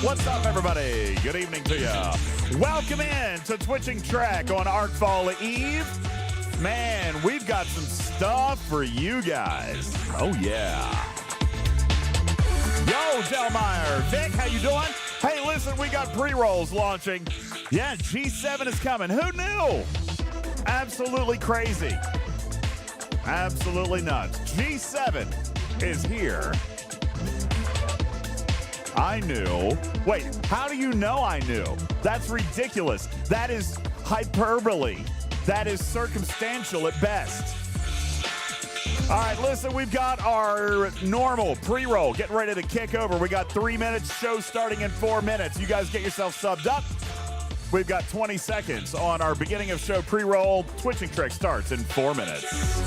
What's up, everybody? Good evening to you. Welcome in to Twitching Track on Arcfall Eve. Man, we've got some stuff for you guys. Oh, yeah. Yo, Delmeyer. Vic, how you doing? Hey, listen, we got pre-rolls launching. Yeah, G7 is coming. Who knew? Absolutely crazy. Absolutely nuts. G7 is here. I knew. Wait, how do you know I knew? That's ridiculous. That is hyperbole. That is circumstantial at best. All right, listen, we've got our normal pre-roll getting ready to kick over. We got 3 minutes, show starting in 4 minutes. You guys get yourself subbed up. We've got 20 seconds on our beginning of show pre-roll. Twitching Trick starts in 4 minutes.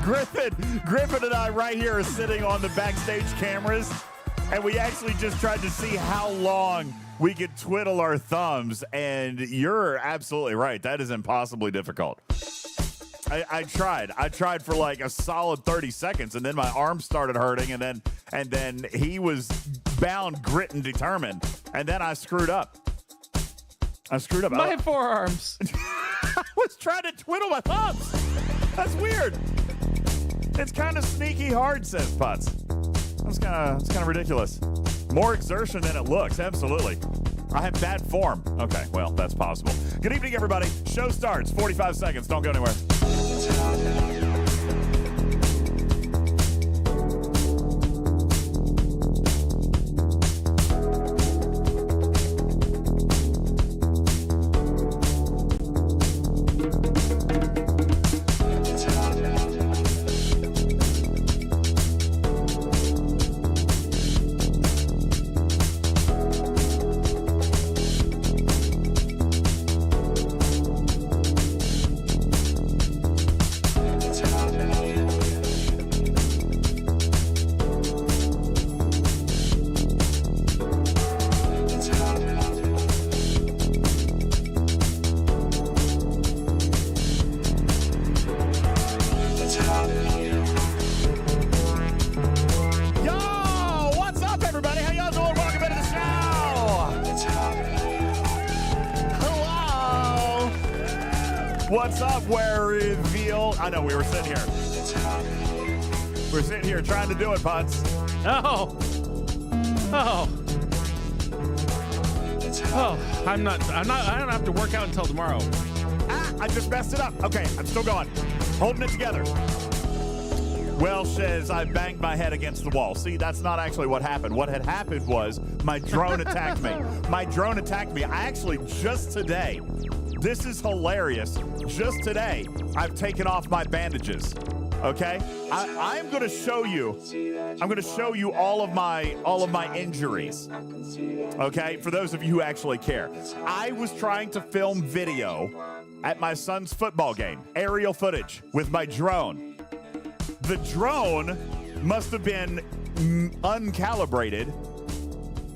Griffin and I right here are sitting on the backstage cameras, and we actually just tried to see how long we could twiddle our thumbs, and you're absolutely right. That is impossibly difficult. I tried for like a solid 30 seconds, and then my arms started hurting, and then he was bound, grit, and determined, and then I screwed up. My forearms. I was trying to twiddle my thumbs. That's weird. It's kind of sneaky hard, says Putz. It's kind of ridiculous. More exertion than it looks. Absolutely. I have bad form. Okay, well, that's possible. Good evening, everybody. Show starts. 45 seconds. Don't go anywhere. What's up, where reveal? I know we were sitting here. We're sitting here trying to do it, Putz. Oh. I don't have to work out until tomorrow. I just messed it up. Okay, I'm still going. Holding it together. Well, Shiz, I banged my head against the wall. See, that's not actually what happened. What had happened was my drone attacked me. I actually, just today, this is hilarious. Just today, I've taken off my bandages. Okay? I'm going to show you. I'm going to show you all of my injuries. Okay? For those of you who actually care. I was trying to film video at my son's football game. Aerial footage with my drone. The drone must have been uncalibrated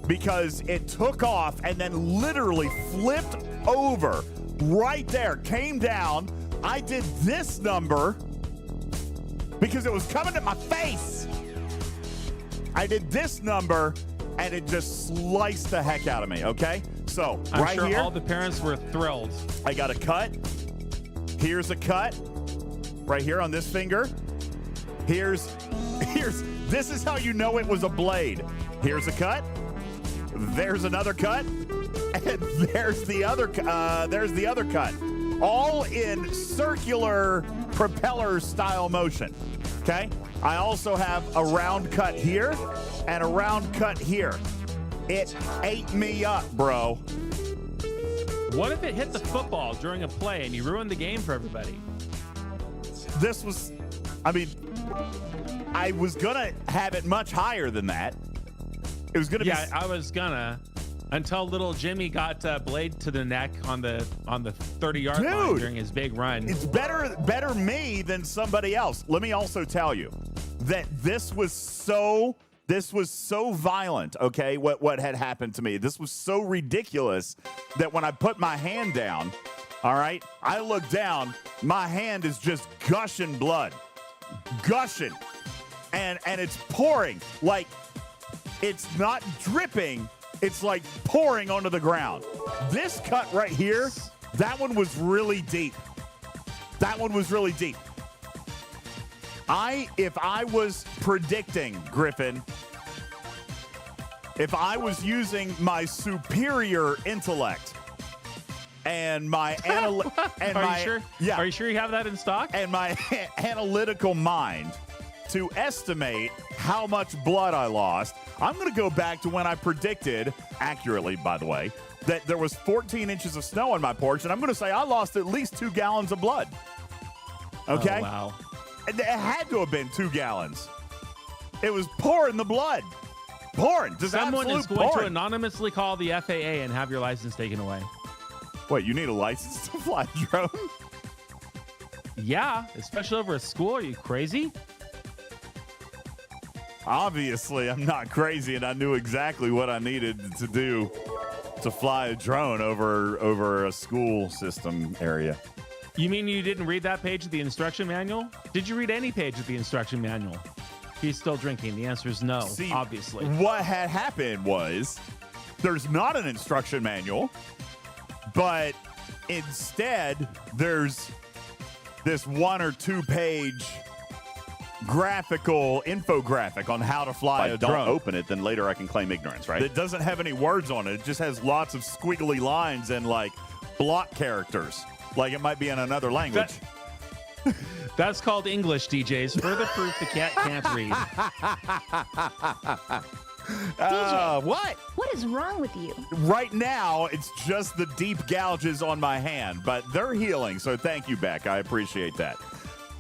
because it took off and then literally flipped over right there, came down. I did this number because it was coming at my face. I did this number and it just sliced the heck out of me, okay? So I'm right sure here, all the parents were thrilled. I got a cut. Here's a cut right here on this finger. Here's, this is how you know it was a blade. Here's a cut. There's another cut. And there's the other cut. All in circular propeller style motion. Okay? I also have a round cut here and a round cut here. It ate me up, bro. What if it hit the football during a play and you ruined the game for everybody? This was, I mean, I was gonna have it much higher than that. It was gonna be. Yeah, I was gonna, until little Jimmy got blade to the neck on the 30-yard line during his big run. It's better me than somebody else. Let me also tell you that this was so violent. Okay, what had happened to me? This was so ridiculous that when I put my hand down, all right, I look down, my hand is just gushing blood. Gushing, and it's pouring. Like, it's not dripping, it's like pouring onto the ground. This cut right here, that one was really deep. If I was predicting, Griffin, if I was using my superior intellect and my sure? Yeah. Are you sure you have that in stock? And my analytical mind to estimate how much blood I lost, I'm going to go back to when I predicted, accurately, by the way, that there was 14 inches of snow on my porch, and I'm going to say I lost at least 2 gallons of blood. Okay? Oh, wow. It had to have been 2 gallons. It was pouring the blood. Pouring. Just someone is going pouring. to anonymously call the FAA and have your license taken away. What, you need a license to fly a drone? Yeah, especially over a school. Are you crazy? Obviously, I'm not crazy, and I knew exactly what I needed to do to fly a drone over a school system area. You mean you didn't read that page of the instruction manual? Did you read any page of the instruction manual? He's still drinking. The answer is no, See, obviously. What had happened was there's not an instruction manual, but instead there's this 1 or 2 page graphical infographic on how to fly a drone. Don't open it, then later I can claim ignorance, right? It doesn't have any words on it. It just has lots of squiggly lines and like block characters, like it might be in another language. That's called English, DJs. Further proof the cat can't read. DJ, What? what is wrong with you? Right now, it's just the deep gouges on my hand, but they're healing, so thank you, Beck. I appreciate that.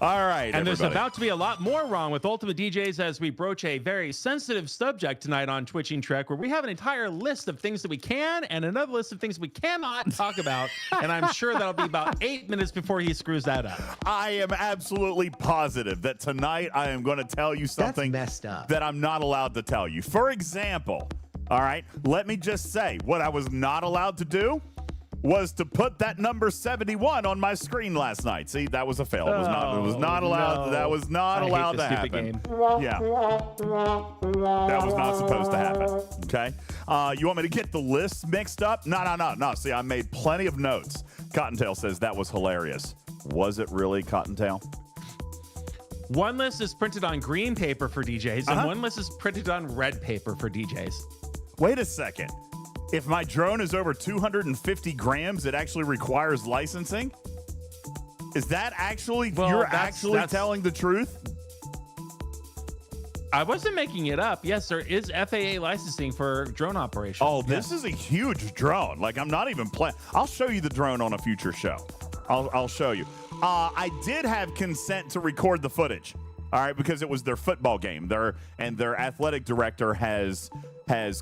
All right, And there's everybody. about to be a lot more wrong with UltimatDJz as we broach a very sensitive subject tonight on Twitching Trek, where we have an entire list of things that we can and another list of things we cannot talk about. And I'm sure that'll be about 8 minutes before he screws that up. I am absolutely positive that tonight I am going to tell you something messed up. that I'm not allowed to tell you. For example, all right, let me just say what I was not allowed to do was to put that number 71 on my screen last night. See, that was a fail. It was not allowed. no. That was not I hate allowed this to stupid happen. game. Yeah. That was not supposed to happen. Okay. You want me to get the lists mixed up? No. See, I made plenty of notes. Cottontail says that was hilarious. Was it really, Cottontail? One list is printed on green paper for DJs, and one list is printed on red paper for DJs. Wait a second. If my drone is over 250 grams, it actually requires licensing? Is that actually, Well, you're that's- actually that's- telling the truth? I wasn't making it up. Yes, there is FAA licensing for drone operations. Oh, this is a huge drone. Like, I'm not even playing. I'll show you the drone on a future show. I'll show you. I did have consent to record the footage. All right, because it was their football game. Their athletic director has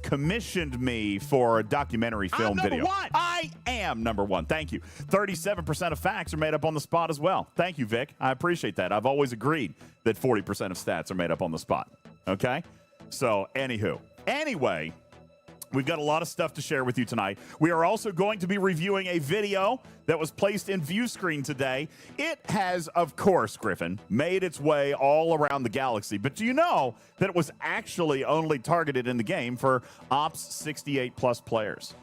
commissioned me for a documentary film video. #1. I am #1. Thank you. 37% of facts are made up on the spot as well. Thank you, Vic. I appreciate that. I've always agreed that 40% of stats are made up on the spot. Okay? So, anyway, we've got a lot of stuff to share with you tonight. We are also going to be reviewing a video that was placed in view screen today. It has, of course, Griffin, made its way all around the galaxy. But do you know that it was actually only targeted in the game for Ops 68 plus players?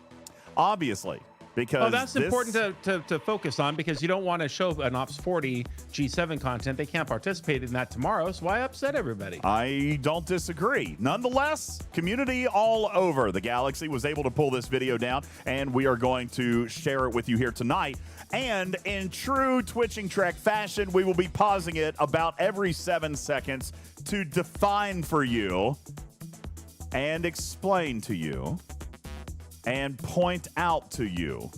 Obviously, because Oh, that's important to focus on, because you don't want to show an Ops 40 G7 content. They can't participate in that tomorrow, so why upset everybody? I don't disagree. Nonetheless, community all over the galaxy was able to pull this video down, and we are going to share it with you here tonight. And in true Twitching Trek fashion, we will be pausing it about every 7 seconds to define for you and explain to you and point out to you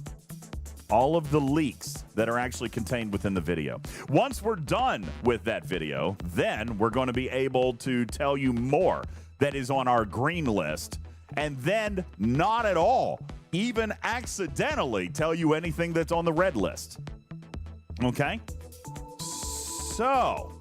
all of the leaks that are actually contained within the video. Once we're done with that video, then we're going to be able to tell you more that is on our green list, and then not at all, even accidentally tell you anything that's on the red list. Okay? So,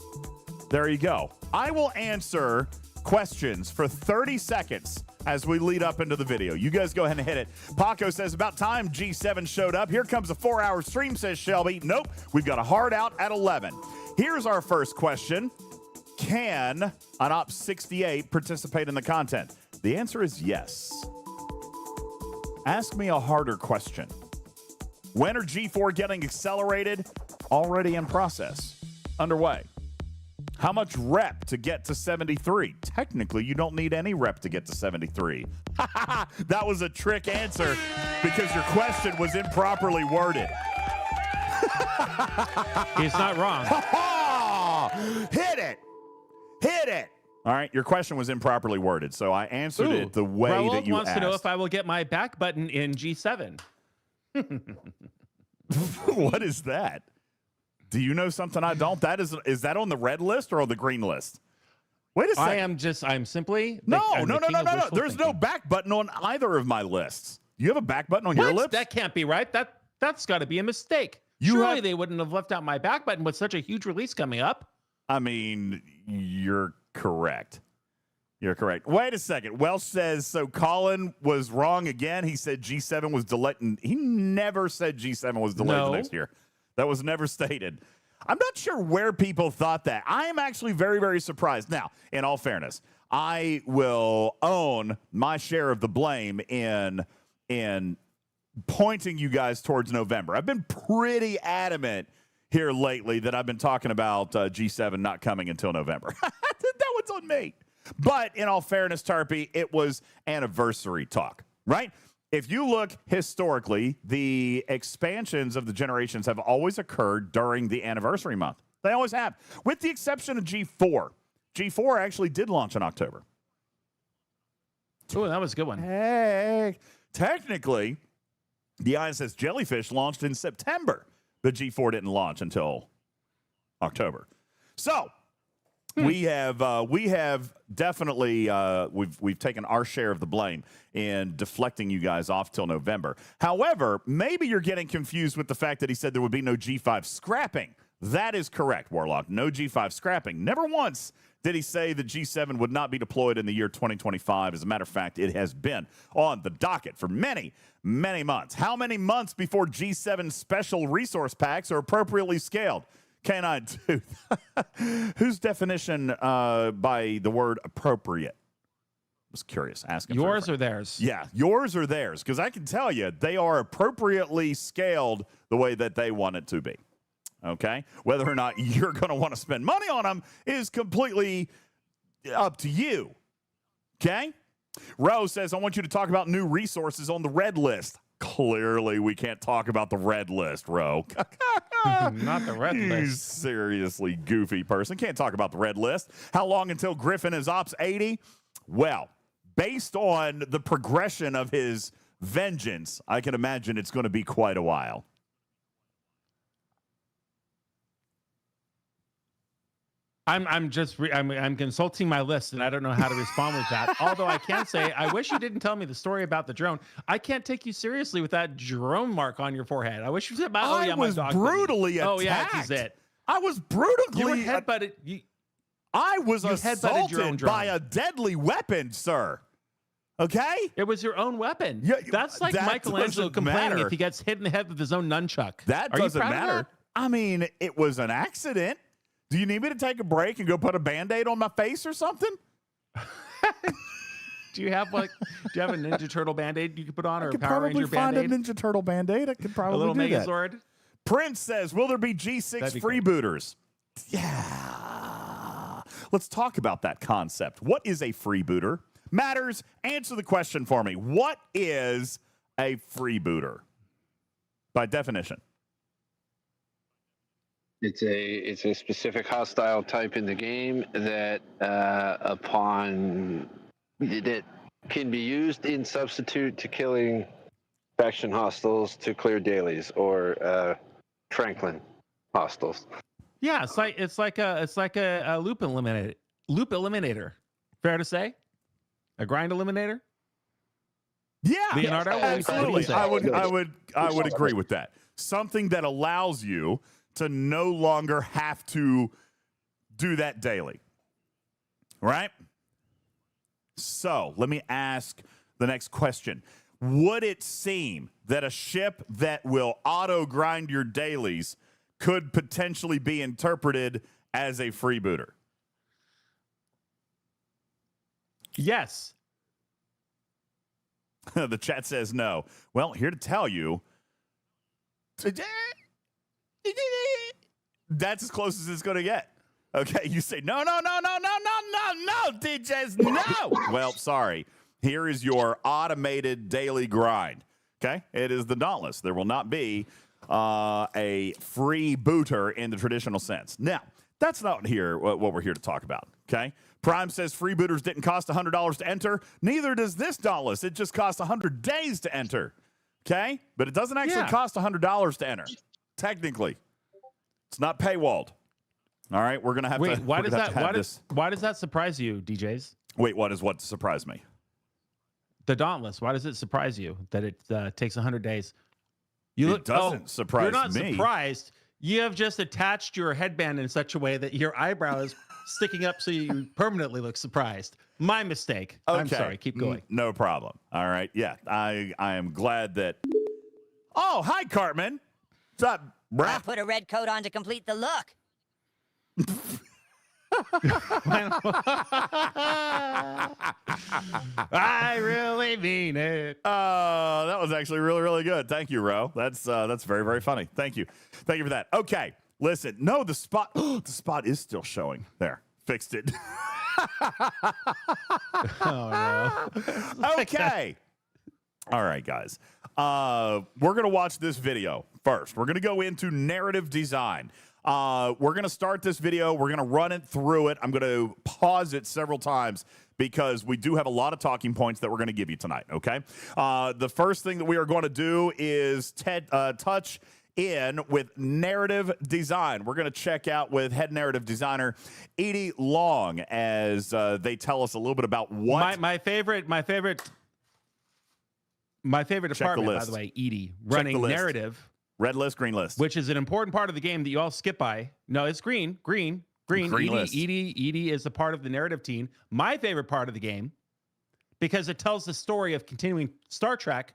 there you go. I will answer questions for 30 seconds as we lead up into the video. You guys go ahead and hit it. Paco says, about time G7 showed up. Here comes a 4-hour stream, says Shelby. Nope, we've got a hard out at 11. Here's our first question. Can an Ops 68 participate in the content? The answer is yes. Ask me a harder question. When are G4 getting accelerated? Already in process. Underway. How much rep to get to 73? Technically, you don't need any rep to get to 73. That was a trick answer because your question was improperly worded. He's not wrong. Hit it. Hit it. All right, your question was improperly worded, so I answered it the way Raul that you wants asked. to know if I will get my back button in G7. What is that? Do you know something I don't? Is that on the red list or on the green list? Wait a second. I'm simply No. I'm the king of wishful There's no thinking. back button on either of my lists. You have a back button on your What? lips? That can't be right. That's got to be a mistake. Surely they wouldn't have left out my back button with such a huge release coming up. I mean, you're correct. You're correct. Wait a second. Welsh says, so Colin was wrong again. He said G7 was delayed. He never said G7 was delayed the next year. That was never stated. I'm not sure where people thought that. I am actually very, very surprised. Now, in all fairness, I will own my share of the blame in pointing you guys towards November. I've been pretty adamant here lately that I've been talking about G7 not coming until November. That one's on me. But in all fairness, Tarpy, it was anniversary talk, right? If you look historically, the expansions of the generations have always occurred during the anniversary month. They always have, with the exception of G4. G4 actually did launch in October. Oh, that was a good one. Hey, technically, the ISS Jellyfish launched in September, but G4 didn't launch until October. So we have definitely we've taken our share of the blame in deflecting you guys off till November. However, maybe you're getting confused with the fact that he said there would be no G5 scrapping. That is correct, Warlock. No G5 scrapping. Never once did he say that G7 would not be deployed in the year 2025. As a matter of fact, it has been on the docket for many, many months. How many months before G7 special resource packs are appropriately scaled? Canine Tooth. Whose definition by the word appropriate? I was curious. Asking yours or theirs? Yeah, yours or theirs. Because I can tell you, they are appropriately scaled the way that they want it to be. Okay? Whether or not you're going to want to spend money on them is completely up to you. Okay? Rose says, I want you to talk about new resources on the red list. Clearly, we can't talk about the red list, Ro. Not the red You list. seriously goofy person. Can't talk about the red list. How long until Griffin is Ops 80? Well, based on the progression of his vengeance, I can imagine it's going to be quite a while. I'm consulting my list, and I don't know how to respond with that. Although I can say, I wish you didn't tell me the story about the drone. I can't take you seriously with that drone mark on your forehead. I wish you said, "Oh yeah, my dog brutally attacked. Oh yeah, this is it. I was brutally. You were headbutted. I was assaulted drone. by a deadly weapon, sir. Okay, it was your own weapon. Yeah, that's like that Michelangelo complaining if he gets hit in the head with his own nunchuck. That doesn't matter. I mean, it was an accident. Do you need me to take a break and go put a Band-Aid on my face or something? Do you have a Ninja Turtle Band-Aid you could put on, or a Power Ranger Band-Aid? I could probably find a Ninja Turtle Band-Aid. I could probably a little do Megazord. That. Prince says, will there be G6 freebooters? Cool. Yeah. Let's talk about that concept. What is a freebooter? Matters, answer the question for me. What is a freebooter by definition? It's a specific hostile type in the game that that can be used in substitute to killing faction hostiles to clear dailies or Franklin hostiles. Yeah, it's like a loop eliminator. Fair to say, a grind eliminator. Yeah, Leonardo, absolutely. I would agree with that. Something that allows you to no longer have to do that daily. Right? So let me ask the next question. Would it seem that a ship that will auto-grind your dailies could potentially be interpreted as a freebooter? Yes. The chat says no. Well, here to tell you, that's as close as it's going to get. Okay, you say, no, DJs, no. Well, sorry. Here is your automated daily grind. Okay, it is the Dauntless. There will not be a freebooter in the traditional sense. Now, that's not what we're here to talk about. Okay, Prime says freebooters didn't cost $100 to enter. Neither does this Dauntless. It just costs 100 days to enter. Okay, but it doesn't actually cost $100 to enter. Technically, it's not paywalled. All right, we're gonna have to. Why does that surprise you, DJs? Wait, what surprised me? The Dauntless. Why does it surprise you that it takes 100 days? You It doesn't surprise You're not me. surprised. You have just attached your headband in such a way that your eyebrow is sticking up so you permanently look surprised. My mistake. Okay. I'm sorry. Keep going. No problem. All right. Yeah, I am glad that. Oh, hi, Cartman. What's up, I bruh? put a red coat on to complete the look. I really mean it. That was actually really, really good. Thank you, Ro. That's very, very funny. Thank you for that. Okay, listen. No, the spot. The spot is still showing. There, fixed it. Oh, no. Okay. All right, guys. We're gonna watch this video first. We're gonna go into narrative design. We're going to start this video. We're going to run it through it. I'm going to pause it several times because we do have a lot of talking points that we're going to give you tonight, okay? The first thing that we are going to do is touch in with narrative design. We're going to check out with head narrative designer Edie Long as they tell us a little bit about what... My favorite department, by the way, Edie, running narrative... Red list, green list. Which is an important part of the game that you all skip by. No, it's green. Edie is a part of the narrative team. My favorite part of the game, because it tells the story of continuing Star Trek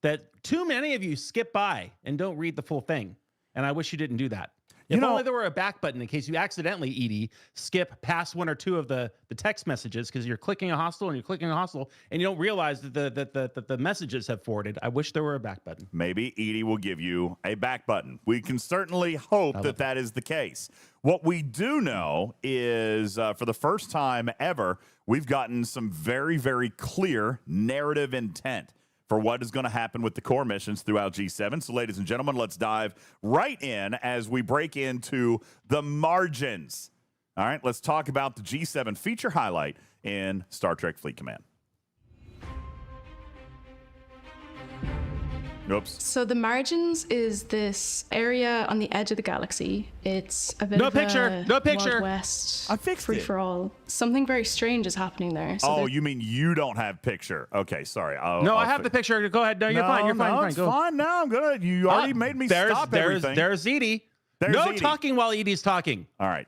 that too many of you skip by and don't read the full thing. And I wish you didn't do that. If only there were a back button in case you accidentally, Edie, skip past one or two of the text messages because you're clicking a hostile and you don't realize that the messages have forwarded. I wish there were a back button. Maybe Edie will give you a back button. We can certainly hope that is the case. What we do know is for the first time ever, we've gotten some very, very clear narrative intent for what is going to happen with the core missions throughout G7. So, ladies and gentlemen, let's dive right in as we break into the margins. All right, let's talk about the G7 feature highlight in Star Trek Fleet Command. Oops. So the margins is this area on the edge of the galaxy. It's a bit No of picture. a No picture. Wild West I fixed free it. for all. Something very strange is happening there. So Oh, you mean you don't have picture? Okay, sorry. I have the picture. Go ahead. No, you're fine. You're fine. It's Go. fine. No, I'm good. You already made me stop everything. There's Edie. There's no Edie. talking while Edie's talking. All right.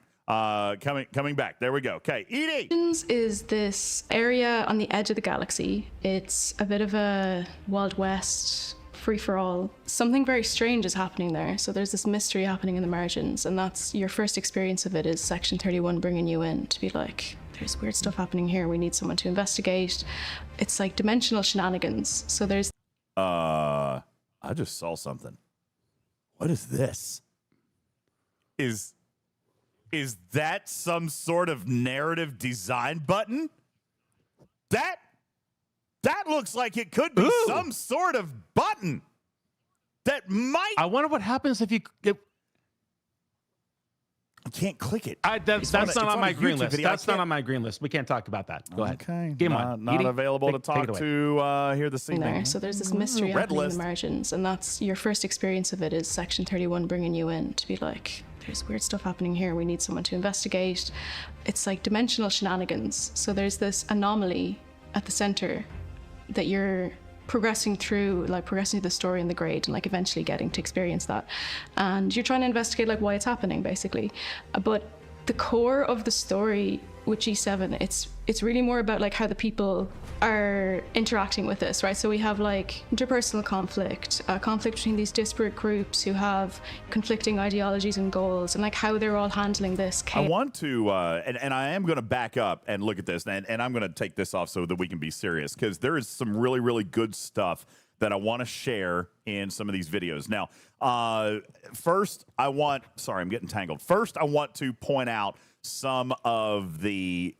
Coming back. There we go. Okay, Edie. Margins is this area on the edge of the galaxy. It's a bit of a Wild West free for all. Something very strange is happening there. So there's this mystery happening in the margins, and that's your first experience of it is Section 31 bringing you in to be like, there's weird stuff happening here. We need someone to investigate. It's like dimensional shenanigans. So there's I just saw something. What is this? Is that some sort of narrative design button? That looks like it could be some sort of button that might. I wonder what happens if you. I can't click it. That's not on my green list. That's not on my green list. We can't talk about that. Go ahead. Okay. Game on. Not Edie, available to take it talk away. to here this evening. there. So there's this mystery Red happening list. in the margins, and that's your first experience of it is Section 31 bringing you in to be like, there's weird stuff happening here. We need someone to investigate. It's like dimensional shenanigans. So there's this anomaly at the center that you're progressing through the story and the grade and like eventually getting to experience that. And you're trying to investigate like why it's happening basically. But the core of the story with G7, it's really more about like how the people are interacting with this, right? So we have like interpersonal conflict between these disparate groups who have conflicting ideologies and goals, and like how they're all handling this chaos. I want to, and I am going to back up and look at this, and I'm going to take this off so that we can be serious, because there is some really, really good stuff that I want to share in some of these videos. Now, first, I'm getting tangled. First, I want to point out some of the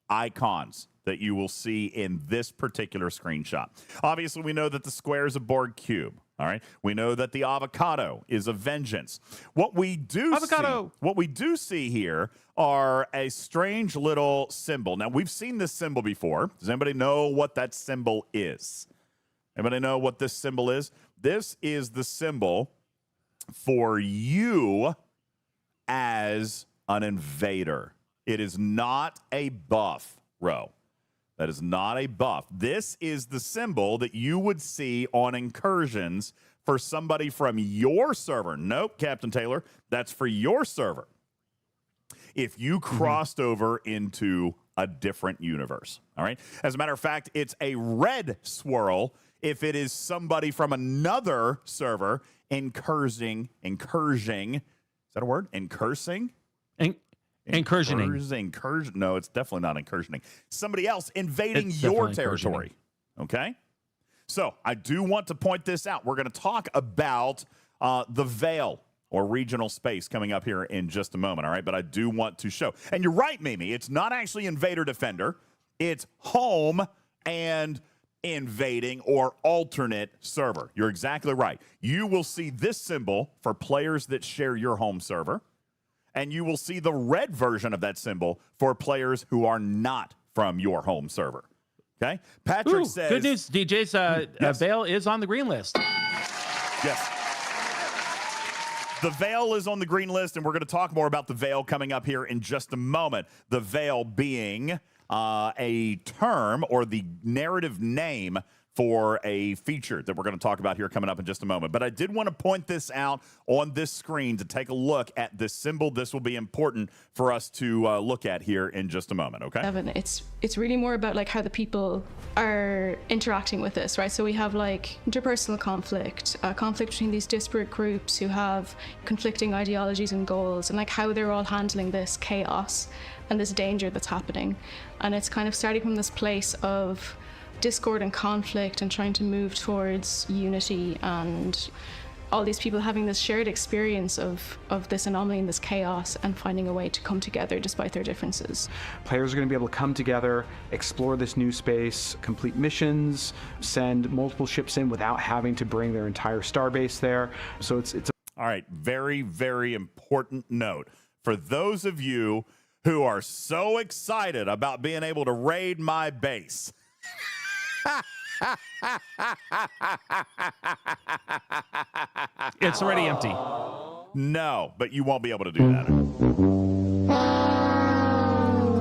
icons that you will see in this particular screenshot. Obviously, we know that the square is a Borg cube. All right. We know that the avocado is a vengeance. What we do see here are a strange little symbol. Now, we've seen this symbol before. Does anybody know what that symbol is? Anybody know what this symbol is? This is the symbol for you as an invader. It is not a buff, Ro. That is not a buff. This is the symbol that you would see on incursions for somebody from your server. Nope, Captain Taylor, that's for your server. If you crossed over into a different universe, all right? As a matter of fact, it's a red swirl if it is somebody from another server incursioning. Is that a word? Incursioning? Incursioning. No, it's definitely not incursioning. Somebody else invading your territory, okay? So I do want to point this out. We're going to talk about the Veil or regional space coming up here in just a moment, all right? But I do want to show. And you're right, Mimi. It's not actually Invader Defender. It's home and invading or alternate server. You're exactly right. You will see this symbol for players that share your home server, and you will see the red version of that symbol for players who are not from your home server. Okay? Patrick says... Good news, DJs. Yes. Veil is on the green list. Yes. The Veil is on the green list, and we're going to talk more about the Veil coming up here in just a moment. The Veil being a term or the narrative name for a feature that we're going to talk about here coming up in just a moment. But I did want to point this out on this screen to take a look at this symbol. This will be important for us to look at here in just a moment, okay? Evan, it's really more about like how the people are interacting with this, right? So we have like interpersonal conflict, conflict between these disparate groups who have conflicting ideologies and goals, and like how they're all handling this chaos and this danger that's happening. And it's kind of starting from this place of discord and conflict and trying to move towards unity, and all these people having this shared experience of this anomaly and this chaos and finding a way to come together despite their differences. Players are going to be able to come together, explore this new space, complete missions, send multiple ships in without having to bring their entire starbase there. So it's all right, very, very important note. For those of you who are so excited about being able to raid my base, It's already empty. no, but you won't be able to do that.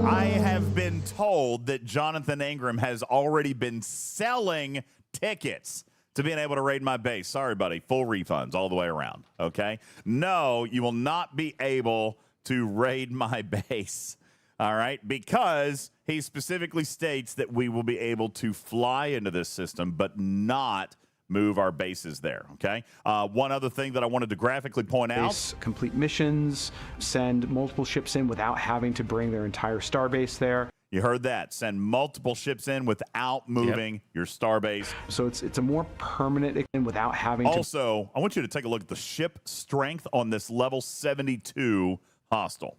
I have been told that Jonathan Ingram has already been selling tickets to being able to raid my base. Sorry, buddy. Full refunds all the way around, okay? No, you will not be able to raid my base, all right? Because he specifically states that we will be able to fly into this system, but not move our bases there, okay? One other thing that I wanted to graphically point out. Complete missions, send multiple ships in without having to bring their entire starbase there. You heard that. Send multiple ships in without moving your starbase. So it's a more permanent and without having to... Also, I want you to take a look at the ship strength on this level 72 hostile.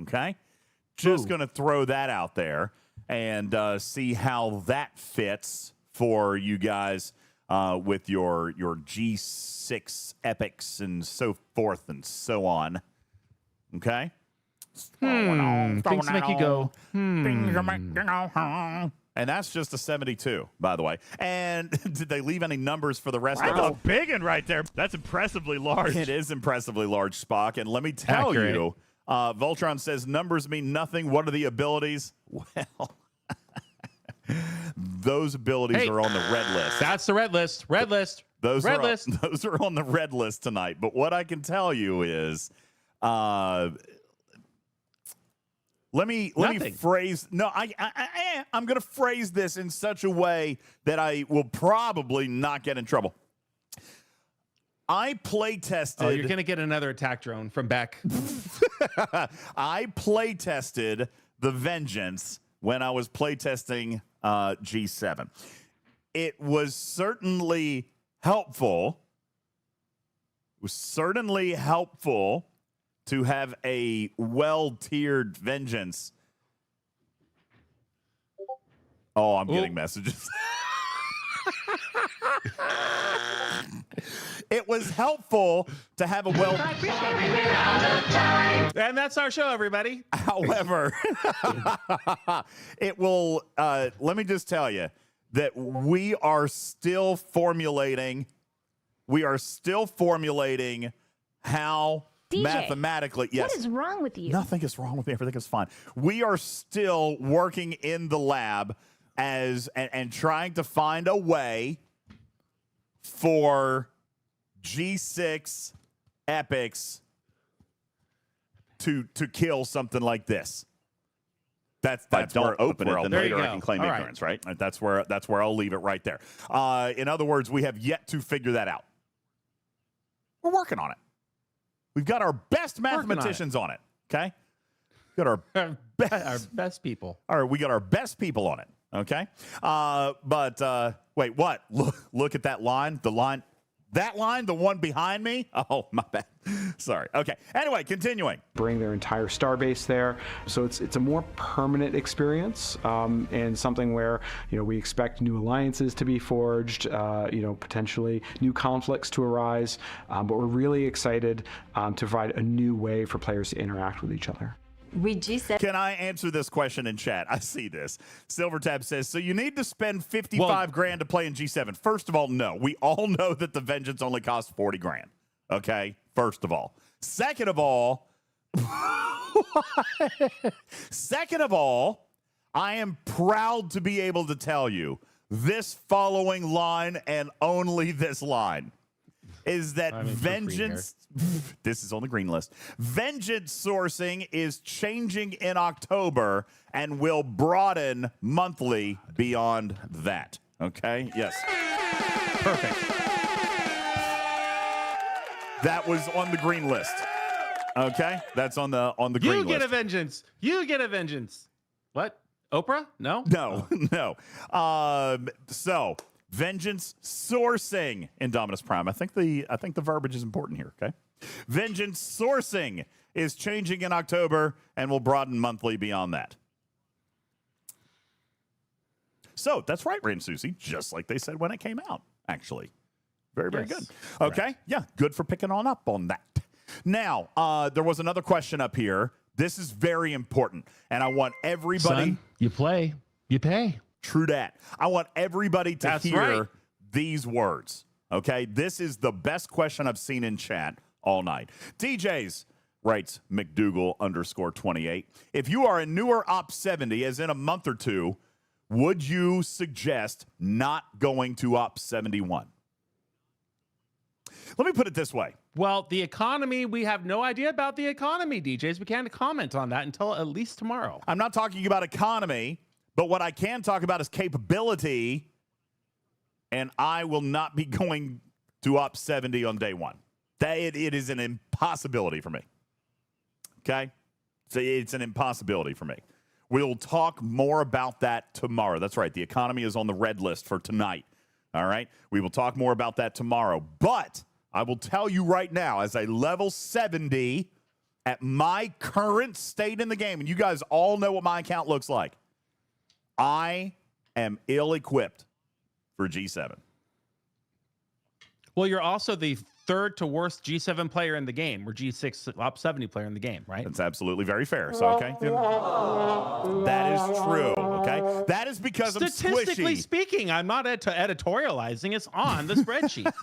Okay? Just going to throw that out there and see how that fits for you guys with your G6 epics and so forth and so on. Okay? Things make you go, And that's just a 72, by the way. And did they leave any numbers for the rest of That's us? a big one right there. That's impressively large. It is impressively large, Spock. And let me tell you, Voltron says numbers mean nothing. What are the abilities? Well, those abilities are on the red list. That's the red list. Red list. Those red are list. Those are on the red list tonight. But what I can tell you is, let me phrase. No, I'm going to phrase this in such a way that I will probably not get in trouble. I play tested. Oh, you're going to get another attack drone from Beck. I play tested the Vengeance when I was play testing G7. It was certainly helpful. It was certainly helpful to have a well-tiered Vengeance. Oh, I'm getting messages. It was helpful to have a well... And that's our show, everybody. However, it will... let me just tell you that we are still formulating... how... DJ, mathematically, yes. What is wrong with you? Nothing is wrong with me. Everything is fine. We are still working in the lab and trying to find a way for G6 epics to kill something like this. That's don't open it, then There later you I go. can claim All right. ignorance, right? That's where I'll leave it right there. In other words, we have yet to figure that out. We're working on it. We've got our best mathematicians on it. Okay, got our best people. All right, we got our best people on it. Okay, but wait, what? Look at that line. That line, the one behind me. Oh, my bad. Sorry. Okay. Anyway, continuing. Bring their entire starbase there, so it's a more permanent experience, and something where we expect new alliances to be forged, potentially new conflicts to arise, but we're really excited to provide a new way for players to interact with each other. With G7, Can I answer this question in chat? I see this. Silvertab says, so you need to spend 55 grand to play in G7. First of all, no. We all know that the Vengeance only costs 40 grand. Okay? First of all. Second of all, I am proud to be able to tell you this following line and only this line is that Vengeance, this is on the green list, Vengeance sourcing is changing in October and will broaden monthly beyond that. Okay? Yes. Perfect. That was on the green list. Okay? That's on the green list. You get a vengeance. You get a vengeance. What? Oprah? No? No, no. So Vengeance sourcing Indominus Prime. I think the verbiage is important here, okay? Vengeance sourcing is changing in October and will broaden monthly beyond that. So that's right, Rain Susie, just like they said when it came out, actually. Very, very good. Okay, right. Yeah, good for picking on up on that. Now, there was another question up here. This is very important, and I want everybody... Son, you play, you pay. True that. I want everybody to hear these words, okay? This is the best question I've seen in chat all night. DJz writes McDougal_28. If you are a newer Op 70, as in a month or two, would you suggest not going to Op 71? Let me put it this way. Well, the economy, we have no idea about the economy, DJs. We can't comment on that until at least tomorrow. I'm not talking about economy, but what I can talk about is capability, and I will not be going to Op 70 on day one. It is an impossibility for me. Okay? So it's an impossibility for me. We'll talk more about that tomorrow. That's right. The economy is on the red list for tonight. All right? We will talk more about that tomorrow. But I will tell you right now, as a level 70 at my current state in the game, and you guys all know what my account looks like, I am ill-equipped for G7. Well, you're also the third to worst G7 player in the game. We're G6 Op 70 player in the game, right? That's absolutely very fair. So, okay. That is true, okay? That is because I'm squishy. Statistically speaking, I'm not editorializing. It's on the spreadsheet.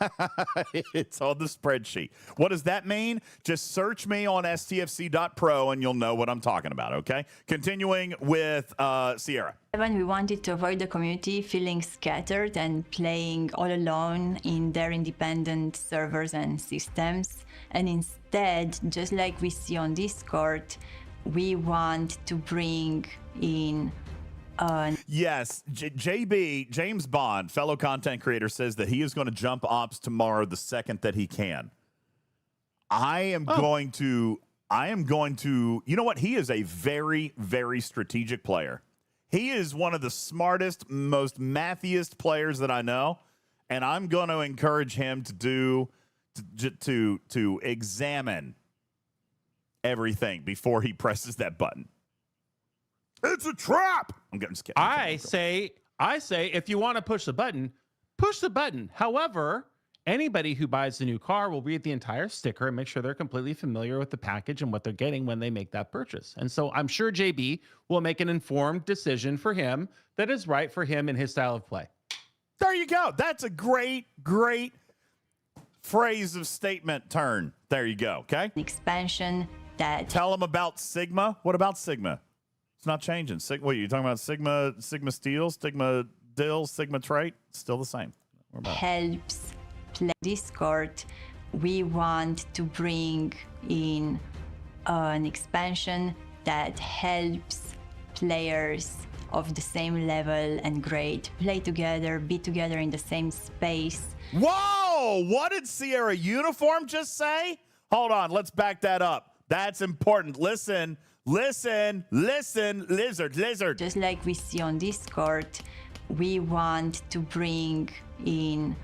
It's on the spreadsheet. What does that mean? Just search me on stfc.pro and you'll know what I'm talking about, okay? Continuing with Sierra. we wanted to avoid the community feeling scattered and playing all alone in their independent servers and systems. And instead, just like we see on Discord, we want to bring in Yes, JB, James Bond, fellow content creator, says that he is going to jump ops tomorrow the second that he can. I am going to, you know what? He is a very, very strategic player. He is one of the smartest, most mathiest players that I know, and I'm going to encourage him to examine everything before he presses that button. It's a trap. I'm just kidding. I say, if you want to push the button, push the button. However, anybody who buys a new car will read the entire sticker and make sure they're completely familiar with the package and what they're getting when they make that purchase. And so I'm sure JB will make an informed decision for him that is right for him and his style of play. There you go. That's a great, great phrase of statement turn. There you go. Okay. expansion that Tell them about Sigma. What about Sigma? It's not changing. What are you talking about? Sigma Steel, Sigma Dill, Sigma Trait? Still the same. helps Discord, we want to bring in an expansion that helps players of the same level and grade play together, be together in the same space. Whoa! What did Sierra Uniform just say? Hold on, let's back that up. That's important. Listen, lizard. Just like we see on Discord, we want to bring in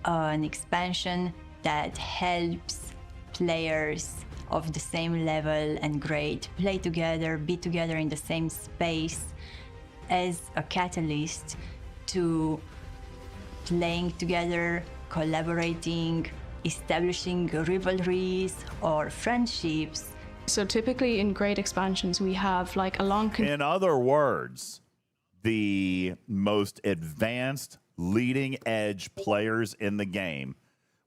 an expansion that helps players of the same level and grade play together, be together in the same space as a catalyst to playing together, collaborating, establishing rivalries or friendships. So typically in great expansions, we have like a long... In other words, the most advanced leading edge players in the game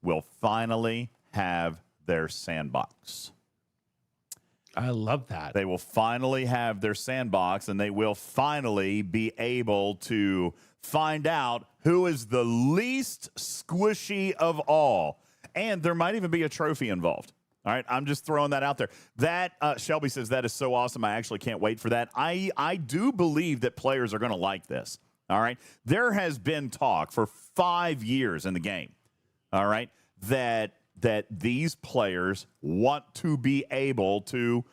will finally have their sandbox. I love that. They will finally have their sandbox, and they will finally be able to find out who is the least squishy of all. And there might even be a trophy involved. All right, I'm just throwing that out there. That, Shelby says, that is so awesome. I actually can't wait for that. I do believe that players are going to like this. All right, there has been talk for 5 years in the game, all right, that these players want to be able to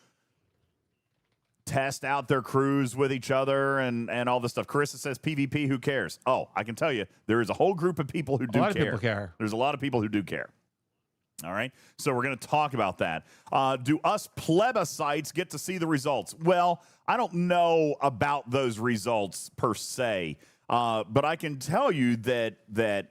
test out their crews with each other and all this stuff. Carissa says PvP, who cares? Oh, I can tell you, there is a whole group of people who do care. A lot of people care. There's a lot of people who do care. All right, so we're going to talk about that. Do us plebiscites get to see the results? Well, I don't know about those results per se, but I can tell you that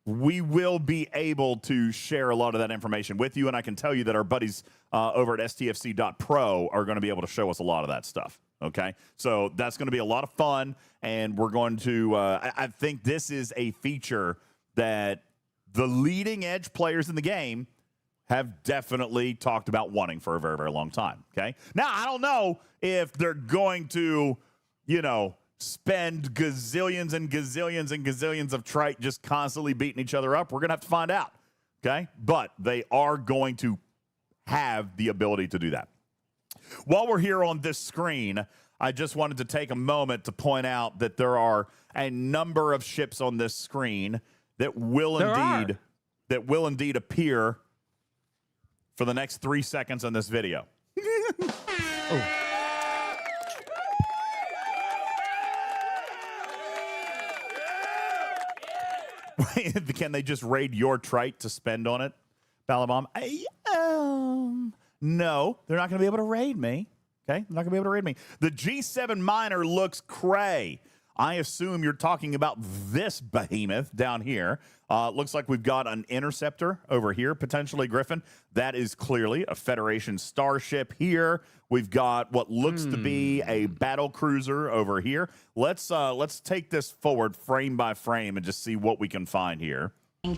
we will be able to share a lot of that information with you, and I can tell you that our buddies over at stfc.pro are going to be able to show us a lot of that stuff. Okay, so that's going to be a lot of fun, and we're going to. I think this is a feature that the leading edge players in the game have definitely talked about wanting for a very, very long time. Okay. Now, I don't know if they're going to, spend gazillions and gazillions and gazillions of trite just constantly beating each other up. We're going to have to find out. Okay. But they are going to have the ability to do that. While we're here on this screen, I just wanted to take a moment to point out that there are a number of ships on this screen that will indeed appear for the next 3 seconds in this video. Oh. Can they just raid your trite to spend on it, Balabom? No, they're not going to be able to raid me. Okay, they're not going to be able to raid me. The G7 miner looks cray. I assume you're talking about this behemoth down here. Looks like we've got an interceptor over here, potentially, Griffin. That is clearly a Federation starship here. We've got what looks to be a battle cruiser over here. Let's take this forward frame by frame and just see what we can find here.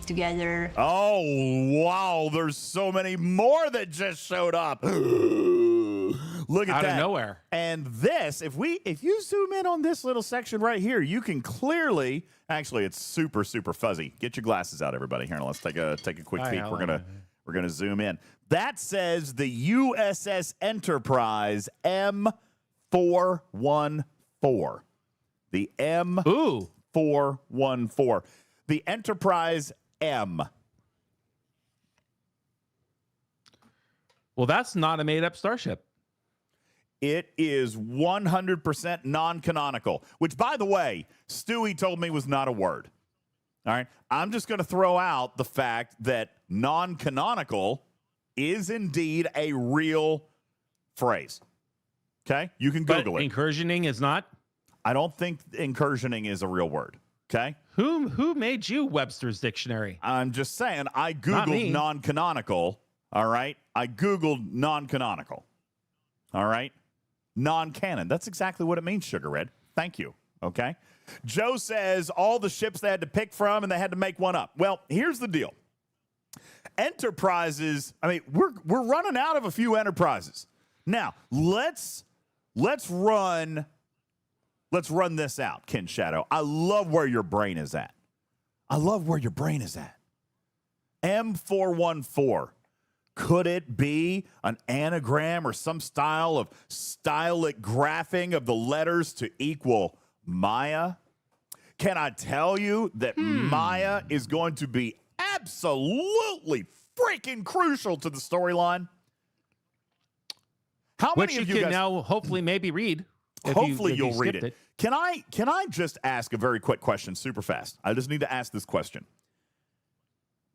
Together. Oh, wow. There's so many more that just showed up. Look at that. Out of nowhere. And this, if you zoom in on this little section right here, you can clearly, actually, it's super, super fuzzy. Get your glasses out, everybody. Here, let's take a quick peek. We're gonna zoom in. That says the USS Enterprise M414. The M414. The Enterprise M. Well, that's not a made-up starship. It is 100% non-canonical, which, by the way, Stewie told me was not a word. All right? I'm just going to throw out the fact that non-canonical is indeed a real phrase. Okay? You can Google it. Incursioning is not? I don't think incursioning is a real word. Okay? Who made you Webster's Dictionary? I'm just saying, I Googled non-canonical. All right? I Googled non-canonical. All right? Non-canon. That's exactly what it means, Sugar Red. Thank you. Okay? Joe says all the ships they had to pick from and they had to make one up. Well, here's the deal. Enterprises, I mean, we're running out of a few enterprises. Now, let's run this out, Ken Shadow. I love where your brain is at. M414. Could it be an anagram or some style of stylic graphing of the letters to equal Maya? Can I tell you that Maya is going to be absolutely freaking crucial to the storyline? How Which many of you you can guys now hopefully maybe read. Hopefully if you you'll read skipped it. Can I just ask a very quick question super fast? I just need to ask this question.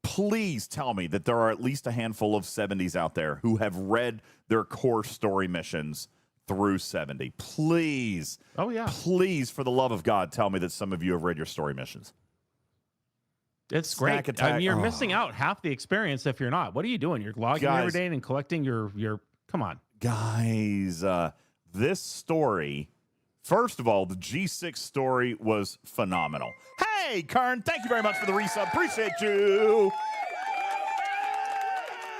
Please tell me that there are at least a handful of 70s out there who have read their core story missions through 70. Please. Oh, yeah. Please, for the love of God, tell me that some of you have read your story missions. It's Snack great. attack. I mean, you're missing out half the experience if you're not. What are you doing? You're logging every day and collecting your come on. Guys, this story, first of all, the G6 story was phenomenal. Hey, Kern, thank you very much for the resub. Appreciate you.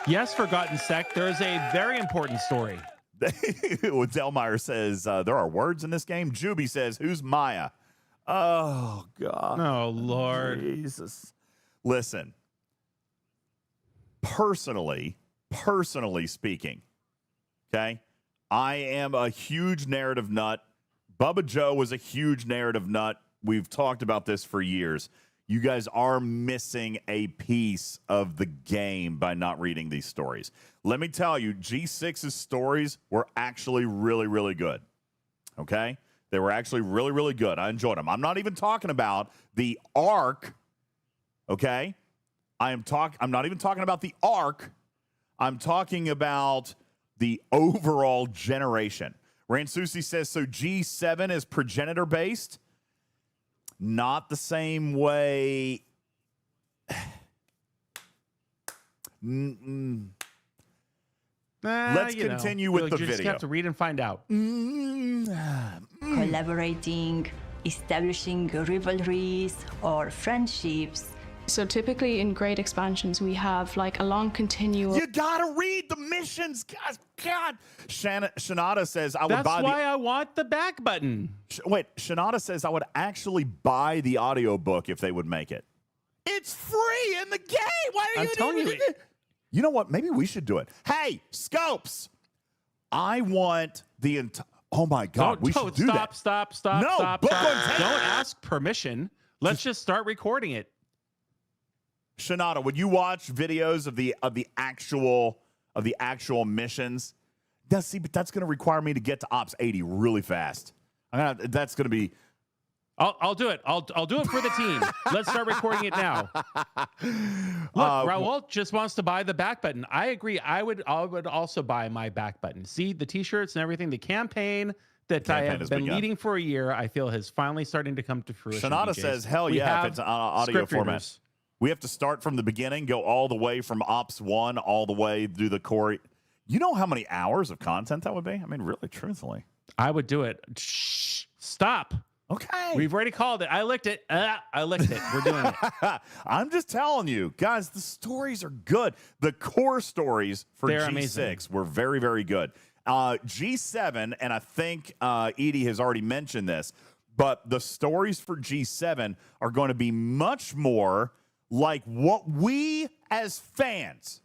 Yes, Forgotten Sect, there is a very important story. Delmeyer says, there are words in this game. Juby says, who's Maya? Oh, God. Oh, Lord. Jesus. Listen, personally speaking, okay, I am a huge narrative nut. Bubba Joe was a huge narrative nut. We've talked about this for years. You guys are missing a piece of the game by not reading these stories. Let me tell you, G6's stories were actually really, really good. Okay? They were actually really, really good. I enjoyed them. I'm not even talking about the arc. Okay? I'm not even talking about the arc. I'm talking about the overall generation. Ransusi says, so G7 is progenitor based? Not the same way. Let's continue with the video. You just have to read and find out. Collaborating, establishing rivalries or friendships. So typically in great expansions, we have like a long continual. You gotta read the missions, guys. God. Shanada says I would That's buy why I want the back button. Wait, Shanada says I would actually buy the audiobook if they would make it. It's free in the game. Why are I'm telling you. You know what? Maybe we should do it. Hey, Scopes. I want the entire. Oh my God, we should do that. Stop. No, Stop. book on tape. Don't ask permission. Let's just start recording it. Shanada, would you watch videos of the actual missions? See, but that's going to require me to get to Ops 80 really fast. That's going to be. I'll do it. I'll do it for the team. Let's start recording it now. Look, Raul just wants to buy the back button. I agree. I would also buy my back button. See the T-shirts and everything. The campaign that I have been leading for a year, I feel has finally starting to come to fruition. Shanada says, "Hell yeah, if it's an audio format." We have to start from the beginning, go all the way from Ops 1 all the way through the core. You know how many hours of content that would be? I mean, really, truthfully. I would do it. Shh. Stop. Okay. We've already called it. I licked it. I licked it. We're doing it. I'm just telling you, guys, the stories are good. The core stories for They're G6 amazing. were very, very good. G7, and I think Edie has already mentioned this, but the stories for G7 are going to be much more like what we as fans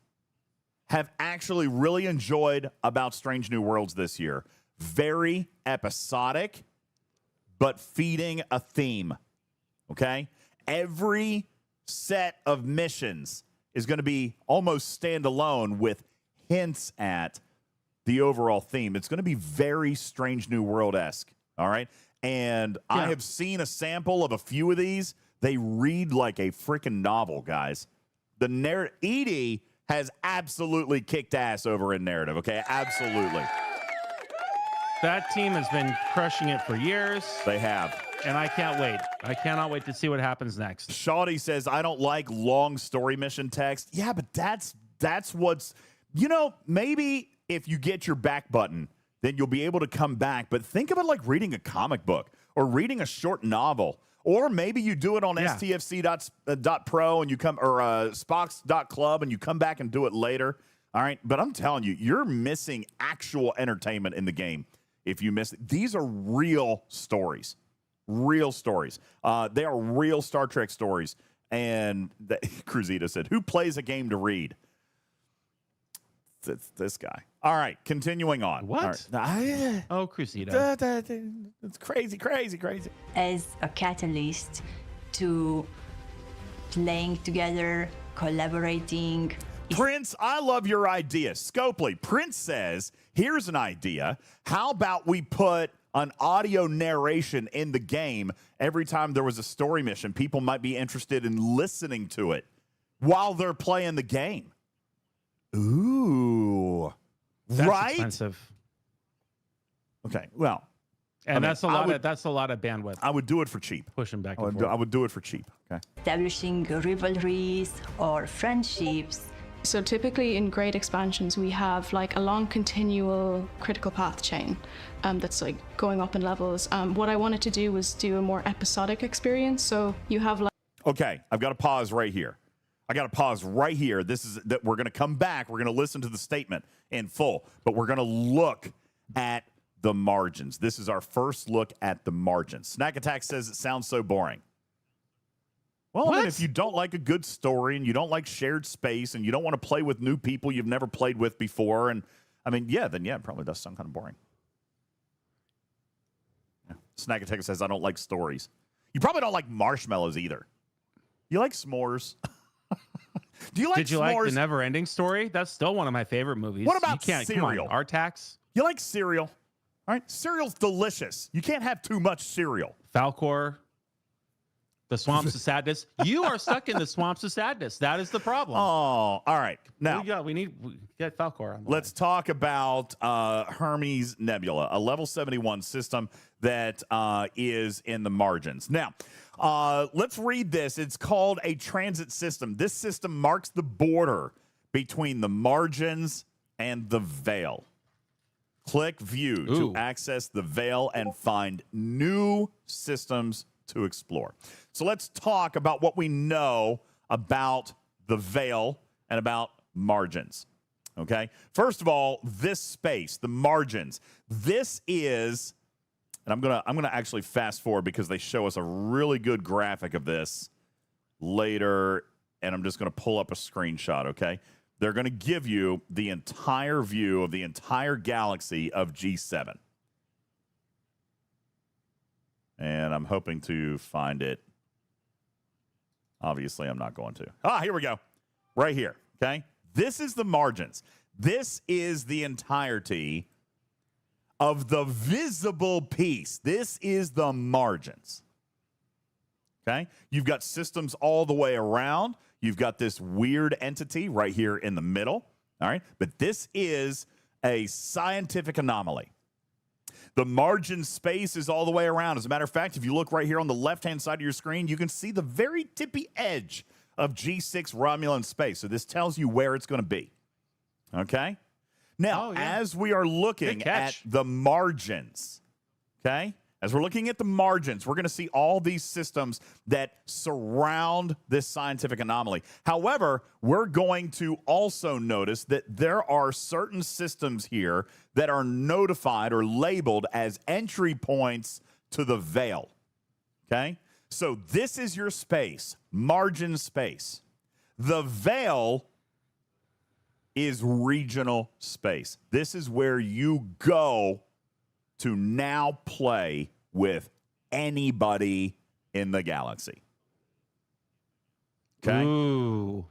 have actually really enjoyed about Strange New Worlds this year. Very episodic, but feeding a theme, okay? Every set of missions is going to be almost standalone with hints at the overall theme. It's going to be very Strange New World-esque, all right? And I have seen a sample of a few of these. They read like a freaking novel, guys. The narrative, Edie has absolutely kicked ass over in narrative, okay? Absolutely. That team has been crushing it for years. They have. And I can't wait. I cannot wait to see what happens next. Shawty says, I don't like long story mission text. Yeah, but that's what's, maybe if you get your back button, then you'll be able to come back. But think of it like reading a comic book or reading a short novel. Or maybe you do it on stfc.pro and you come, or spox.club and you come back and do it later. All right. But I'm telling you, you're missing actual entertainment in the game if you miss it. These are real stories. Real stories. They are real Star Trek stories. And Cruzita said, who plays a game to read? It's this guy. All right, continuing on. What? All right. Oh, Cruzita. It's crazy. As a catalyst to playing together, collaborating. Prince, I love your idea. Scopely, Prince says, here's an idea. How about we put an audio narration in the game every time there was a story mission? People might be interested in listening to it while they're playing the game. Ooh. That's right? expensive. Okay, well. And that's a lot of bandwidth. I would do it for cheap. Pushing back and forth. I would do it for cheap. Okay. Establishing rivalries or friendships. So typically in great expansions, we have like a long continual critical path chain that's like going up in levels. What I wanted to do was do a more episodic experience. So you have like. Okay, I've got to pause right here. This is that we're going to come back. We're going to listen to the statement in full, but we're going to look at the margins. This is our first look at the margins. Snack Attack says it sounds so boring. Well, I mean, if you don't like a good story and you don't like shared space and you don't want to play with new people you've never played with before, and I mean, it probably does sound kind of boring. Yeah. Snack Attack says I don't like stories. You probably don't like marshmallows either. You like s'mores. Do you like Did you s'mores? like The Never Ending Story? That's still one of my favorite movies. What about Come cereal? on, Artax? You like cereal? All right, cereal's delicious. You can't have too much cereal. Falcor, The Swamps of Sadness. You are stuck in the Swamps of Sadness. That is the problem. Oh, all right. Now, we get Falcor on. Let's talk about Hermes Nebula, a level 71 system that is in the margins. Now, let's read this. It's called a transit system. This system marks the border between the margins and the veil. Click View to access the veil and find new systems to explore. So let's talk about what we know about the veil and about margins. Okay. First of all, this space, the margins, this is, and I'm gonna actually fast forward because they show us a really good graphic of this later, and I'm just gonna pull up a screenshot. Okay. They're going to give you the entire view of the entire galaxy of G7. And I'm hoping to find it. Obviously, I'm not going to. Here we go. Right here, okay? This is the margins. This is the entirety of the visible piece. This is the margins, okay? You've got systems all the way around. You've got this weird entity right here in the middle, all right? But this is a scientific anomaly. The margin space is all the way around. As a matter of fact, if you look right here on the left-hand side of your screen, you can see the very tippy edge of G6 Romulan space. So this tells you where it's going to be, okay? Now, as we are looking at the margins, okay? As we're looking at the margins, we're going to see all these systems that surround this scientific anomaly. However, we're going to also notice that there are certain systems here that are notified or labeled as entry points to the veil. Okay? So this is your space, margin space. The veil is regional space. This is where you go to now play with anybody in the galaxy. Okay? Ooh.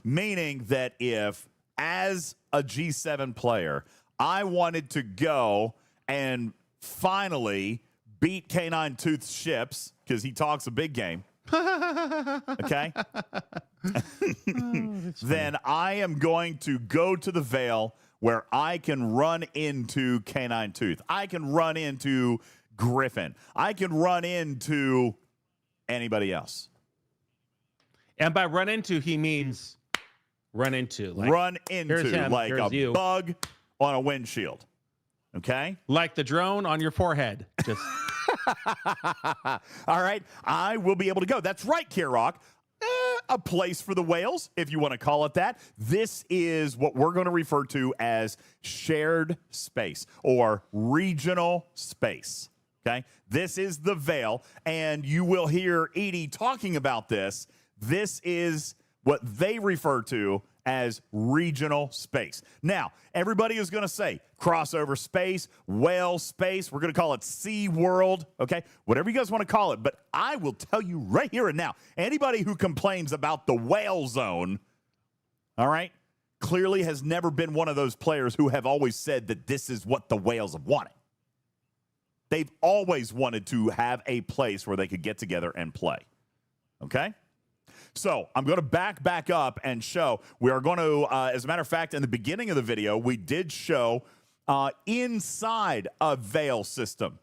Meaning that if, as a G7 player, I wanted to go and finally beat K9 Tooth's ships, because he talks a big game, okay? Then I am going to go to the veil where I can run into K9 Tooth. I can run into Griffin. I can run into anybody else. And by run into, he means run into. Like, run into, him, like a bug on a windshield. Okay? Like the drone on your forehead. Just. All right. I will be able to go. That's right, Kirok. A place for the whales, if you want to call it that. This is what we're going to refer to as shared space or regional space. Okay? This is the veil, and you will hear Edie talking about this. This is what they refer to as regional space. Now, everybody is going to say crossover space, whale space. We're going to call it SeaWorld, okay? Whatever you guys want to call it. But I will tell you right here and now, anybody who complains about the whale zone, all right, clearly has never been one of those players who have always said that this is what the whales have wanted. They've always wanted to have a place where they could get together and play, okay? So I'm going to back up and show. We are going to, as a matter of fact, in the beginning of the video, we did show inside a veil system.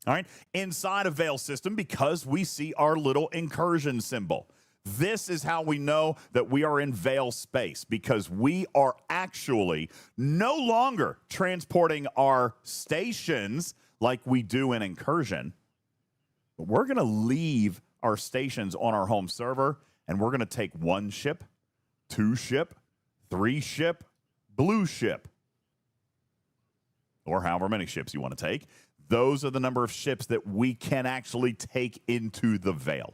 All right, inside a veil system, because we see our little incursion symbol. This is how we know that we are in veil space, because we are actually no longer transporting our stations like we do in incursion. But we're going to leave our stations on our home server, and we're going to take 1 ship, 2 ship, 3 ship, blue ship, or however many ships you want to take. Those are the number of ships that we can actually take into the veil.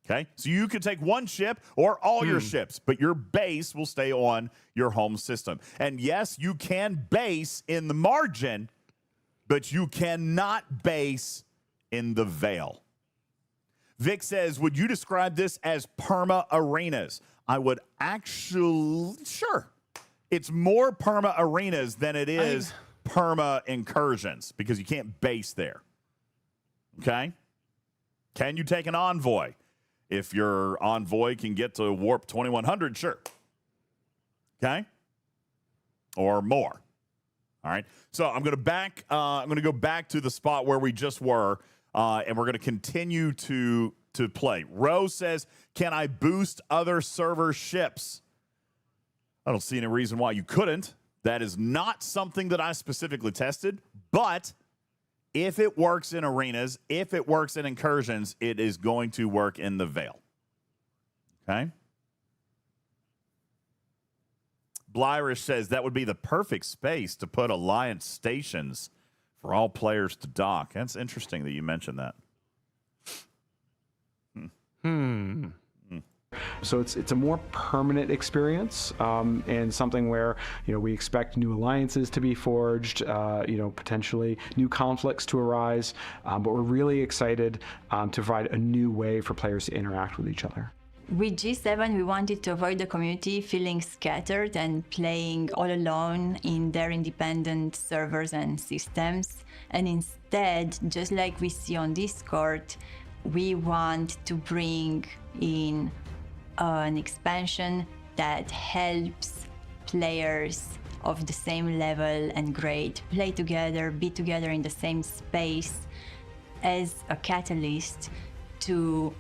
Okay, so you can take 1 ship or all your ships, but your base will stay on your home system. And yes, you can base in the margin, but you cannot base in the veil. Vic says, would you describe this as Perma-arenas? I would actually, sure. It's more Perma-arenas than it is Perma-incursions, because you can't base there. Okay? Can you take an envoy? If your envoy can get to warp 2100, sure. Okay? Or more. All right. So I'm going to go back to the spot where we just were, and we're going to continue to play. Rose says, can I boost other server ships? I don't see any reason why you couldn't. That is not something that I specifically tested, but if it works in arenas, if it works in incursions, it is going to work in the veil. Okay? Blyrish says that would be the perfect space to put alliance stations for all players to dock. That's interesting that you mentioned that. So it's a more permanent experience, and something where we expect new alliances to be forged, potentially new conflicts to arise, but we're really excited to provide a new way for players to interact with each other. With G7, we wanted to avoid the community feeling scattered and playing all alone in their independent servers and systems. And instead, just like we see on Discord, we want to bring in an expansion that helps players of the same level and grade play together, be together in the same space, as a catalyst to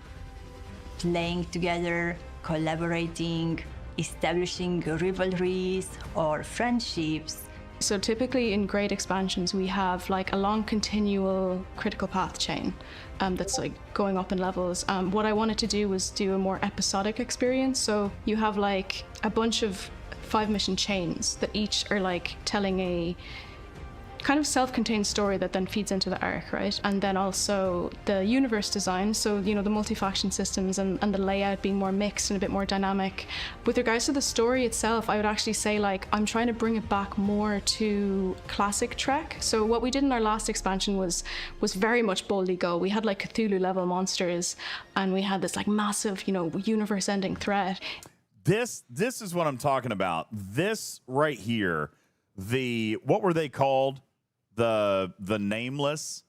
playing together, collaborating, establishing rivalries or friendships. So typically in grade expansions, we have like a long continual critical path chain that's like going up in levels. What I wanted to do was do a more episodic experience. So you have like a bunch of 5 mission chains that each are like telling a kind of self-contained story that then feeds into the arc, right? And then also the universe design, so the multi-faction systems and the layout being more mixed and a bit more dynamic. With regards to the story itself, I would actually say like I'm trying to bring it back more to classic Trek. So what we did in our last expansion was very much boldly go. We had like Cthulhu level monsters, and we had this like massive universe-ending threat. This is what I'm talking about. This right here, what were they called? The Nameless.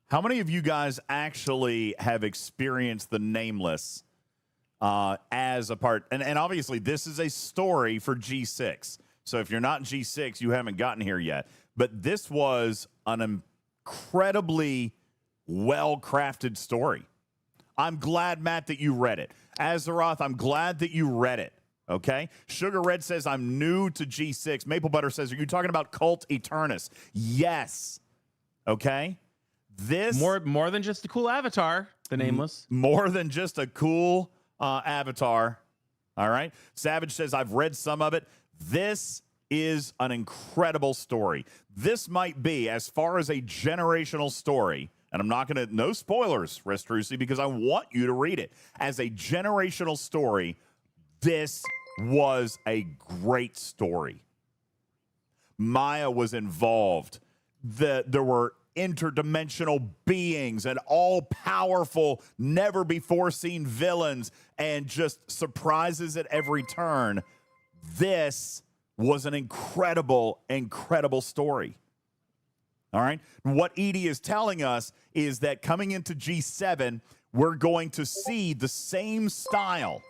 How many of you guys actually have experienced the Nameless as a part? And obviously, this is a story for G6. So if you're not G6, you haven't gotten here yet. But this was an incredibly well-crafted story. I'm glad, Matt, that you read it. Azeroth, I'm glad that you read it. Okay. Sugar Red says, I'm new to G6. Maple Butter says, are you talking about Cult Eternis? Yes. Okay. This more than just a cool avatar, the Nameless. More than just a cool avatar. All right. Savage says, I've read some of it. This is an incredible story. This might be, as far as a generational story, and I'm not going to, no spoilers, Restrucci, because I want you to read it. As a generational story, this was a great story. Maya was involved. There were interdimensional beings and all-powerful, never-before-seen villains and just surprises at every turn. This was an incredible, incredible story. All right? What Edie is telling us is that coming into G7, we're going to see the same style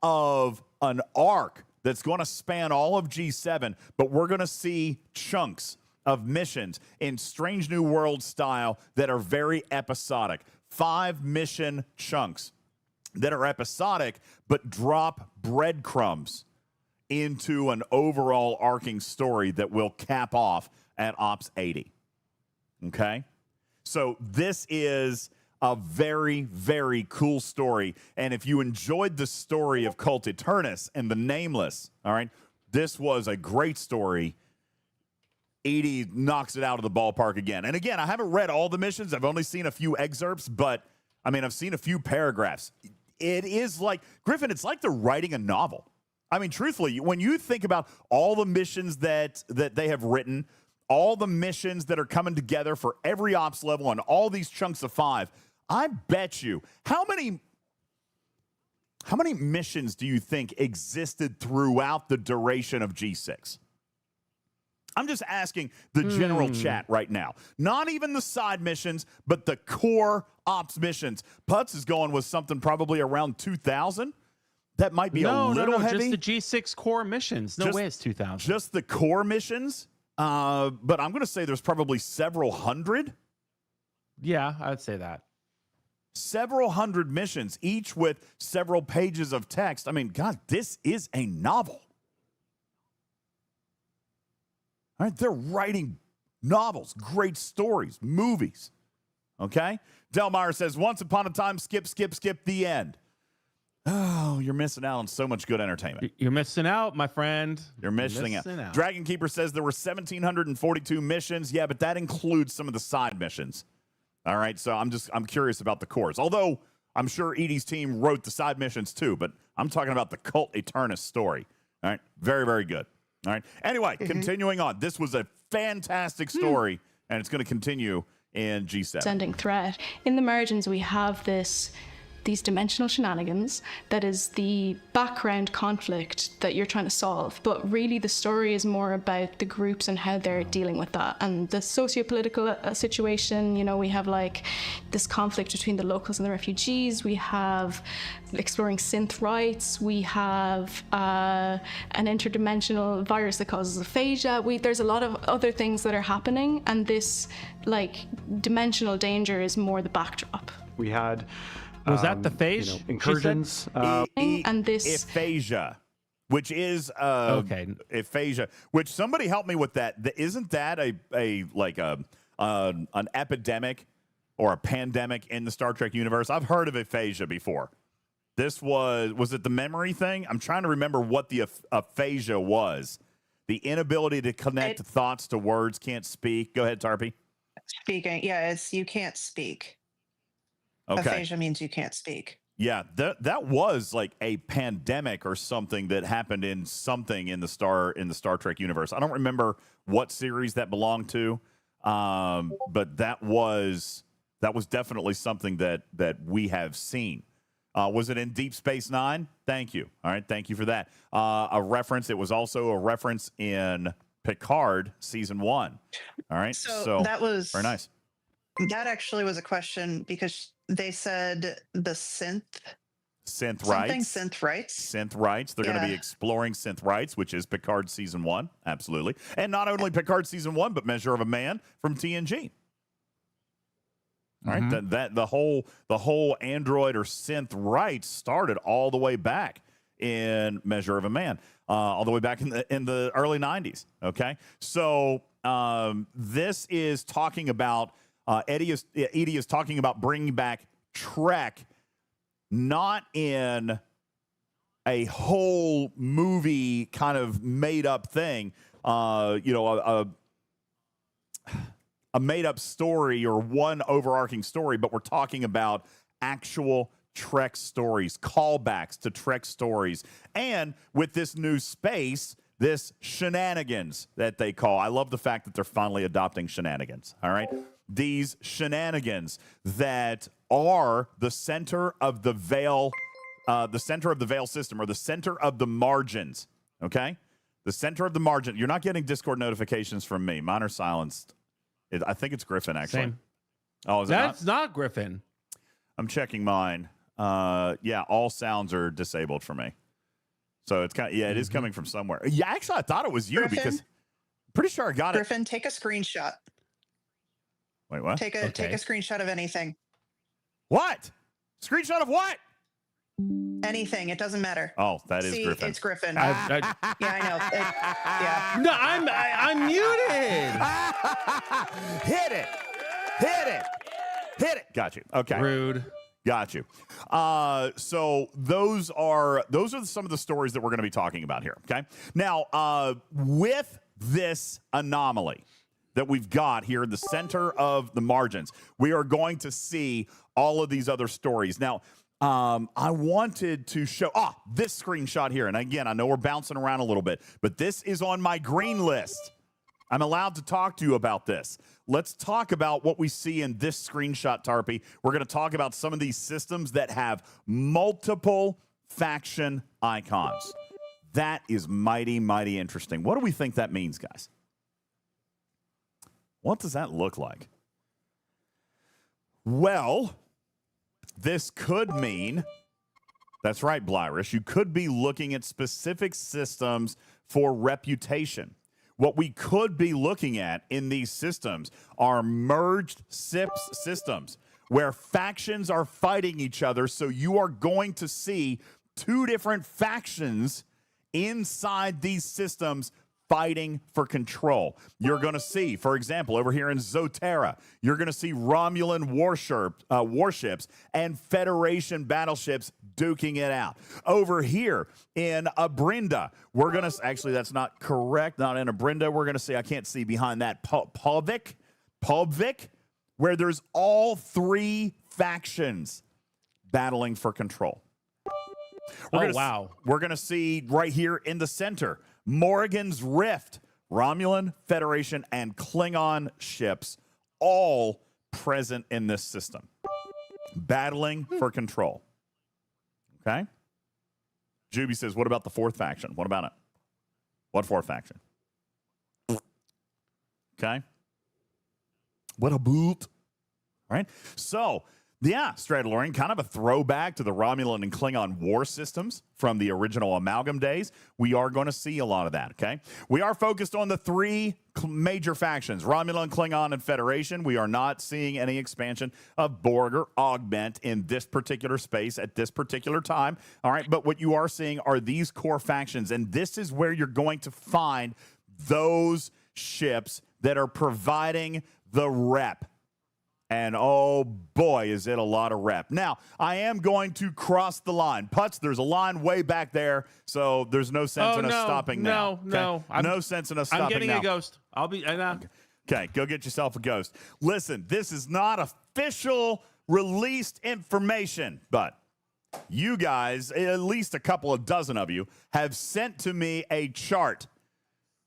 of an arc that's going to span all of G7, but we're going to see chunks of missions in Strange New World style that are very episodic. 5 mission chunks that are episodic, but drop breadcrumbs into an overall arcing story that will cap off at Ops 80. Okay? So this is a very, very cool story. And if you enjoyed the story of Cult Eternis and the Nameless, all right, this was a great story. Edie knocks it out of the ballpark again. And again, I haven't read all the missions. I've only seen a few excerpts, but I mean, I've seen a few paragraphs. It is like, Griffin, it's like they're writing a novel. I mean, truthfully, when you think about all the missions that they have written, all the missions that are coming together for every ops level and all these chunks of 5, I bet you, how many missions do you think existed throughout the duration of G6? I'm just asking the general chat right now. Not even the side missions, but the core ops missions. Putz is going with something probably around 2,000. That might be a little heavy. Just the G6 core missions. No way it's 2,000. Just the core missions? But I'm going to say there's probably several hundred. Yeah, I would say that. Several hundred missions, each with several pages of text. I mean, God, this is a novel. All right, they're writing novels, great stories, movies. Okay? Delmeyer says, once upon a time, skip, the end. Oh, you're missing out on so much good entertainment. You're missing out, my friend. You're missing out. Dragon Keeper says there were 1,742 missions. Yeah, but that includes some of the side missions. All right, so I'm curious about the cores. Although I'm sure Edie's team wrote the side missions too, but I'm talking about the Cult Eternis story. All right, very, very good. All right. Anyway, continuing on. This was a fantastic story, and it's going to continue in G7. Sending threat. In the margins, we have these dimensional shenanigans that is the background conflict that you're trying to solve, but really the story is more about the groups and how they're dealing with that and the socio-political situation. You know, we have like this conflict between the locals and the refugees. We have exploring synth rights. We have an interdimensional virus that causes aphasia. There's a lot of other things that are happening, and this like dimensional danger is more the backdrop. We had was that the phage? Incursions. And this aphasia, which is aphasia, which somebody help me with that. Isn't that an epidemic or a pandemic in the Star Trek universe? I've heard of aphasia before. This was it the memory thing? I'm trying to remember what the aphasia was. The inability to connect thoughts to words, can't speak. Go ahead, Tarpy. Speaking, yeah, it's you can't speak. Okay. Aphasia means you can't speak. Yeah, that was like a pandemic or something that happened in the Star Trek universe. I don't remember what series that belonged to, but that was definitely something that we have seen. Was it in Deep Space Nine? Thank you. All right, thank you for that. A reference. It was also a reference in Picard season 1. All right, so that was very nice. That actually was a question because they said the synth rights. Synth rights. Synth rights. They're going to be exploring synth rights, which is Picard season 1. Absolutely. And not only Picard season 1, but Measure of a Man from TNG. All right. That the whole android or synth rights started all the way back in Measure of a Man, all the way back in the early 90s. Okay. So this is talking about Edie is talking about bringing back Trek, not in a whole movie kind of made up thing, a a made-up story or one overarching story, but we're talking about actual Trek stories, callbacks to Trek stories. And with this new space, this shenanigans that they call. I love the fact that they're finally adopting shenanigans, all right? These shenanigans that are the center of the veil system, or the center of the margins, okay? The center of the margin. You're not getting Discord notifications from me. Mine are silenced. I think it's Griffin, actually. Same. Oh, is That's it not Griffin. I'm checking mine. Yeah, all sounds are disabled for me. So it's kind of, yeah, it is coming from somewhere. Yeah, actually, I thought it was you Griffin? because pretty sure I got it. Griffin, take a screenshot. Wait, what? Take a screenshot of anything. What? Screenshot of what? Anything. It doesn't matter. Oh, that is See, Griffin. it's Griffin. I- Yeah, I know. Yeah. no, I'm muted. Hit it. Hit it. Hit it. Got you. Okay. Rude. Got you. So those are some of the stories that we're going to be talking about here. Okay. Now, with this anomaly that we've got here in the center of the margins, we are going to see all of these other stories. Now, I wanted to show this screenshot here. And again, I know we're bouncing around a little bit, but this is on my green list. I'm allowed to talk to you about this. Let's talk about what we see in this screenshot, Tarpy. We're going to talk about some of these systems that have multiple faction icons. That is mighty, mighty interesting. What do we think that means, guys? What does that look like? Well, this could mean, that's right, Blyrish, you could be looking at specific systems for reputation. What we could be looking at in these systems are merged systems where factions are fighting each other. So you are going to see two different factions inside these systems fighting for control. You're going to see, for example, over here in Zotera, you're going to see Romulan warships and Federation battleships duking it out. Over here in Abrinda, we're going to, actually that's not correct, not in Abrinda, we're going to see, I can't see behind that, Pulvik, where there's all three factions battling for control. Wow. We're going to see right here in the center, Morrigan's Rift, Romulan, Federation, and Klingon ships, all present in this system, battling for control. Okay? Juby says, what about the fourth faction? What about it? What fourth faction? Okay? What a boot. Right? So, yeah, Stradalorian, kind of a throwback to the Romulan and Klingon war systems from the original Amalgam days. We are going to see a lot of that, okay? We are focused on the three major factions, Romulan, Klingon, and Federation. We are not seeing any expansion of Borg or Augment in this particular space at this particular time, all right? But what you are seeing are these core factions, and this is where you're going to find those ships that are providing the rep. And oh boy, is it a lot of rep. Now, I am going to cross the line. Putz, there's a line way back there, so there's no sense in us stopping now. No. No sense in us stopping now. I'm getting a ghost. I'll be... Okay, go get yourself a ghost. Listen, this is not official released information, but you guys, at least a couple of dozen of you, have sent to me a chart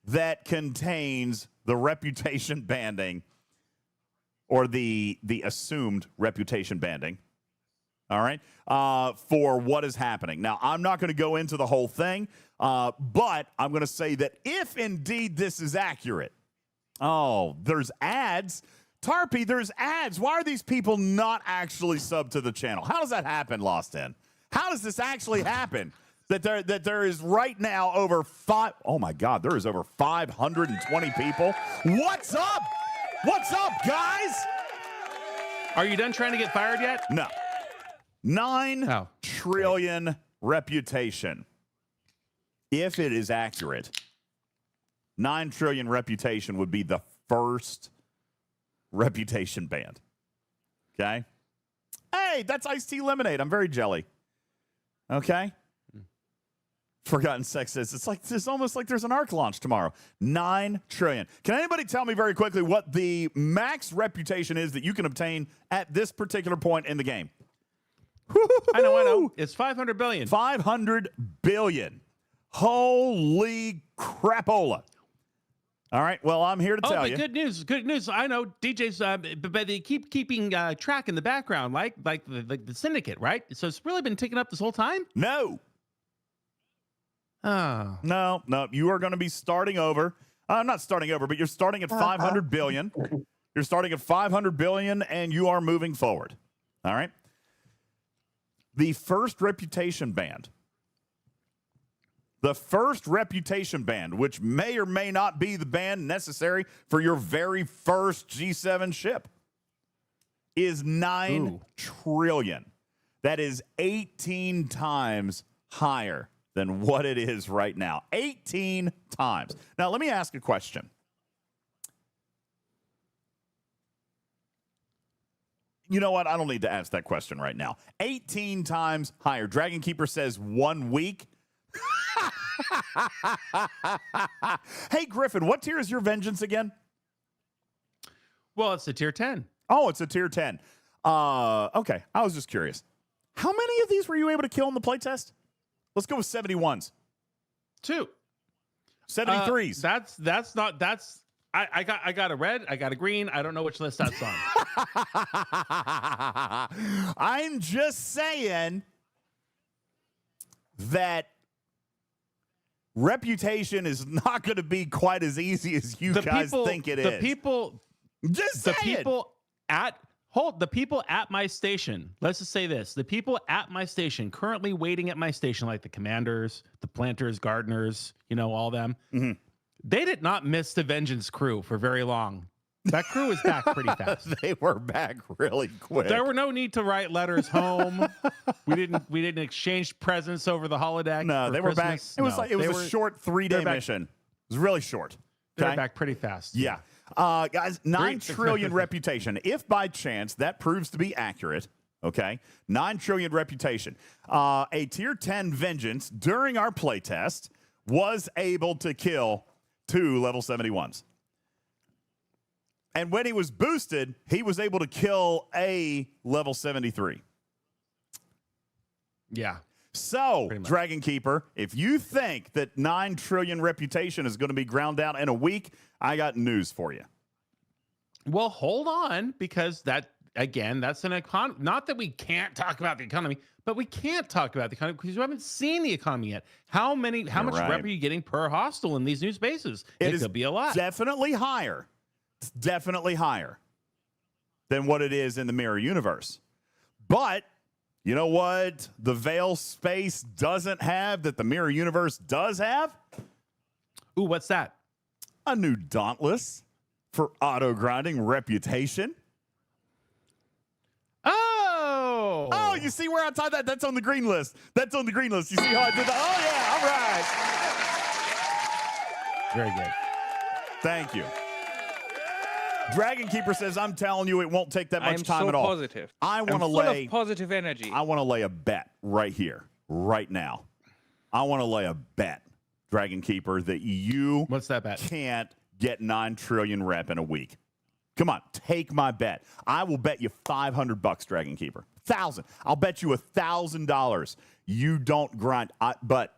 that contains the reputation banding, or the assumed reputation banding, all right, for what is happening. Now, I'm not going to go into the whole thing, but I'm going to say that if indeed this is accurate, there's ads. Tarpy, there's ads. Why are these people not actually subbed to the channel? How does that happen, Lost In? How does this actually happen? That there is right now over oh my God, there is over 520 people. What's up? What's up, guys? Are you done trying to get fired yet? No. 9 trillion reputation. If it is accurate, 9 trillion reputation would be the first reputation band. Okay? Hey, that's iced tea lemonade. I'm very jelly. Okay? Forgotten Sex says it's almost like there's an Arc launch tomorrow. 9 trillion. Can anybody tell me very quickly what the max reputation is that you can obtain at this particular point in the game? I know. It's 500 billion. 500 billion. Holy crapola. All right. Well, I'm here to tell you. Good news. Good news. I know DJs, but they keeping track in the background, like the syndicate, right? So it's really been ticking up this whole time? No. Oh. No. You are going to be starting over. Not starting over, but you're starting at 500 billion. You're starting at 500 billion, and you are moving forward. All right. The first reputation band. The first reputation band, which may or may not be the band necessary for your very first G7 ship, is 9 trillion. That is 18 times higher than what it is right now. 18 times. Now, let me ask a question. You know what? I don't need to ask that question right now. 18 times higher. Dragon Keeper says 1 week. Hey, Griffin, what tier is your vengeance again? Well, it's a tier 10. Oh, it's a tier 10. Okay, I was just curious. How many of these were you able to kill in the playtest? Let's go with 71s. 2. 73s. I got a red, I got a green. I don't know which list that's on. I'm just saying that reputation is not going to be quite as easy as you guys think it is. The people at my station, let's just say this. The people at my station, currently waiting at my station, like the commanders, the planters, gardeners, all them, they did not miss the Vengeance crew for very long. That crew was back pretty fast. They were back really quick. There were no need to write letters home. we didn't exchange presents over the holodeck. No, they were back. It was a short 3-day mission. It was really short. They were back pretty fast. Yeah. Guys, 9 trillion reputation. If by chance that proves to be accurate, okay, 9 trillion reputation. A tier 10 Vengeance during our playtest was able to kill 2 level 71s. And when he was boosted, he was able to kill a level 73. Yeah. So, Dragon Keeper, if you think that 9 trillion reputation is going to be ground down in a week, I got news for you. Well, hold on, because that's an economy. Not that we can't talk about the economy, but we can't talk about the economy because you haven't seen the economy yet. How much rep are you getting per hostel in these new spaces? It could be a lot. Definitely higher. It's definitely higher than what it is in the mirror universe. But you know what the Veil space doesn't have that the mirror universe does have? Ooh, what's that? A new Dauntless for auto-grinding reputation. Oh, you see where I tied that? That's on the green list. You see how I did that? Oh, yeah. All right. Very good. Thank you. Dragon Keeper says, I'm telling you, it won't take that much time at all. Positive. I want to lay positive energy. I want to lay a bet right here, right now. I want to lay a bet, Dragon Keeper, that you What's that bet? Can't get 9 trillion rep in a week. Come on, take my bet. I will bet you $500, Dragon Keeper. 1,000. I'll bet you $1,000. You don't grind. But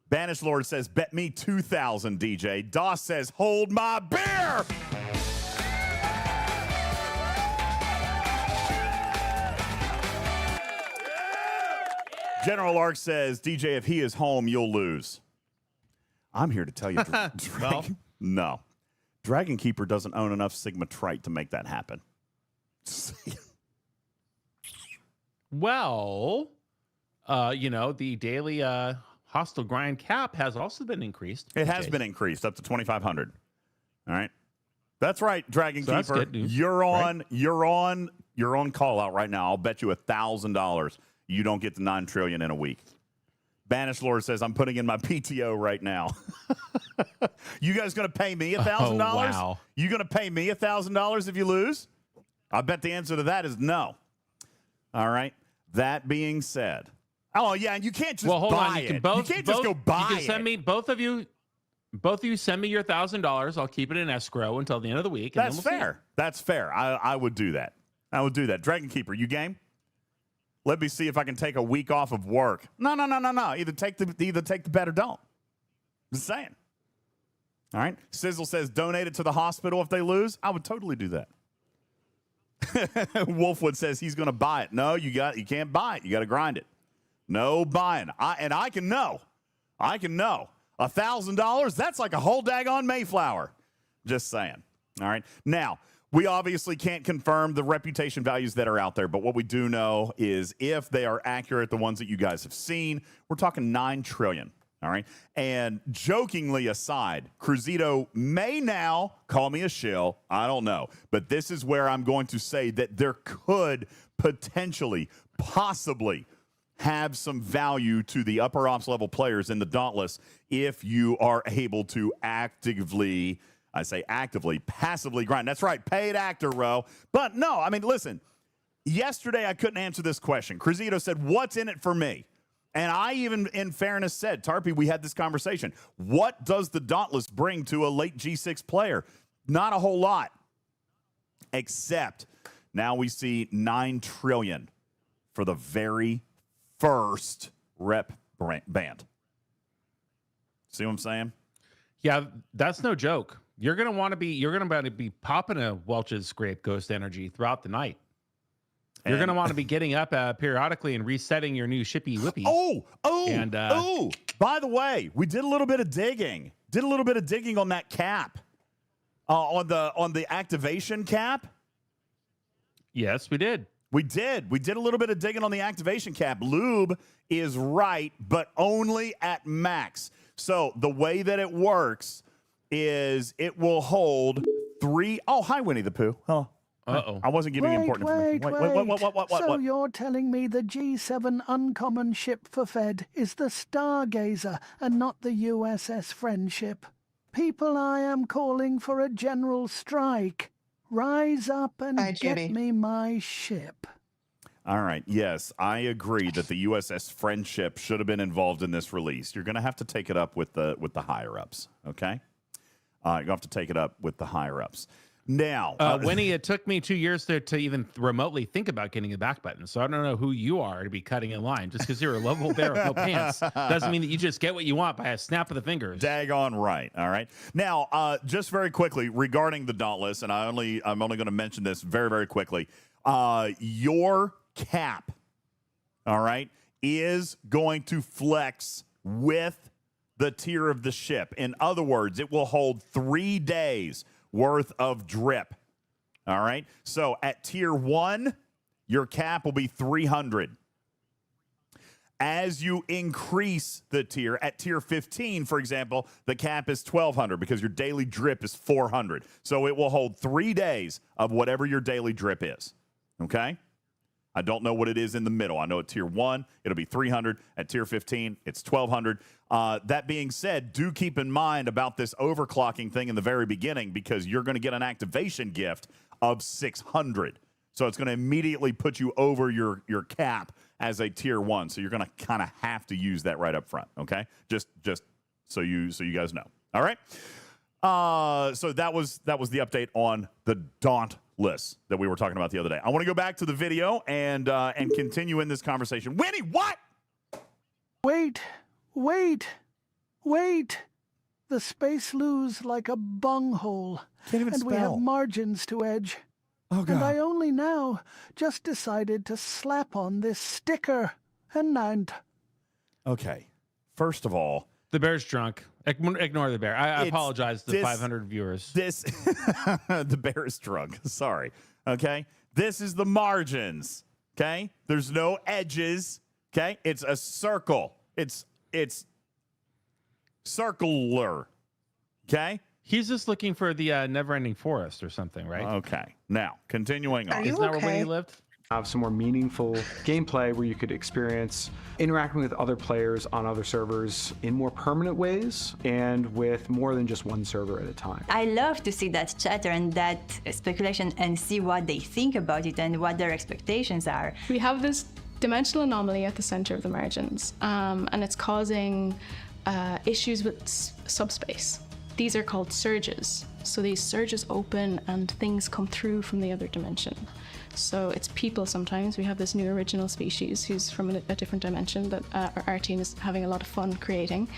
Banished Lord says, bet me 2,000, DJ. Doss says, hold my beer. General Arc says, DJ, if he is home, you'll lose. I'm here to tell you, no. Dragon Keeper doesn't own enough Sigma Trite to make that happen. Well, the daily hostile grind cap has also been increased. It has been increased up to 2,500. All right. That's right, Dragon So Keeper. You're on call out right now. I'll bet you $1,000 you don't get the 9 trillion in a week. Banished Lord says, I'm putting in my PTO right now. You guys going to pay me $1,000? Wow. You going to pay me $1,000 if you lose? I bet the answer to that is no. All right. That being said, Oh yeah, and you can't just Well, hold buy on. You it. can both. You can't just go buy You can send it. me both of you. Both of you send me your $1,000. I'll keep it in escrow until the end of the week. And That's then we'll see fair. That's fair. I would do that. I would do that. Dragon Keeper, you game? Let me see if I can take a week off of work. No. Either take the bet or don't. Just saying. All right. Sizzle says donate it to the hospital if they lose. I would totally do that. Wolfwood says he's going to buy it. No, you can't buy it. You got to grind it. No buying. I can know. $1,000. That's like a whole daggone Mayflower. Just saying. All right. Now, we obviously can't confirm the reputation values that are out there, but what we do know is if they are accurate, the ones that you guys have seen, we're talking 9 trillion. All right. And jokingly aside, Cruzito may now call me a shill. I don't know. But this is where I'm going to say that there could potentially, possibly have some value to the upper ops level players in the Dauntless if you are able to actively, I say actively, passively grind. That's right. Paid actor, Ro. But no, I mean, listen, yesterday I couldn't answer this question. Cruzito said, what's in it for me? And I even, in fairness, said, Tarpy, we had this conversation. What does the Dauntless bring to a late G6 player? Not a whole lot. Except now we see 9 trillion for the very first rep band. See what I'm saying? Yeah, that's no joke. You're gonna want to be popping a Welch's Scrape Ghost Energy throughout the night. You're going to want to be getting up periodically and resetting your new shippy whippy. By the way, we did a little bit of digging. On that cap. On the activation cap. Yes, we did. We did a little bit of digging on the activation cap. Lube is right, but only at max. So the way that it works is it will hold 3. Oh, hi, Winnie the Pooh. Oh. Uh-oh. I wasn't giving important information. What? So you're telling me the G7 uncommon ship for Fed is the Stargazer and not the USS Friendship? People, I am calling for a general strike. Rise up and get me my ship. All right. Yes, I agree that the USS Friendship should have been involved in this release. You're going to have to take it up with the higher ups. Okay. You have to take it up with the higher ups. Now, Winnie, it took me 2 years to even remotely think about getting a back button. So I don't know who you are to be cutting in line. Just because you're a lovable bear with no pants doesn't mean that you just get what you want by a snap of the fingers. Daggone right. All right. Now, just very quickly regarding the Dauntless, and I'm only going to mention this very, very quickly. Your cap, all right, is going to flex with the tier of the ship. In other words, it will hold 3 days worth of drip. All right. So at tier 1, your cap will be 300. As you increase the tier, at tier 15, for example, the cap is 1,200 because your daily drip is 400. So it will hold 3 days of whatever your daily drip is. Okay. I don't know what it is in the middle. I know at tier 1, it'll be 300. At tier 15, it's 1,200. That being said, do keep in mind about this overclocking thing in the very beginning because you're going to get an activation gift of 600. So it's going to immediately put you over your cap as a tier 1. So you're going to kind of have to use that right up front. Okay, just so you guys know. All right. So that was the update on the Dauntless that we were talking about the other day. I want to go back to the video and continue in this conversation. Winnie, what? Wait. The space loos like a bunghole. Can't even and spell. We have margins to edge. Oh, God. And I only now just decided to slap on this sticker. And Okay. First of all, the bear's drunk. Ignore the bear. I apologize to 500 viewers. The bear is drunk. Sorry. Okay. This is the margins. Okay. There's no edges. Okay. It's a circle. It's circular. Okay. He's just looking for the never-ending forest or something, right? Okay. Now, continuing on. Isn't that where Winnie lived? Have some more meaningful gameplay where you could experience interacting with other players on other servers in more permanent ways and with more than just one server at a time. I love to see that chatter and that speculation and see what they think about it and what their expectations are. We have this dimensional anomaly at the center of the margins, and it's causing issues with subspace. These are called surges. So these surges open and things come through from the other dimension. So it's people sometimes. We have this new original species who's from a different dimension that our team is having a lot of fun creating.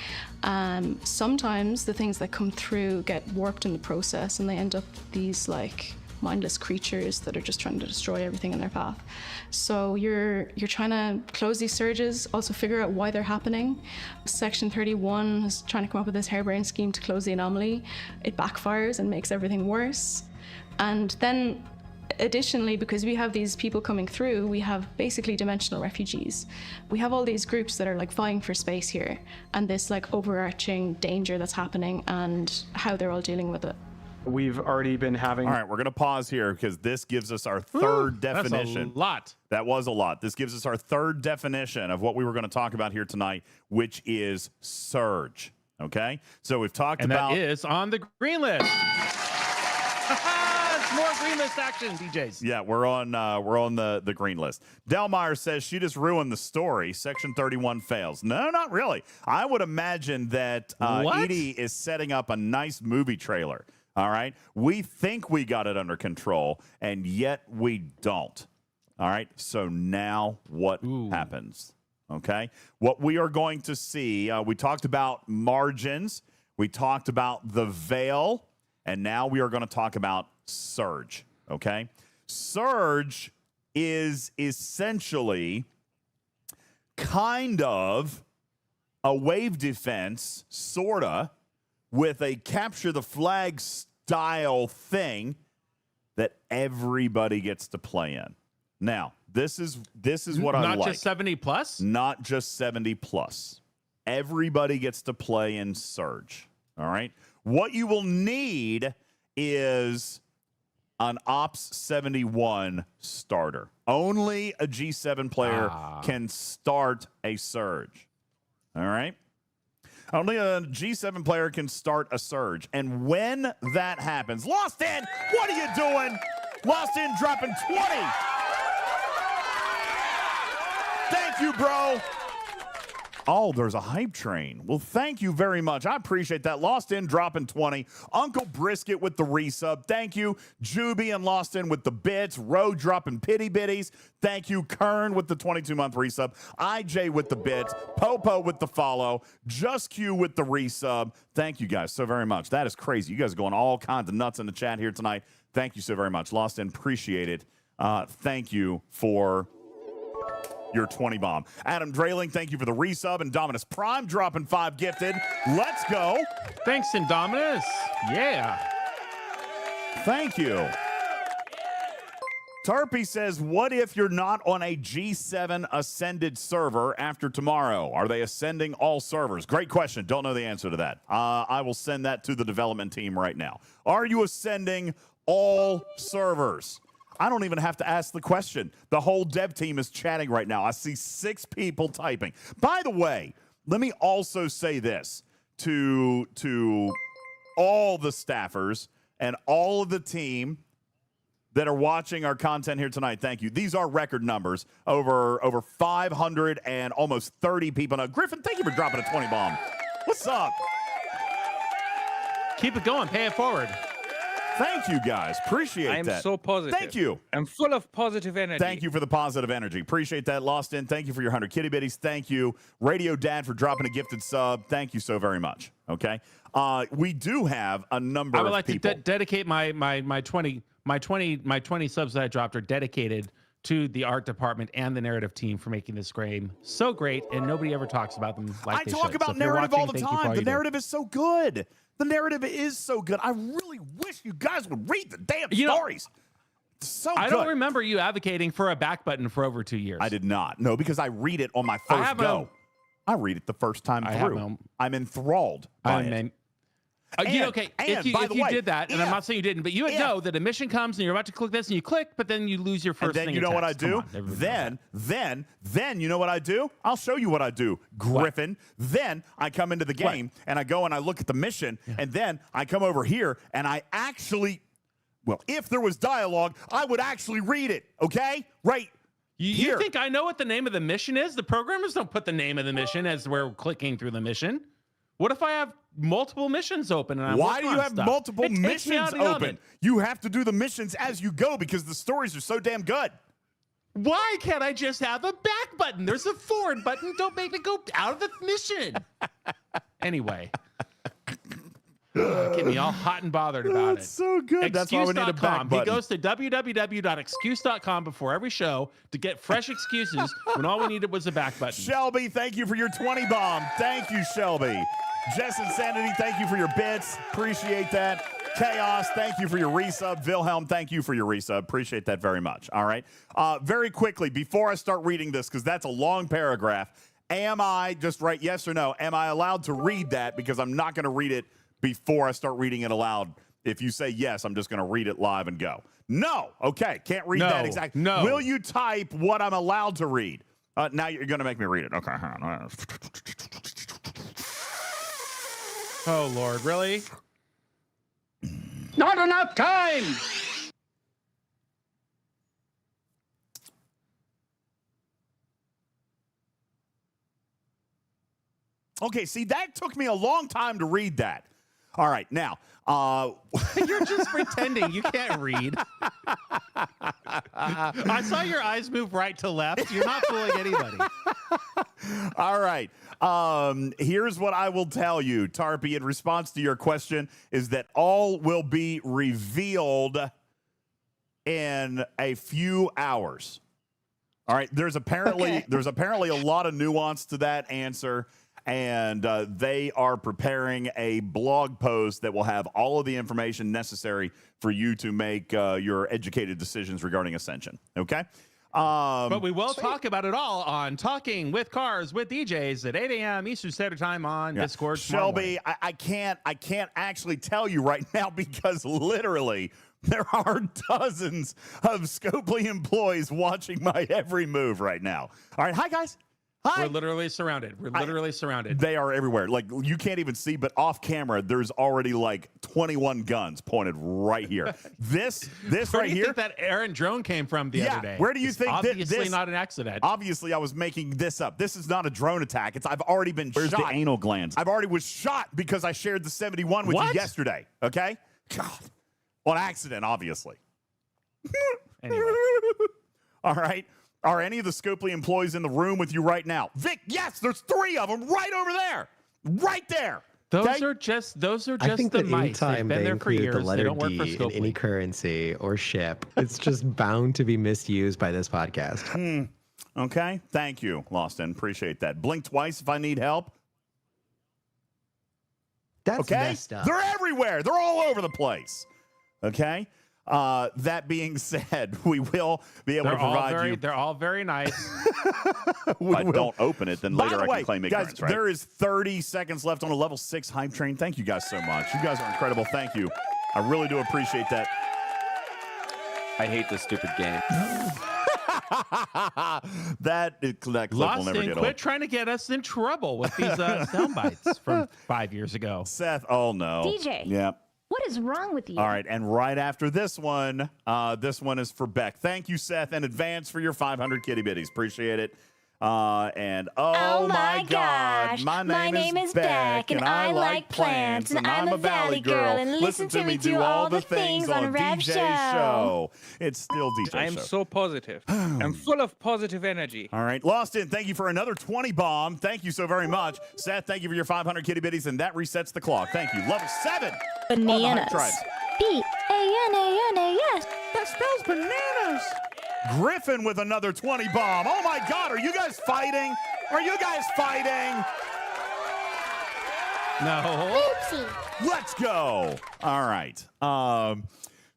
Sometimes the things that come through get warped in the process and they end up these like mindless creatures that are just trying to destroy everything in their path. So you're trying to close these surges, also figure out why they're happening. Section 31 is trying to come up with this harebrained scheme to close the anomaly. It backfires and makes everything worse. And then additionally, because we have these people coming through, we have basically dimensional refugees. We have all these groups that are like vying for space here, and this like overarching danger that's happening and how they're all dealing with it. We've already been having... All right, we're going to pause here because this gives us our third definition. That's a lot. That was a lot. This gives us our third definition of what we were going to talk about here tonight, which is surge. Okay? So we've talked about... And that is on the green list. It's more green list action, DJs. Yeah, we're on the green list. Delmeyer says she just ruined the story. Section 31 fails. No, not really. I would imagine that Edie is setting up a nice movie trailer. All right. We think we got it under control, and yet we don't. All right. So now what happens? Okay. What we are going to see, we talked about margins, we talked about the veil, and now we are going to talk about surge. Okay. Surge is essentially kind of a wave defense, sorta, with a capture the flag style thing that everybody gets to play in. Now, this is what I like. Not just 70 plus? Not just 70 plus. Everybody gets to play in Surge. All right. What you will need is an Ops 71 starter. Only a G7 player can start a Surge. All right. Only a G7 player can start a surge. And when that happens, Lost In, what are you doing? Lost In dropping 20. Thank you, bro. Oh, there's a hype train. Well, thank you very much. I appreciate that. Lost In dropping 20. Uncle Brisket with the resub. Thank you. Juby and Lost In with the bits. Roe dropping pity bitties. Thank you. Kern with the 22-month resub. IJ with the bits. Popo with the follow. Just Q with the resub. Thank you guys so very much. That is crazy. You guys are going all kinds of nuts in the chat here tonight. Thank you so very much. Lost In, appreciate it. Thank you for your 20 bomb. Adam Drayling, thank you for the resub. And Dominus Prime dropping 5 gifted. Let's go. Thanks, Indominus. Yeah. Thank you. Tarpy says, what if you're not on a G7 ascended server after tomorrow? Are they ascending all servers? Great question. Don't know the answer to that. I will send that to the development team right now. Are you ascending all servers? I don't even have to ask the question. The whole dev team is chatting right now. I see 6 people typing. By the way, let me also say this to all the staffers and all of the team that are watching our content here tonight. Thank you. These are record numbers. Over 500 and almost 30 people. Now, Griffin, thank you for dropping a 20 bomb. What's up? Keep it going. Pay it forward. Thank you, guys. Appreciate that. I am so positive. Thank you. I'm full of positive energy. Thank you for the positive energy. Appreciate that. Lost In, thank you for your 100 kitty bitties. Thank you. Radio Dad for dropping a gifted sub. Thank you so very much. Okay. We do have a number of people. I would like to dedicate my 20 subs that I dropped are dedicated to the art department and the narrative team for making this game so great, and nobody ever talks about them like they should. I talk about narrative all the time. The narrative is so good. The narrative is so good. I really wish you guys would read the damn stories. So I good. don't remember you advocating for a back button for over 2 years. I did not. No, because I read it on my first go. I read it the first time through. I'm enthralled by it. If you did that, and I'm not saying you didn't, but you would know that a mission comes and you're about to click this and you click, but then you lose your first thing. And then you know what I do? Then you know what I do? I'll show you what I do, Griffin. What? Then I come into the game and I go and I look at the mission, and then I come over here and I actually, well, if there was dialogue, I would actually read it, okay? Right. You think I know what the name of the mission is? The programmers don't put the name of the mission as we're clicking through the mission. What if I have multiple missions open? And Why do you have multiple missions open? You have to do the missions as you go because the stories are so damn good. Why can't I just have a back button? There's a forward button. Don't make me go out of the mission. Anyway. Get me all hot and bothered about That's so good. That's why we need a back button. He goes to www.excuse.com before every show to get fresh excuses when all we needed was a back button. Shelby, thank you for your 20 bomb. Thank you, Shelby. Jess Insanity, thank you for your bits. Appreciate that. Chaos, thank you for your resub. Wilhelm, thank you for your resub. Appreciate that very much. All right. Very quickly, before I start reading this, because that's a long paragraph, am I, just write yes or no, am I allowed to read that? Because I'm not going to read it before I start reading it aloud. If you say yes, I'm just going to read it live and go. No. Okay. Can't read that exactly. No. Will you type what I'm allowed to read? Now you're going to make me read it. Okay. Oh, Lord. Really? Not enough time! Okay. See, that took me a long time to read that. All right, now. You're just pretending you can't read. I saw your eyes move right to left. You're not fooling anybody. All right. Here's what I will tell you, Tarpy, in response to your question, is that all will be revealed in a few hours. All right. There's apparently a lot of nuance to that answer. And they are preparing a blog post that will have all of the information necessary for you to make your educated decisions regarding Ascension. Okay? But we will talk about it all on Talking with Cars with DJs at 8 a.m. Eastern Standard Time on Discord. Shelby, I can't actually tell you right now because literally there are dozens of Scopely employees watching my every move right now. All right. Hi, guys. Hi. We're literally surrounded. Surrounded. They are everywhere. Like, you can't even see, but off camera, there's already like 21 guns pointed right here. This Where right do you here. think that errant drone came from the other day? Where do you think obviously this? Not an accident. Obviously, I was making this up. This is not a drone attack. I've already been Where's shot. the anal glands? I've already was shot because I shared the 71 with you yesterday. Okay? God. On accident, obviously. Anyway. All right. Are any of the Scopely employees in the room with you right now? Vic, yes, there's 3 of them right over there. Right there. Those are just I think the that mice. They've anytime been they there for include years. the They letter don't work for D in Scopely. any currency or ship, it's just bound to be misused by this podcast. Okay. Thank you, Lawson. Appreciate that. Blink twice if I need help. That's messed up. They're everywhere. They're all over the place. Okay. That being said, we will be able to provide you. They're all very nice. If I don't open it, then later By the I can claim ignorance, guys, right? there is 30 seconds left on a level 6 hype train. Thank you guys so much. You guys are incredible. Thank you. I really do appreciate that. I hate this stupid game. that clip will never Lost get in, old. quit trying to get us in trouble with these sound bites from 5 years ago. Seth, oh no. DJ. Yeah. What is wrong with you? All right, and right after this one is for Beck. Thank you, Seth, in advance for your 500 kitty bitties. Appreciate it. And oh my gosh, my name is Beck, and I like plants, and I'm a valley girl, and listen to me do all the things on a DJ show. It's still DJ I am show. so positive. I'm full of positive energy. All right, Lost In, thank you for another 20 bomb. Thank you so very much. Seth, thank you for your 500 kitty bitties, and that resets the clock. Thank you. Level 7. Bananas. B-A-N-A-N-A-S. That spells bananas. Griffin with another 20 bomb. Oh my God, are you guys fighting? Are you guys fighting? No. Oopsie. Let's go. All right.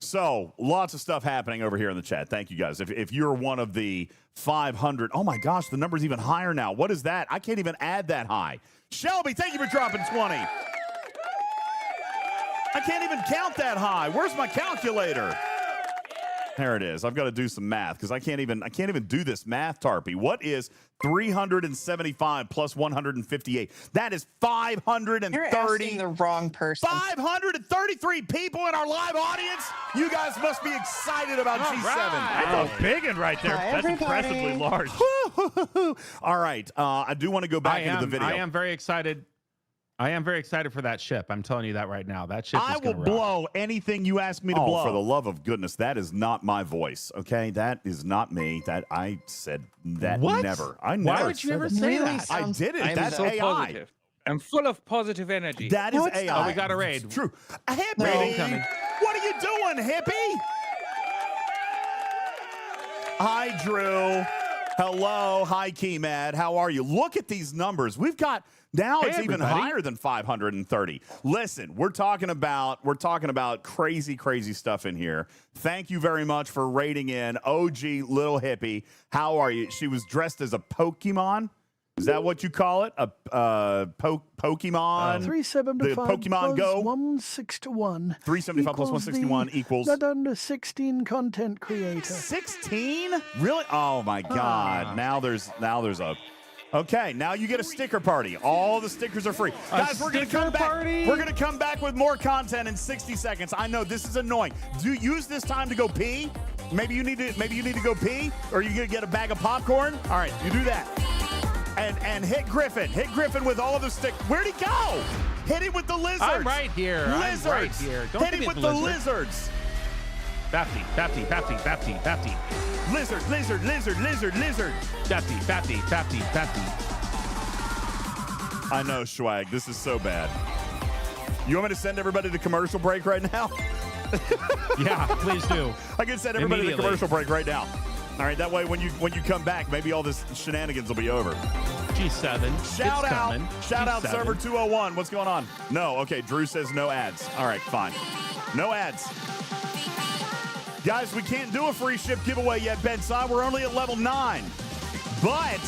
So lots of stuff happening over here in the chat. Thank you guys. If you're one of the 500, oh my gosh, the number's even higher now. What is that? I can't even add that high. Shelby, thank you for dropping 20. I can't even count that high. Where's my calculator? There it is. I've got to do some math because I can't even do this math, Tarpy. What is 375 plus 158? That is 530. You're asking the wrong person. 533 people in our live audience. You guys must be excited about G7. That's a big one right there. Hi, That's everybody. impressively large. All right. I do want to go back into the video. I am very excited. I am very excited for that ship. I'm telling you that right now. That ship I is will gonna rock. blow anything you ask me to blow. For the love of goodness, that is not my voice. Okay, that is not me. That I said that What? never. I never. Why would you ever say that? I did it. I am That's so AI. positive. I'm full of positive energy. That is AI. Oh, we got a raid. It's true. Hippie, Raid incoming. what are you doing, hippie? Hi, Drew. Hello. Hi, Keymad. How are you? Look at these numbers. We've got now Hey, it's even everybody. higher than 530. Listen, we're talking about crazy stuff in here. Thank you very much for rating in OG Little Hippie. How are you? She was dressed as a Pokemon. Is that what you call it? A Pokemon? 375 The Pokemon plus Go? 161. 375 plus equals 161 the equals Not under 16 content creator. 16? Really? Oh my God! Now there's a. Okay, now you get a sticker party. All the stickers are free. Guys, we're gonna come back. party? We're gonna come back with more content in 60 seconds. I know this is annoying. Do use this time to go pee. Maybe you need to go pee, or you gonna get a bag of popcorn. All right, you do that. And hit Griffin. Hit Griffin with all of the stick. Where'd he go? Hit him with the lizards. I'm right here. Lizards. I'm right here. Don't hit give him me with the the lizards. lizards. Bafty. Lizard. Bafty. I know, Schwag. This is so bad. You want me to send everybody to commercial break right now? Yeah, please do. I can send everybody to Immediately. commercial break right now. All right, that way when you come back, maybe all this shenanigans will be over. G7. Shout it's out, coming. shout out G7. server 201. What's going on? No, okay. Drew says no ads. All right, fine. No ads. Guys, we can't do a free ship giveaway yet, Bedside. We're only at level 9. But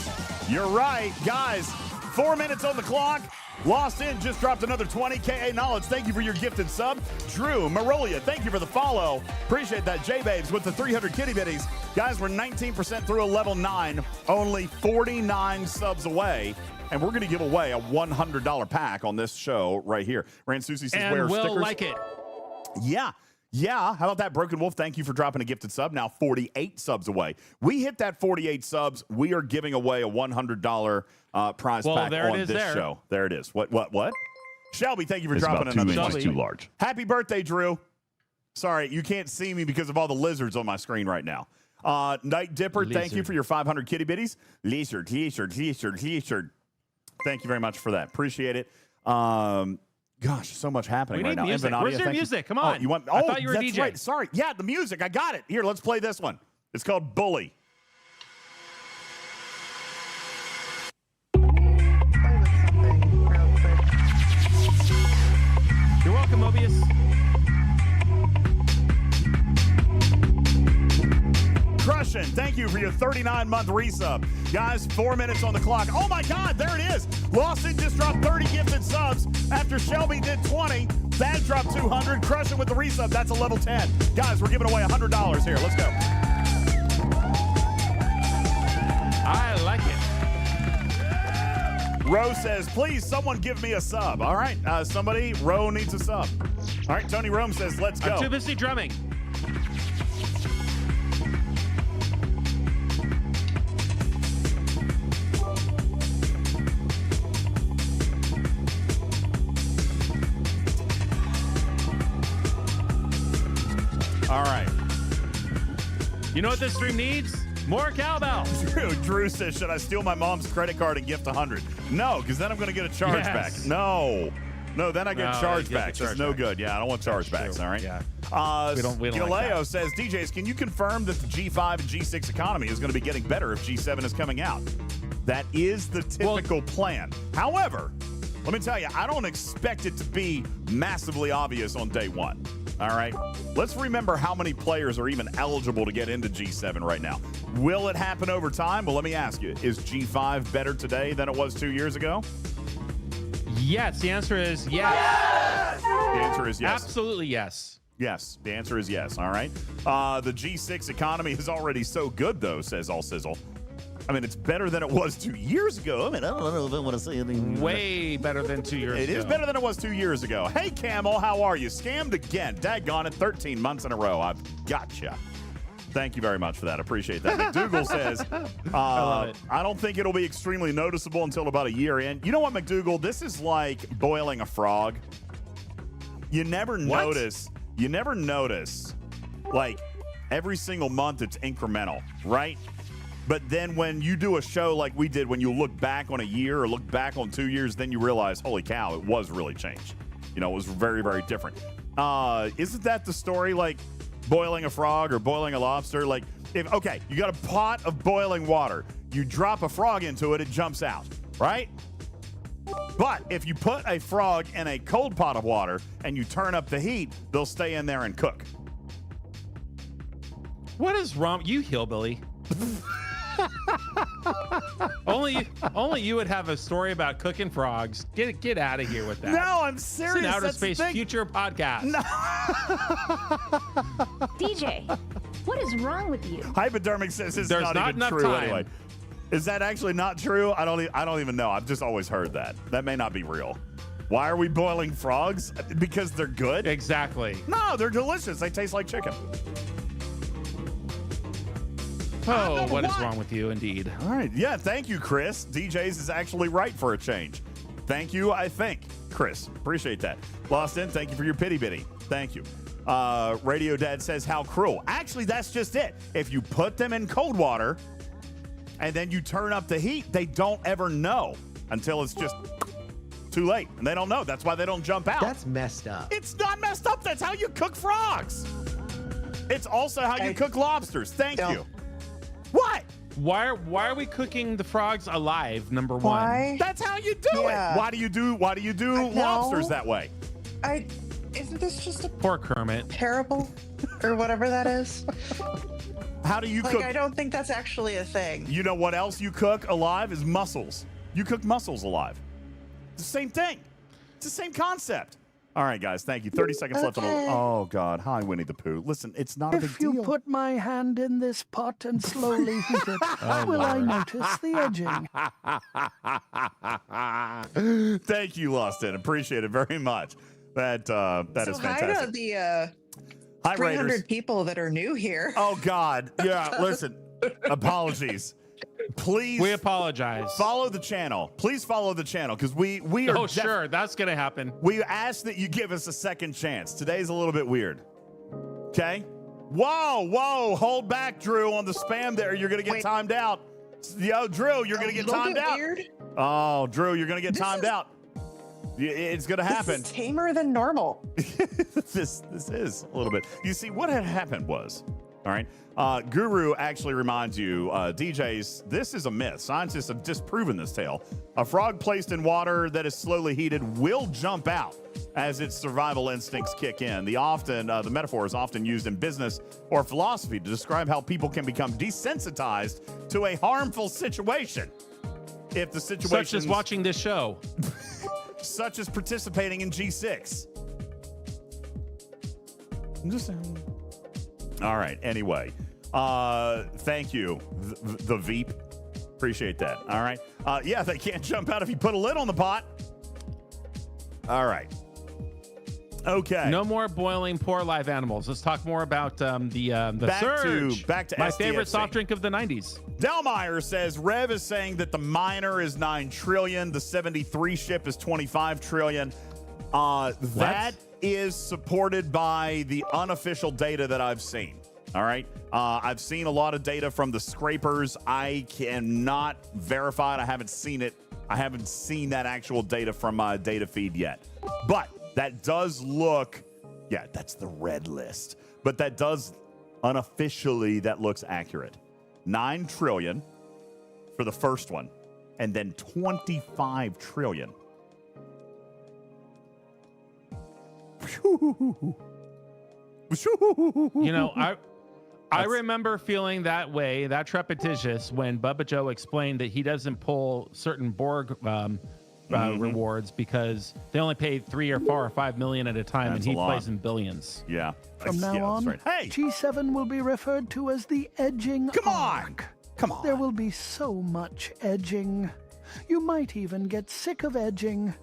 you're right, guys. 4 minutes on the clock. Lost In just dropped another 20 KA knowledge. Thank you for your gifted sub. Drew Marolia, thank you for the follow. Appreciate that. J-Babes with the 300 kitty bitties. Guys, we're 19% through a level 9. Only 49 subs away. And we're going to give away a $100 pack on this show right here. Rand Susie says, And where are we'll stickers? like it. Yeah. How about that, Broken Wolf? Thank you for dropping a gifted sub. Now 48 subs away. We hit that 48 subs. We are giving away a $100 prize pack on this show. There it is. What? Shelby, thank you for dropping another 20. Too large. Happy birthday, Drew. Sorry, you can't see me because of all the lizards on my screen right now. Night Dipper, thank you for your 500 kitty bitties. Lizard. Thank you very much for that. Appreciate it. Gosh, so much happening We right need now. music. Invanadia, Where's your thank you. music? Come Oh, on. you want? I Oh, thought you were a that's DJ. right. Sorry. Yeah, the music. I got it. Here, let's play this one. It's called Bully. You're welcome, Mobius. Crushin', thank you for your 39-month resub. Guys, 4 minutes on the clock. Oh my God, there it is. Lawson just dropped 30 gifted subs after Shelby did 20. Thad dropped 200. Crushin' with the resub. That's a level 10. Guys, we're giving away $100 here. Let's go. I like it. Ro says, please, someone give me a sub. All right, somebody, Ro needs a sub. All right, Tony Rome says, let's go. I'm too busy drumming. All right. You know what this stream needs? More cowbell. Drew says, should I steal my mom's credit card and gift 100? No, because then I'm going to get a charge back. No, then I get charge backs. It's no good. Yeah, I don't want charge backs. All right. Yeah. We don't Galileo like that. says, DJs, can you confirm that the G5 and G6 economy is going to be getting better if G7 is coming out? That is the typical plan. However, let me tell you, I don't expect it to be massively obvious on day one. All right. Let's remember how many players are even eligible to get into G7 right now. Will it happen over time? Well, let me ask you, is G5 better today than it was 2 years ago? Yes. The answer is yes. The answer is yes. Absolutely yes. Yes, the answer is yes. All right. The G6 economy is already so good, though, says All Sizzle. I mean, it's better than it was 2 years ago. I mean, I don't know if I want to say anything. Way better than 2 years ago. It is better than it was 2 years ago. Hey, Camel, how are you? Scammed again. Daggone it, 13 months in a row. I've gotcha. Thank you very much for that. Appreciate that. McDougal says, I don't think it'll be extremely noticeable until about a year in. You know what, McDougal? This is like boiling a frog. You never notice. You never notice, like, every single month it's incremental, right? But then when you do a show like we did, when you look back on a year or look back on 2 years, then you realize, holy cow, it was really changed. You know, it was very, very different. Isn't that the story, like boiling a frog or boiling a lobster? Like, okay, you got a pot of boiling water. You drop a frog into it, it jumps out, right? But if you put a frog in a cold pot of water and you turn up the heat, they'll stay in there and cook. What is wrong? You hillbilly. only you would have a story about cooking frogs. Get out of here with that. No, I'm serious. It's an outer That's space future podcast. No. DJ, what is wrong with you? Hypodermic says it's There's not not even enough true time. anyway. Is that actually not true? I don't even know. I've just always heard that. That may not be real. Why are we boiling frogs? Because they're good? Exactly. No, they're delicious. They taste like chicken. Oh, what is wrong with you, indeed? All right. Yeah, thank you, Chris. DJz is actually right for a change. Thank you, I think, Chris. Appreciate that. Lost in, thank you for your pity bitty. Thank you. Radio Dad says, how cruel. Actually, that's just it. If you put them in cold water and then you turn up the heat, they don't ever know until it's just too late. And they don't know. That's why they don't jump out. That's messed up. It's not messed up. That's how you cook frogs. It's also how you cook lobsters. Thank you. What? Why are we cooking the frogs alive? Number one. Why? That's how you do it. Why do you do lobsters that way? Isn't this just a Poor Kermit. parable or whatever that is? How do you cook? I don't think that's actually a thing. You know what else you cook alive is mussels. You cook mussels alive. It's the same thing. It's the same concept. All right, guys. Thank you. 30 seconds left on the. Oh God. Hi, Winnie the Pooh. Listen, it's not a big If deal. you put my hand in this pot and slowly heat it, will I notice the edging? Thank you, Lostin. Appreciate it very much. That is fantastic. Hi to the Hi, 300 Raiders. people that are new here. Oh God. Yeah. Listen. Apologies. Please. We apologize. Follow the channel. Please follow the channel because we are. Oh, sure. That's going to happen. We ask that you give us a second chance. Today's a little bit weird. Okay? Whoa. Hold back, Drew, on the spam there. You're going to get timed out. Yo, Drew, you're going to get timed out. Weird. Oh, Drew, you're going to get timed out. It's going to happen. This is tamer than normal. This is a little bit. You see, what had happened was, all right, Guru actually reminds you, DJs, this is a myth. Scientists have disproven this tale. A frog placed in water that is slowly heated will jump out as its survival instincts kick in. The metaphor is often used in business or philosophy to describe how people can become desensitized to a harmful situation. If the situation, Such as watching this show. such as participating in G6. I'm just saying. All right. Anyway, thank you, the Veep. Appreciate that. All right. Yeah, they can't jump out if you put a lid on the pot. All right. Okay. No more boiling poor live animals. Let's talk more about the Back Surge. back to my SDFC. favorite soft drink of the 90s. Delmeyer says Rev is saying that the miner is 9 trillion, the 73 ship is 25 trillion. That is supported by the unofficial data that I've seen. All right. I've seen a lot of data from the scrapers. I cannot verify it. I haven't seen it. I haven't seen that actual data from my data feed yet. But that does look, yeah, that's the red list. But that does unofficially, that looks accurate. 9 trillion for the first one, and then 25 trillion. You know, I remember feeling that way, that trepidatious, when Bubba Joe explained that he doesn't pull certain Borg rewards because they only pay 3 or 4 or 5 million at a time, That's and he a lot. plays in billions. Yeah. From now Yeah, on, that's right. Hey, G7 will be referred to as the edging come on. arc. Come on. There will be so much edging. You might even get sick of edging,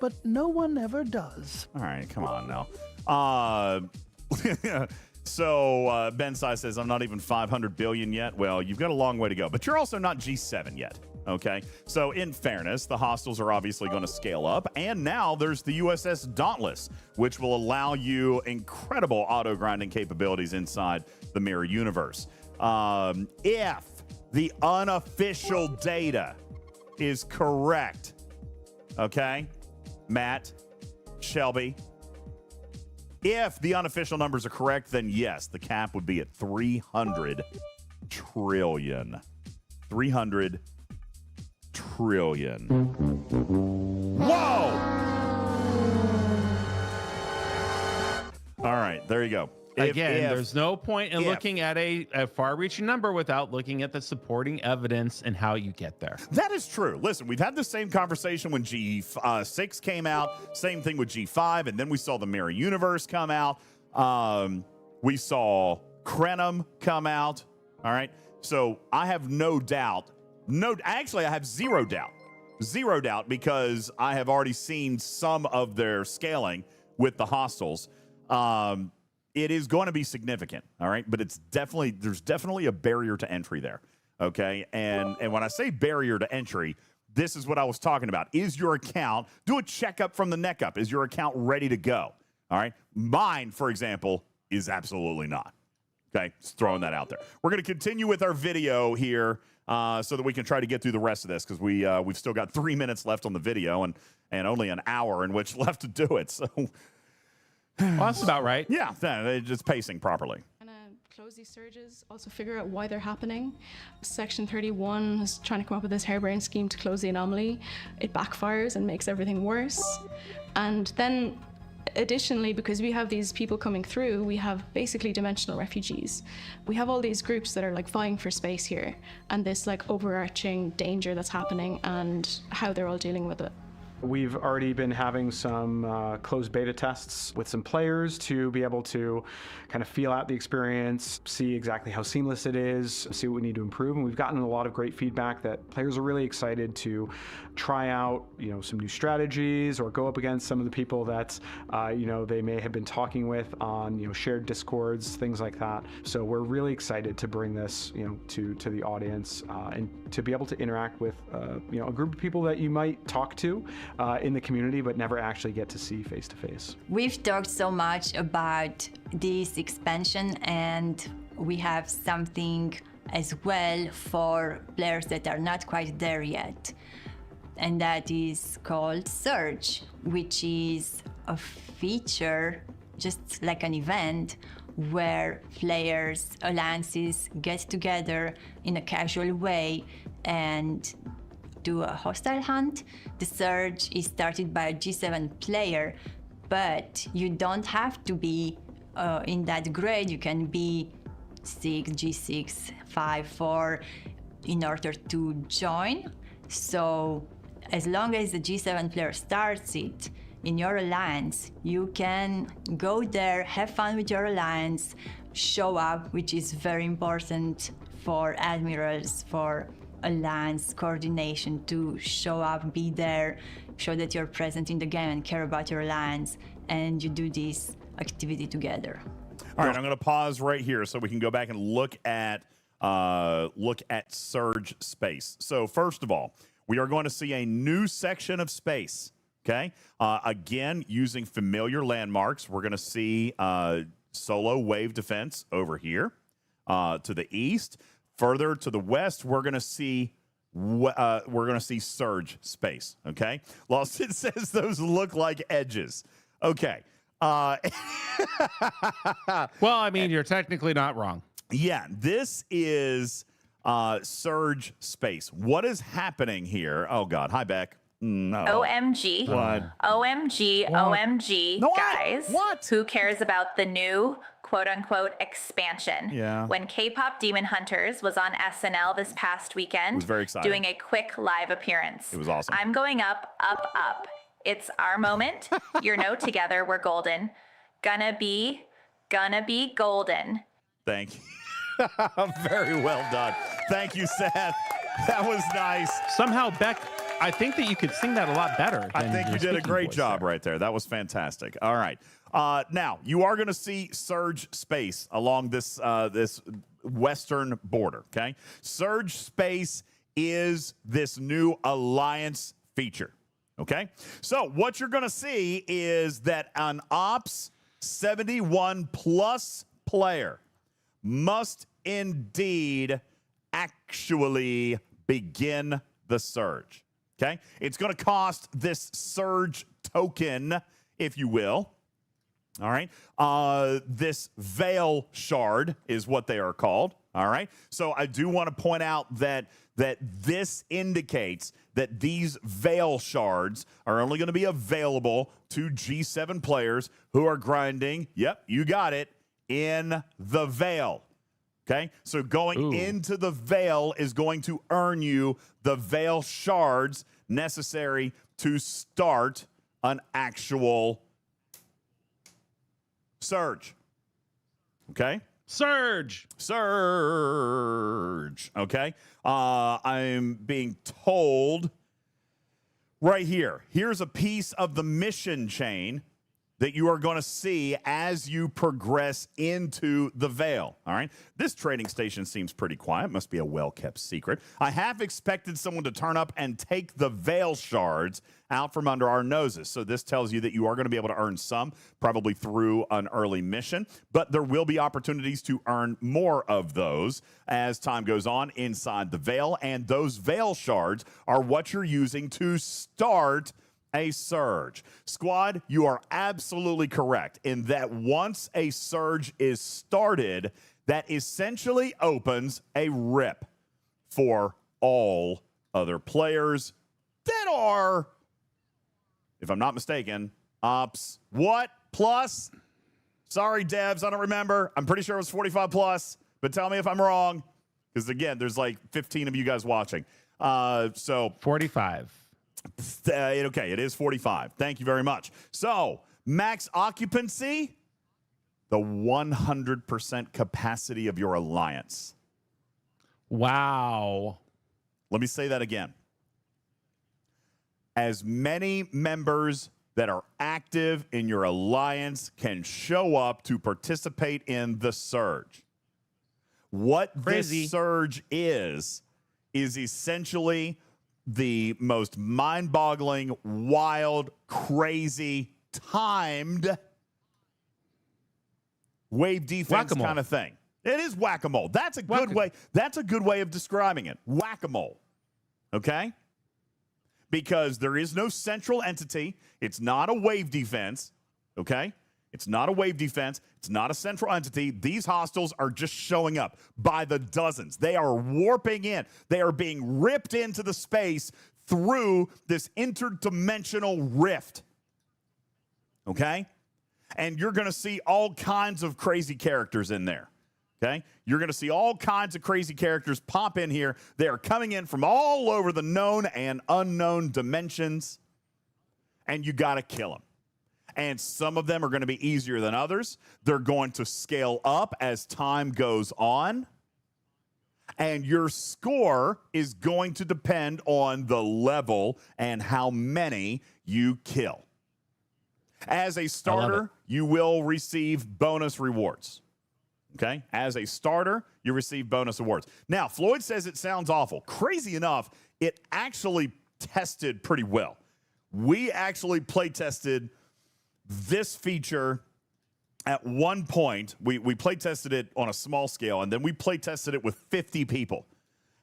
but no one ever does. All right, come on now. So Ben Sai says, I'm not even 500 billion yet. Well, you've got a long way to go, but you're also not G7 yet. Okay. So in fairness, the hostiles are obviously going to scale up. And now there's the USS Dauntless, which will allow you incredible auto grinding capabilities inside the mirror universe. If the unofficial data is correct, okay, Matt, Shelby, if the unofficial numbers are correct, then yes, the cap would be at 300 trillion. 300 trillion. Whoa! All right, there you go. Again, there's no point in looking at a far-reaching number without looking at the supporting evidence and how you get there. That is true. Listen, we've had the same conversation when G6 came out. Same thing with G5, and then we saw the Mirror Universe come out. We saw Krenum come out. All right. So I have no doubt. Actually, I have zero doubt. Zero doubt because I have already seen some of their scaling with the hostiles. It is going to be significant, all right? But there's definitely a barrier to entry there, okay? And when I say barrier to entry, this is what I was talking about. Is your account, do a checkup from the neck up. Is your account ready to go, all right? Mine, for example, is absolutely not, okay? Just throwing that out there. We're going to continue with our video here so that we can try to get through the rest of this because we've still got 3 minutes left on the video and only an hour in which left to do it, so... Well, that's about right. Yeah, they're just pacing properly. Close these surges, also figure out why they're happening. Section 31 is trying to come up with this harebrained scheme to close the anomaly. It backfires and makes everything worse. And then additionally, because we have these people coming through, we have basically dimensional refugees. We have all these groups that are like vying for space here and this like overarching danger that's happening and how they're all dealing with it. We've already been having some closed beta tests with some players to be able to kind of feel out the experience, see exactly how seamless it is, see what we need to improve. And we've gotten a lot of great feedback that players are really excited to try out, some new strategies or go up against some of the people that, they may have been talking with on, shared discords, things like that. So we're really excited to bring this, to the audience and to be able to interact with, a group of people that you might talk to in the community, but never actually get to see face to face. We've talked so much about this expansion, and we have something as well for players that are not quite there yet. And that is called Surge, which is a feature, just like an event, where players, alliances get together in a casual way and do a hostile hunt. The Surge is started by a G7 player, but you don't have to be in that grade. You can be 6, G6, 5, 4 in order to join. So as long as the G7 player starts it in your alliance, you can go there, have fun with your alliance, show up, which is very important for admirals, for alliance coordination, to show up, be there, show that you're present in the game and care about your alliance, and you do this activity together. All right, I'm going to pause right here so we can go back and look at Surge Space. So first of all, we are going to see a new section of space. Okay, again using familiar landmarks. We're going to see solo wave defense over here to the east. Further to the west, we're going to see Surge Space. Okay, Lawson says those look like edges. Okay. Well, I mean, you're technically not wrong. Yeah, this is Surge Space. What is happening here? Oh God, hi Beck. No. OMG. What? OMG, OMG, No, guys. what? Who cares about the new quote unquote expansion? Yeah. When K-pop Demon Hunters was on SNL this past weekend, It was very exciting. doing a quick live appearance. It was awesome. I'm going up, up, up. It's our moment. You're no together. We're golden. Gonna be golden. Thank you. Very well done. Thank you, Seth. That was nice. Somehow, Beck, I think that you could sing that a lot better. I than think your you did a speaking great voice job there. right there. That was fantastic. All right. Now, you are going to see surge space along this this western border, okay? Surge space is this new alliance feature, okay? So what you're going to see is that an Ops 71 plus player must indeed actually begin the surge. Okay? It's going to cost this surge token, if you will. All right? This veil shard is what they are called. All right? So I do want to point out that this indicates that these veil shards are only going to be available to G7 players who are grinding, yep, you got it, in the veil. Okay, so going into the veil is going to earn you the veil shards necessary to start an actual surge. Okay? Surge. Okay? I'm being told right here. Here's a piece of the mission chain that you are going to see as you progress into the veil. All right. This trading station seems pretty quiet. Must be a well-kept secret. I have expected someone to turn up and take the veil shards out from under our noses. So this tells you that you are going to be able to earn some, probably through an early mission, but there will be opportunities to earn more of those as time goes on inside the veil. And those veil shards are what you're using to start a surge. Squad, you are absolutely correct in that once a surge is started, that essentially opens a rip for all other players that are, if I'm not mistaken, Ops what plus? Sorry, devs, I don't remember. I'm pretty sure it was 45 plus, but tell me if I'm wrong, because again, there's like 15 of you guys watching. So 45. Okay, it is 45. Thank you very much. So, max occupancy, the 100% capacity of your alliance. Wow. Let me say that again. As many members that are active in your alliance can show up to participate in the surge. What this surge is essentially the most mind-boggling, wild, crazy, timed wave defense kind of thing. It is whack-a-mole. That's a good way. That's a good way of describing it. Whack-a-mole. Okay? Because there is no central entity. It's not a wave defense. Okay? It's not a wave defense. It's not a central entity. These hostiles are just showing up by the dozens. They are warping in. They are being ripped into the space through this interdimensional rift. Okay? And you're going to see all kinds of crazy characters in there. Okay? You're going to see all kinds of crazy characters pop in here. They are coming in from all over the known and unknown dimensions. And you got to kill them. And some of them are going to be easier than others. They're going to scale up as time goes on. And your score is going to depend on the level and how many you kill. As a starter, you will receive bonus rewards. Okay? As a starter, you receive bonus awards. Now, Floyd says it sounds awful. Crazy enough, it actually tested pretty well. We actually play tested this feature at one point. We play tested it on a small scale, and then we play tested it with 50 people.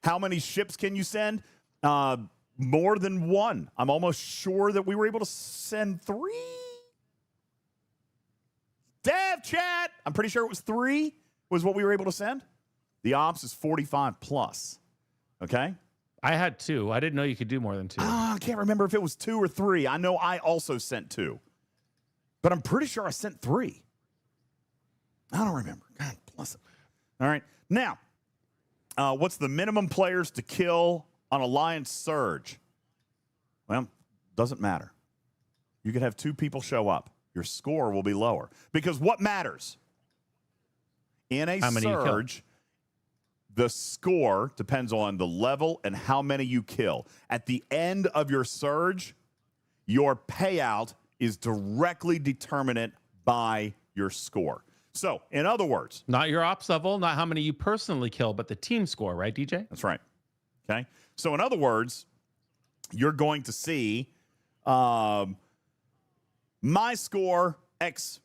How many ships can you send? More than one. I'm almost sure that we were able to send 3. Dev chat, I'm pretty sure it was 3 was what we were able to send. The ops is 45 plus. Okay? I had 2. I didn't know you could do more than 2. I can't remember if it was 2 or 3. I know I also sent 2, but I'm pretty sure I sent 3. I don't remember. God bless it. All right. Now, what's the minimum players to kill on Alliance Surge? Well, doesn't matter. You could have 2 people show up. Your score will be lower. Because what matters? In a surge, the score depends on the level and how many you kill. At the end of your surge, your payout is directly determined by your score. So, in other words, not your ops level, not how many you personally kill, but the team score, right, DJ? That's right. Okay. So, in other words, you're going to see my score X,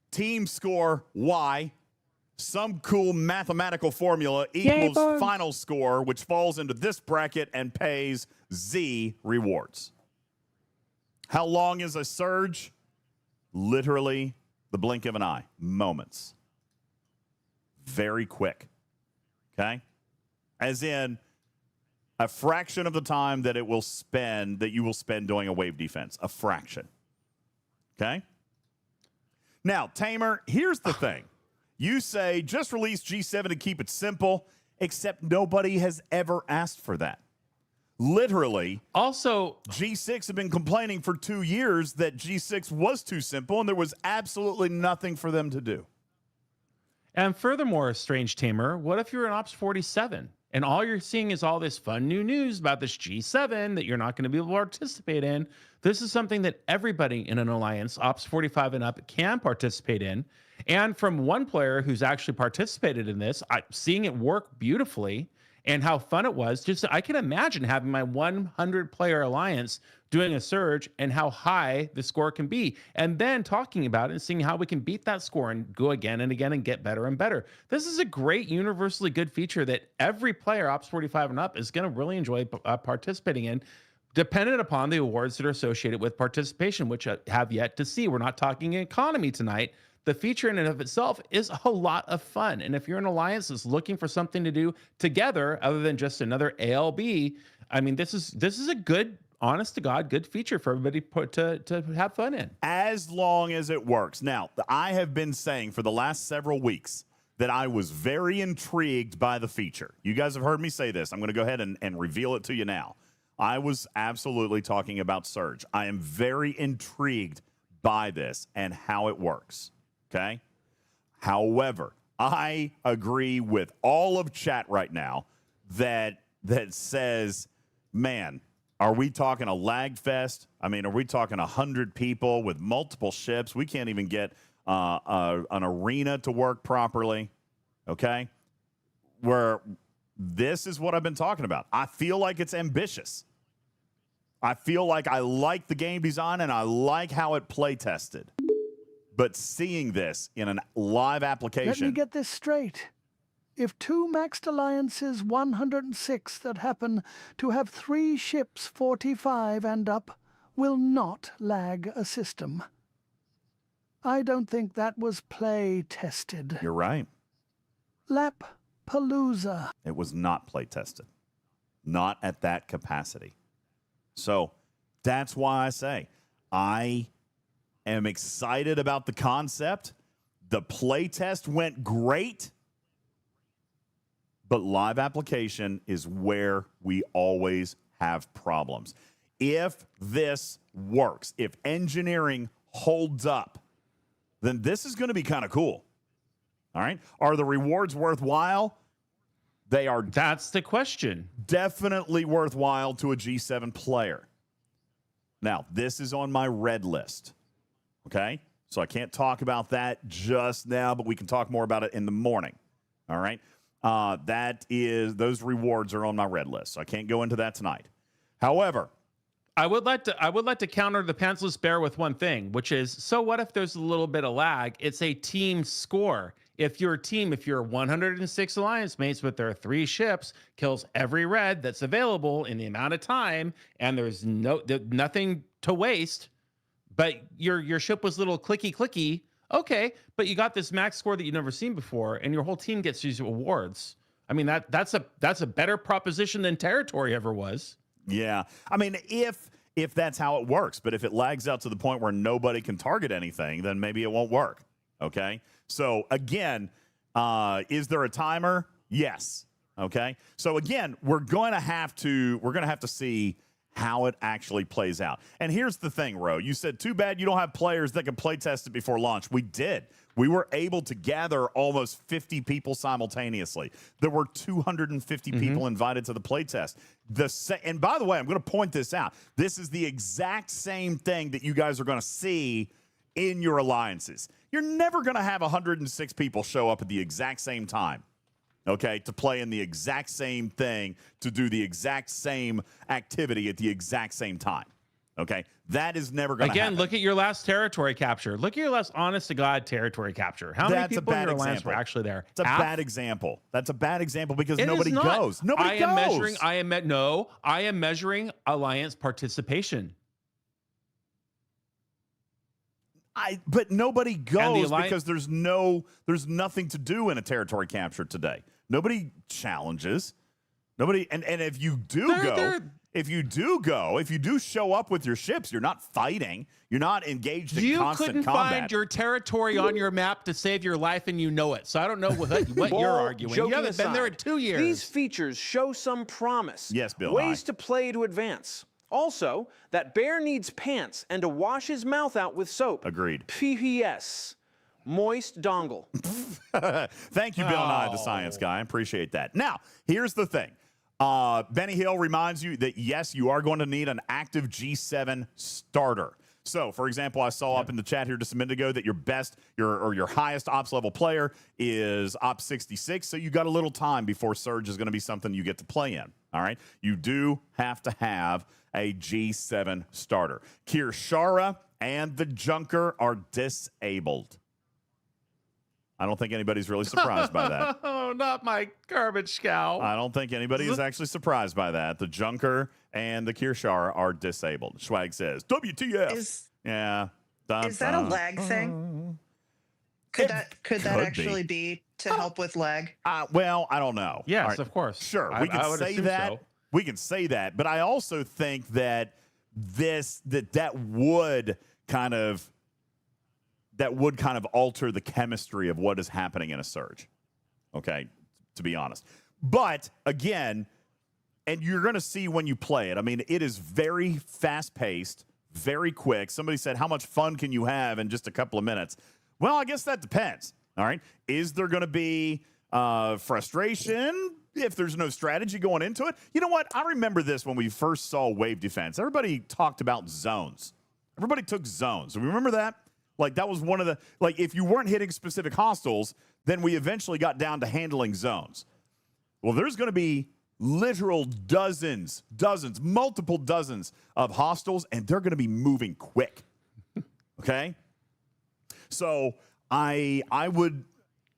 team score Y, some cool mathematical formula equals final score, which falls into this bracket and pays Z rewards. How long is a surge? Literally the blink of an eye. Moments. Very quick. Okay? As in a fraction of the time that you will spend doing a wave defense. A fraction. Okay? Now, Tamer, here's the thing. You say, just release G7 to keep it simple, except nobody has ever asked for that. Literally. Also, G6 have been complaining for 2 years that G6 was too simple, and there was absolutely nothing for them to do. And furthermore, Strange Tamer, what if you're in Ops 47 and all you're seeing is all this fun new news about this G7 that you're not going to be able to participate in? This is something that everybody in an alliance, Ops 45 and up, can participate in. And from one player who's actually participated in this, seeing it work beautifully and how fun it was, just I can imagine having my 100-player alliance doing a surge and how high the score can be, and then talking about it and seeing how we can beat that score and go again and again and get better and better. This is a great universally good feature that every player Ops 45 and up is going to really enjoy participating in, dependent upon the awards that are associated with participation, which I have yet to see. We're not talking economy tonight. The feature in and of itself is a lot of fun. And if you're an alliance that's looking for something to do together other than just another ALB, I mean, this is a good, honest to God, good feature for everybody to have fun in. As long as it works. Now, I have been saying for the last several weeks that I was very intrigued by the feature. You guys have heard me say this. I'm going to go ahead and reveal it to you now. I was absolutely talking about Surge. I am very intrigued by this and how it works. Okay. However, I agree with all of chat right now that says, man, are we talking a lag fest? I mean, are we talking 100 people with multiple ships? We can't even get an arena to work properly. Okay. Where this is what I've been talking about. I feel like it's ambitious. I feel like I like the game design and I like how it play tested. But seeing this in a live application. Let me get this straight. If 2 maxed alliances 106 that happen to have 3 ships 45 and up will not lag a system. I don't think that was play tested. You're right. Lappalooza. It was not play tested. Not at that capacity. So that's why I say I am excited about the concept. The play test went great, but live application is where we always have problems. If this works, if engineering holds up, then this is going to be kind of cool. All right. Are the rewards worthwhile? They are. That's the question. Definitely worthwhile to a G7 player. Now, this is on my red list. Okay, so I can't talk about that just now, but we can talk more about it in the morning. All right, those rewards are on my red list, so I can't go into that tonight. However, I would like to counter the pantsless bear with one thing, which is, so what if there's a little bit of lag? It's a team score. If your team, if you're 106 alliance mates with their 3 ships, kills every red that's available in the amount of time, and there's nothing to waste, but your ship was a little clicky, okay, but you got this max score that you've never seen before, and your whole team gets these awards. I mean, that's a better proposition than territory ever was. Yeah. I mean, if that's how it works, but if it lags out to the point where nobody can target anything, then maybe it won't work. Okay. So again, is there a timer? Yes. Okay. So again, we're going to have to see how it actually plays out. And here's the thing, Ro. You said, too bad you don't have players that can play test it before launch. We did. We were able to gather almost 50 people simultaneously. There were 250 people invited to the playtest. And by the way, I'm going to point this out. This is the exact same thing that you guys are going to see in your alliances. You're never going to have 106 people show up at the exact same time, okay, to play in the exact same thing, to do the exact same activity at the exact same time. Okay, that is never going to happen. Again, look at your last territory capture. Look at your last honest-to-God territory capture. How many people in your alliance were actually there? It's a bad example. That's a bad example because nobody goes. Nobody goes. I am measuring alliance participation. But nobody goes because there's nothing to do in a territory capture today. Nobody challenges. Nobody, and if you do if you do show up with your ships, you're not fighting. You're not engaged in constant combat. You couldn't find your territory on your map to save your life, and you know it. So I don't know what you're arguing. You haven't been there in 2 years. These features show some promise. Yes, Bill. Ways to play to advance. Also, that bear needs pants and to wash his mouth out with soap. Agreed. PPS. Moist dongle. Thank you, Bill Nye, the science guy. I appreciate that. Now, here's the thing. Benny Hill reminds you that, yes, you are going to need an active G7 starter. So, for example, I saw up in the chat here just a minute ago that your highest ops level player is Ops 66. So you got a little time before Surge is going to be something you get to play in. All right. You do have to have a G7 starter. Kirshara and the Junker are disabled. I don't think anybody's really surprised by that. Oh, not my garbage cow. I don't think anybody is actually surprised by that. The Junker and the Kirshara are disabled. Schwag says, WTF. Is that a lag thing? Could that actually be to help with lag? Well, I don't know. Yes, of course. Sure, we can say that. So. We can say that, but I also think that that would kind of alter the chemistry of what is happening in a Surge. Okay, to be honest. But again, and you're going to see when you play it. I mean, it is very fast-paced, very quick. Somebody said, how much fun can you have in just a couple of minutes? Well, I guess that depends. All right. Is there going to be frustration if there's no strategy going into it? You know what? I remember this when we first saw wave defense. Everybody talked about zones. Everybody took zones. Remember that? Like, that was one of the, like, if you weren't hitting specific hostiles, then we eventually got down to handling zones. Well, there's going to be literal dozens, multiple dozens of hostiles, and they're going to be moving quick. Okay? So I would,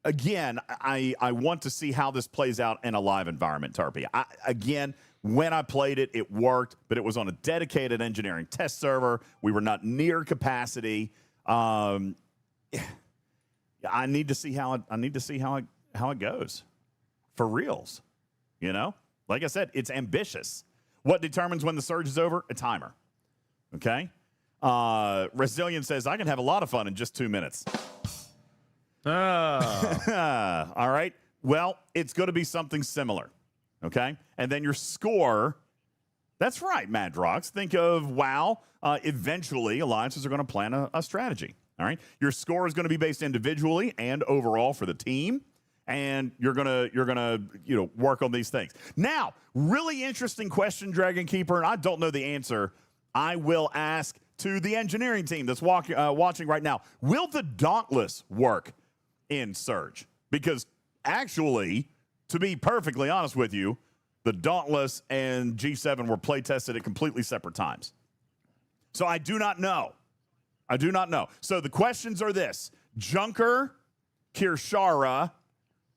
again, I want to see how this plays out in a live environment, Tarpy. Again, when I played it, it worked, but it was on a dedicated engineering test server. We were not near capacity. I need to see how it goes for reals. You know, like I said, it's ambitious. What determines when the Surge is over? A timer. Okay. Resilient says I can have a lot of fun in just 2 minutes. All right. Well, it's going to be something similar. Okay. And then your score. That's right, Madrox. Think of WoW. Eventually, alliances are going to plan a strategy. All right. Your score is going to be based individually and overall for the team. And you're gonna work on these things. Now, really interesting question, Dragon Keeper, and I don't know the answer. I will ask to the engineering team that's watching right now. Will the Dauntless work in Surge? Because actually, to be perfectly honest with you, the Dauntless and G7 were play tested at completely separate times. So I do not know. So the questions are this: Junker, Kirshara,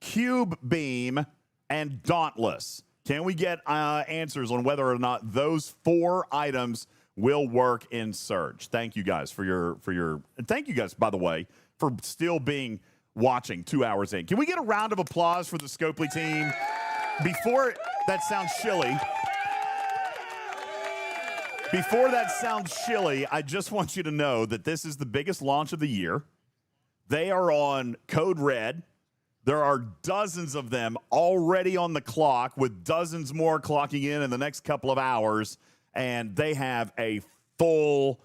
Cube Beam, and Dauntless. Can we get answers on whether or not those 4 items will work in Surge? Thank you guys for your thank you guys, by the way, for still watching 2 hours in. Can we get a round of applause for the Scopely team before that sounds chilly. Before that sounds chilly, I just want you to know that this is the biggest launch of the year. They are on Code Red. There are dozens of them already on the clock, with dozens more clocking in the next couple of hours. And they have a full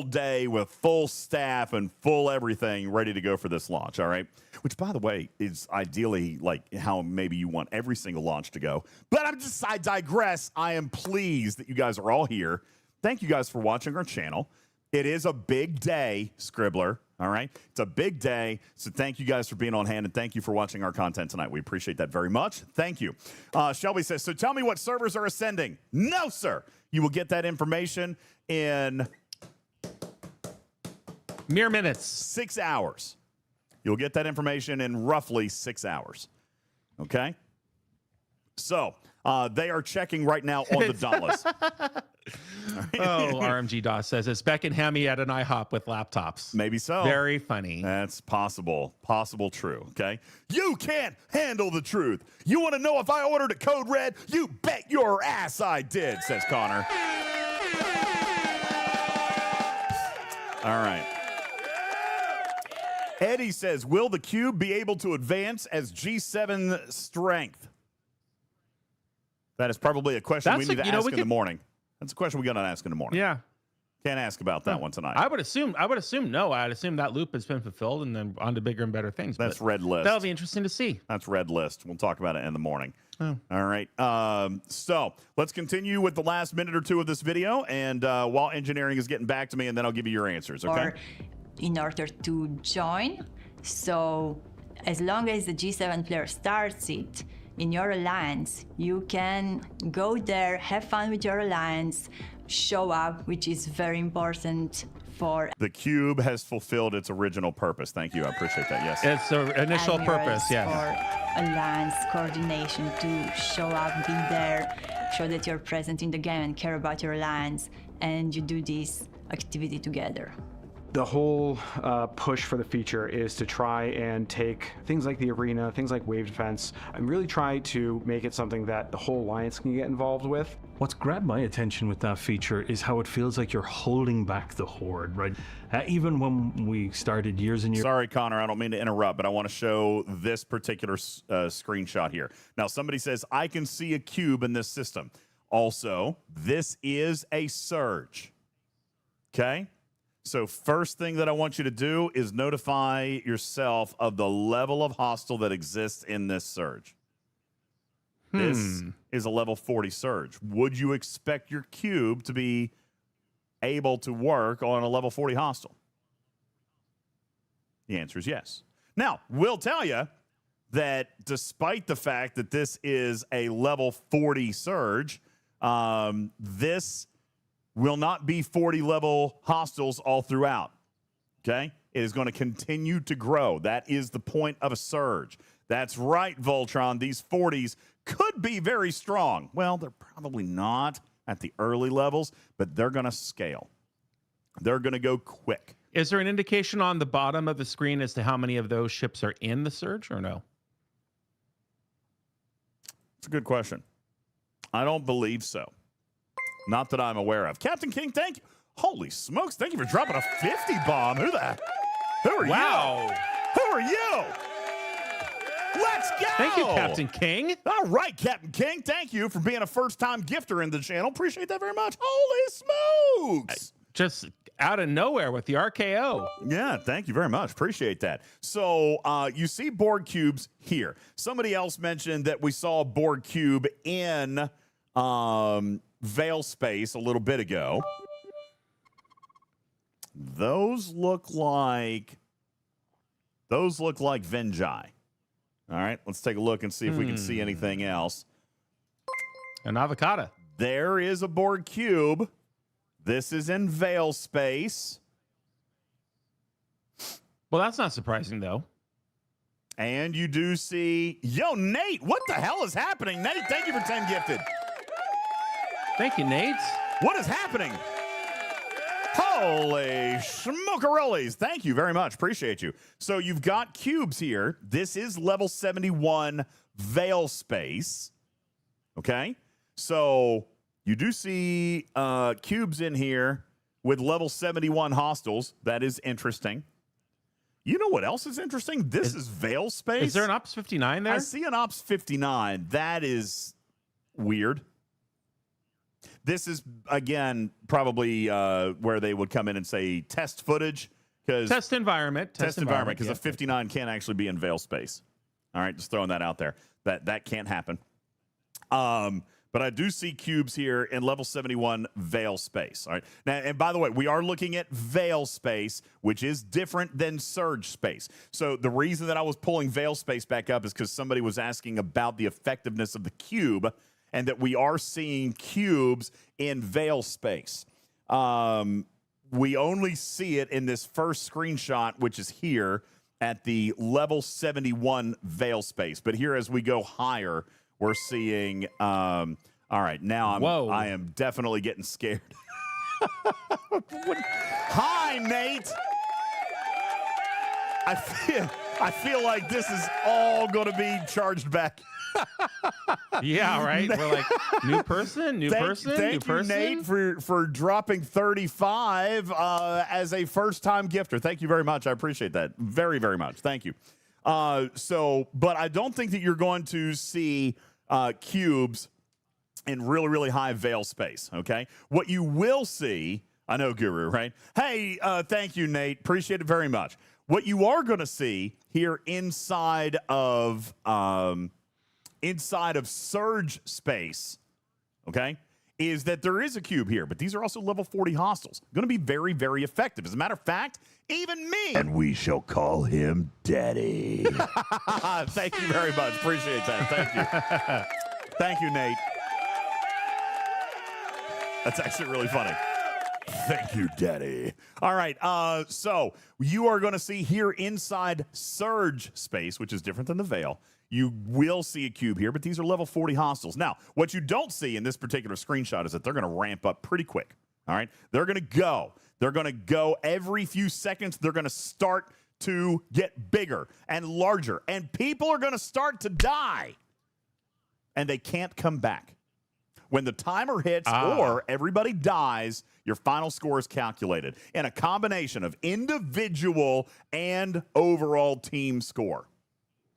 day with full staff and full everything ready to go for this launch, all right? Which, by the way, is ideally like how maybe you want every single launch to go. But I digress. I am pleased that you guys are all here. Thank you guys for watching our channel. It is a big day, Scribbler, all right? It's a big day, so thank you guys for being on hand, and thank you for watching our content tonight. We appreciate that very much. Thank you. Shelby says, so tell me what servers are ascending. No, sir. You will get that information in mere minutes. 6 hours. You'll get that information in roughly 6 hours. Okay? So, they are checking right now on the Dauntless. Oh, RMG DOS says it's Beck and Hammy at an IHOP with laptops. Maybe so. Very funny. That's possible. Possible true, okay? You can't handle the truth. You want to know if I ordered a Code Red? You bet your ass I did, says Connor. All right. Eddie says, will the cube be able to advance as G7 strength? That is probably a question we need to ask in the morning. That's a question we got to ask in the morning. Yeah. Can't ask about that one tonight. I would assume no. I'd assume that loop has been fulfilled and then on to bigger and better things. That's Red List. That'll be interesting to see. That's Red List. We'll talk about it in the morning. Oh. All right. So let's continue with the last minute or two of this video. And while engineering is getting back to me, and then I'll give you your answers, okay? Or in order to join. So as long as the G7 player starts it in your alliance, you can go there, have fun with your alliance, show up, which is very important for... The cube has fulfilled its original purpose. Thank you. I appreciate that. Yes. It's the initial purpose. Yeah. For alliance coordination, to show up, be there, show that you're present in the game and care about your alliance, and you do this activity together. The whole push for the feature is to try and take things like the arena, things like wave defense, and really try to make it something that the whole alliance can get involved with. What's grabbed my attention with that feature is how it feels like you're holding back the horde, right? Even when we started years and years... Sorry, Connor, I don't mean to interrupt, but I want to show this particular screenshot here. Now, somebody says, I can see a cube in this system. Also, this is a surge. Okay? So first thing that I want you to do is notify yourself of the level of hostile that exists in this surge. This is a level 40 surge. Would you expect your cube to be able to work on a level 40 hostile? The answer is yes. Now, we'll tell you that despite the fact that this is a level 40 surge, this will not be 40 level hostiles all throughout, okay? It is going to continue to grow. That is the point of a surge. That's right, Voltron. These 40s could be very strong. Well, they're probably not at the early levels, but they're going to scale. They're going to go quick. Is there an indication on the bottom of the screen as to how many of those ships are in the surge or no? It's a good question. I don't believe so. Not that I'm aware of. Captain King, thank you. Holy smokes, thank you for dropping a 50 bomb. Who are you? Who are you? Let's go. Thank you, Captain King. All right, Captain King. Thank you for being a first-time gifter in the channel. Appreciate that very much. Holy smokes. Just out of nowhere with the RKO. Yeah, thank you very much. Appreciate that. So you see board cubes here. Somebody else mentioned that we saw a board cube in... Veil space a little bit ago. Those look like Venjai. All right, let's take a look and see if we can see anything else. An avocado. There is a board cube. This is in Veil space. Well, that's not surprising though. And you do see, yo, Nate, what the hell is happening? Nate, thank you for 10 gifted. Thank you, Nate. What is happening? Holy smokerellis. Thank you very much. Appreciate you. So you've got cubes here. This is level 71 Veil space. Okay, so you do see cubes in here with level 71 hostiles. That is interesting. You know what else is interesting? This is Veil space. Is there an Ops 59 there? I see an Ops 59. That is weird. This is, again, probably where they would come in and say test footage. Test environment. Test environment, because a 59 can't actually be in Veil space. All right, just throwing that out there. That can't happen. But I do see cubes here in level 71 Veil space. All right. Now, and by the way, we are looking at Veil space, which is different than Surge space. So the reason that I was pulling Veil space back up is because somebody was asking about the effectiveness of the cube, and that we are seeing cubes in Veil space. We only see it in this first screenshot, which is here at the level 71 Veil space. But here, as we go higher, we're seeing, all right, now I am definitely getting scared. Hi, Nate. I feel like this is all going to be charged back. Yeah, right. We're like, new person. Thank you, Nate, for dropping 35 as a first-time gifter. Thank you very much. I appreciate that very, very much. Thank you. But I don't think that you're going to see cubes in really, really high Veil space, okay? What you will see, I know, Guru, right? Hey, thank you, Nate. Appreciate it very much. What you are going to see here inside of Surge space, okay, is that there is a cube here, but these are also level 40 hostiles. Going to be very, very effective. As a matter of fact, even me. And we shall call him Daddy. Thank you very much. Appreciate that. Thank you. Thank you, Nate. That's actually really funny. Thank you, Daddy. All right. So you are going to see here inside Surge space, which is different than the Veil. You will see a cube here, but these are level 40 hostiles. Now, what you don't see in this particular screenshot is that they're going to ramp up pretty quick. All right. They're going to go. They're going to go every few seconds. They're going to start to get bigger and larger, and people are going to start to die, and they can't come back. When the timer hits or everybody dies, your final score is calculated in a combination of individual and overall team score.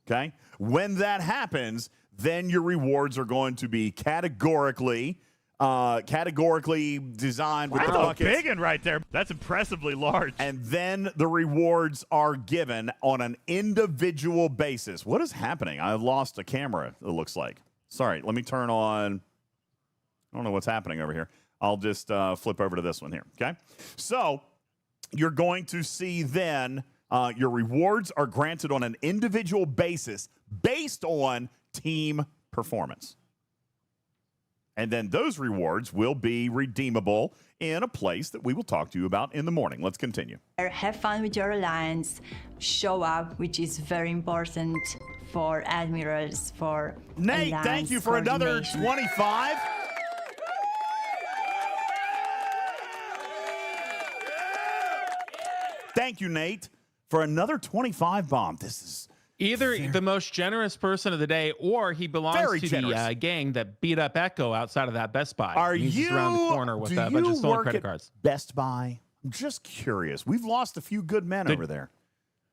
Okay? When that happens, then your rewards are going to be categorically designed with the buckets. Big one right there. That's impressively large. And then the rewards are given on an individual basis. What is happening? I lost a camera, it looks like. Sorry, let me turn on. I don't know what's happening over here. I'll just flip over to this one here, okay? So you're going to see then your rewards are granted on an individual basis based on team performance. And then those rewards will be redeemable in a place that we will talk to you about in the morning. Let's continue. Have fun with your alliance, show up, which is very important for admirals, for Nate, thank you for another 25. Thank you, Nate, for another 25 bomb. This is either the most generous person of the day, or he belongs to the gang that beat up Echo outside of that Best Buy. Are He's you around the corner with a bunch of stolen credit cards? Best Buy? I'm just curious. We've lost a few good men over there.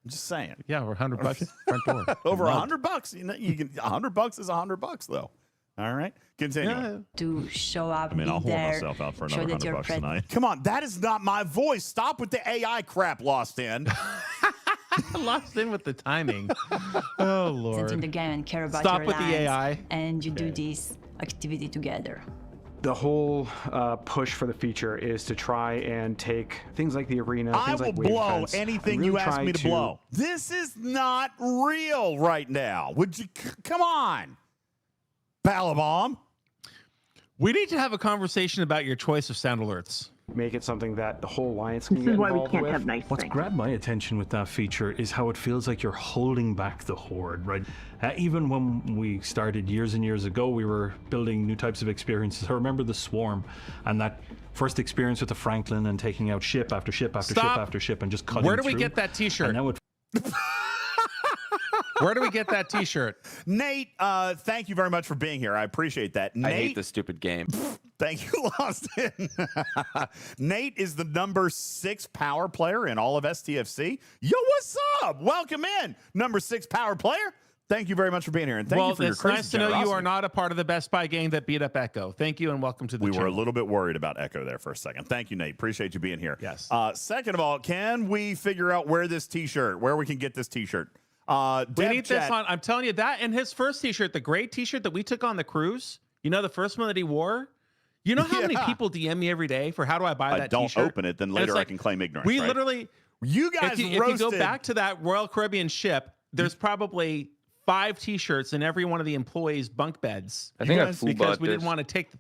I'm just saying. Yeah, over $100 front door. Over $100. You know, you can $100 is $100 though. All right, continue. Yeah. To show up, I'll hold myself out for another $100 tonight. Come on, that is not my voice. Stop with the AI crap, Lost In. Lost in with the timing. Oh Lord. In the game and care about Stop your with the alliance, AI. and you do this activity together. The whole push for the feature is to try and take things like the arena, things like wave blow events, anything really you ask try me to blow. This is not real right now. Would you come on? Balabomb. We need to have a conversation about your choice of sound alerts. Make it something that the whole alliance can get involved with. What's grabbed my attention with that feature is how it feels like you're holding back the horde, right? Even when we started years and years ago, we were building new types of experiences. I remember the Swarm and that first experience with the Franklin and taking out ship after ship after ship after ship and just cutting Where do through. we get that t-shirt? And now it Where do we get that T-shirt? Nate, thank you very much for being here. I appreciate that. I hate this stupid game. Thank you, Austin. Nate is the number 6 power player in all of STFC. Yo, what's up? Welcome in, number 6 power player. Thank you very much for being here, and thank you for your crazy nice to know you are not a part of the Best Buy gang that beat up Echo. Thank you, and welcome to the channel. We were a little bit worried about Echo there for a second. Thank you, Nate. Appreciate you being here. Yes. Second of all, can we figure out where we can get this T-shirt? We need this on. I'm telling you that, and his first T-shirt, the gray T-shirt that we took on the cruise. You know, the first one that he wore. You know how many people DM me every day for how do I buy that T-shirt? Don't open it, then later I can claim ignorance. We right? literally, you guys if you go back to that Royal Caribbean ship, there's probably 5 T-shirts in every one of the employees' bunk beds. I think because we didn't want to take.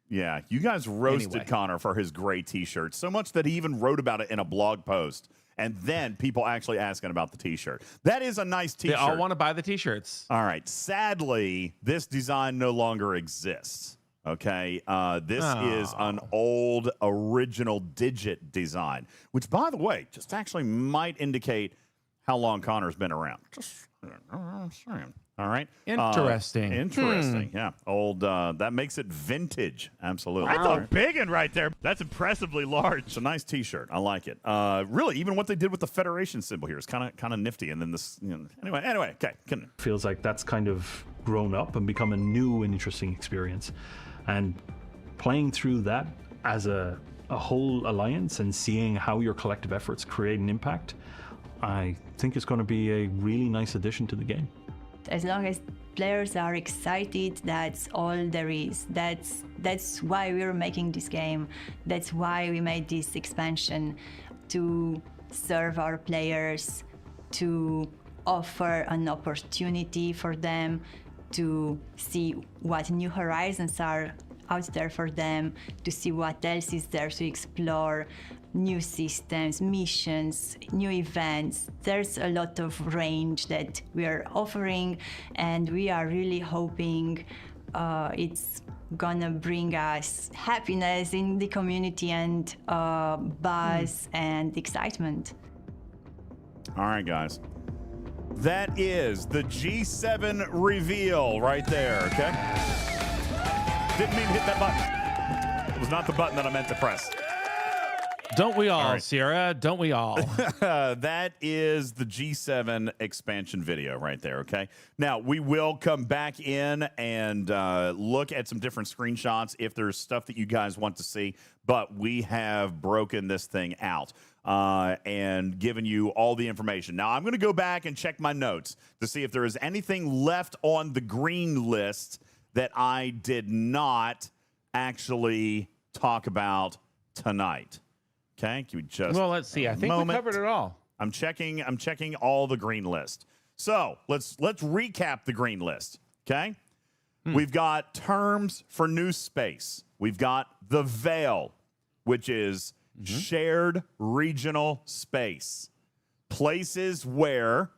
Yeah, you guys roasted Connor for his gray T-shirt so much that he even wrote about it in a blog post. And then people actually asking about the T-shirt. That is a nice T-shirt. They all want to buy the T-shirts. All right. Sadly, this design no longer exists. Okay. This is an old original digit design, which, by the way, just actually might indicate how long Connor's been around. Just saying. All right. Interesting. Interesting. Yeah. Old. That makes it vintage. Absolutely. That's a big one right there. That's impressively large. It's a nice T-shirt. I like it. Really, even what they did with the Federation symbol here is kind of nifty. And then this. Anyway. Okay. Feels like that's kind of grown up and become a new and interesting experience, and playing through that as a whole alliance and seeing how your collective efforts create an impact, I think it's going to be a really nice addition to the game. As long as players are excited, that's all there is. That's why we're making this game. That's why we made this expansion, to serve our players, to offer an opportunity for them to see what new horizons are out there for them, to see what else is there to explore, new systems, missions, new events. There's a lot of range that we are offering, and we are really hoping it's gonna bring us happiness in the community and buzz and excitement. All right, guys. That is the G7 reveal right there, okay? Didn't mean to hit that button. It was not the button that I meant to press. Don't we all, Sierra? Don't we all? That is the G7 expansion video right there, okay? Now, we will come back in and look at some different screenshots if there's stuff that you guys want to see, but we have broken this thing out and given you all the information. Now, I'm going to go back and check my notes to see if there is anything left on the green list that I did not actually talk about tonight. Okay, can we just let's see. I think we covered it all. I'm checking all the green list. So let's recap the green list. Okay, we've got terms for new space. We've got the Veil, which is shared regional space, places where,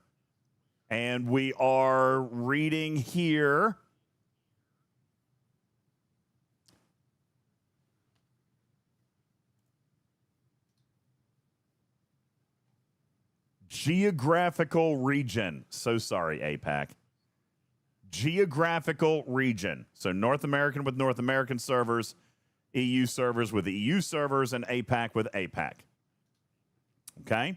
and we are reading here. Geographical region. So sorry, APAC. Geographical region. So North American with North American servers, EU servers with EU servers, and APAC with APAC. Okay?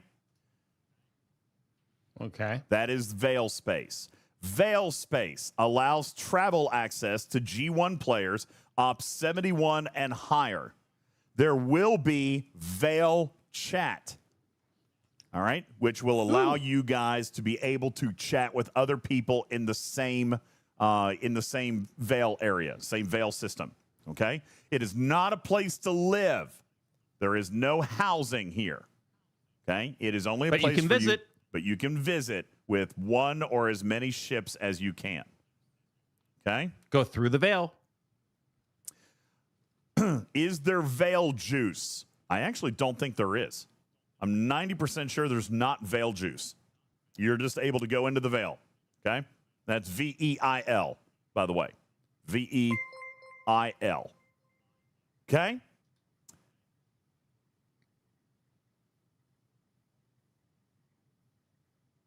Okay. That is Veil Space. Veil Space allows travel access to G1 players up 71 and higher. There will be Veil Chat. All right, which will allow you guys to be able to chat with other people in the same Veil area, same Veil system. Okay, it is not a place to live. There is no housing here. Okay, it is only a place you can visit. But you can visit with one or as many ships as you can. Okay, go through the Veil. Is there Veil juice? I actually don't think there is. I'm 90% sure there's not Veil juice. You're just able to go into the Veil, okay? That's VEIL, by the way. VEIL. Okay?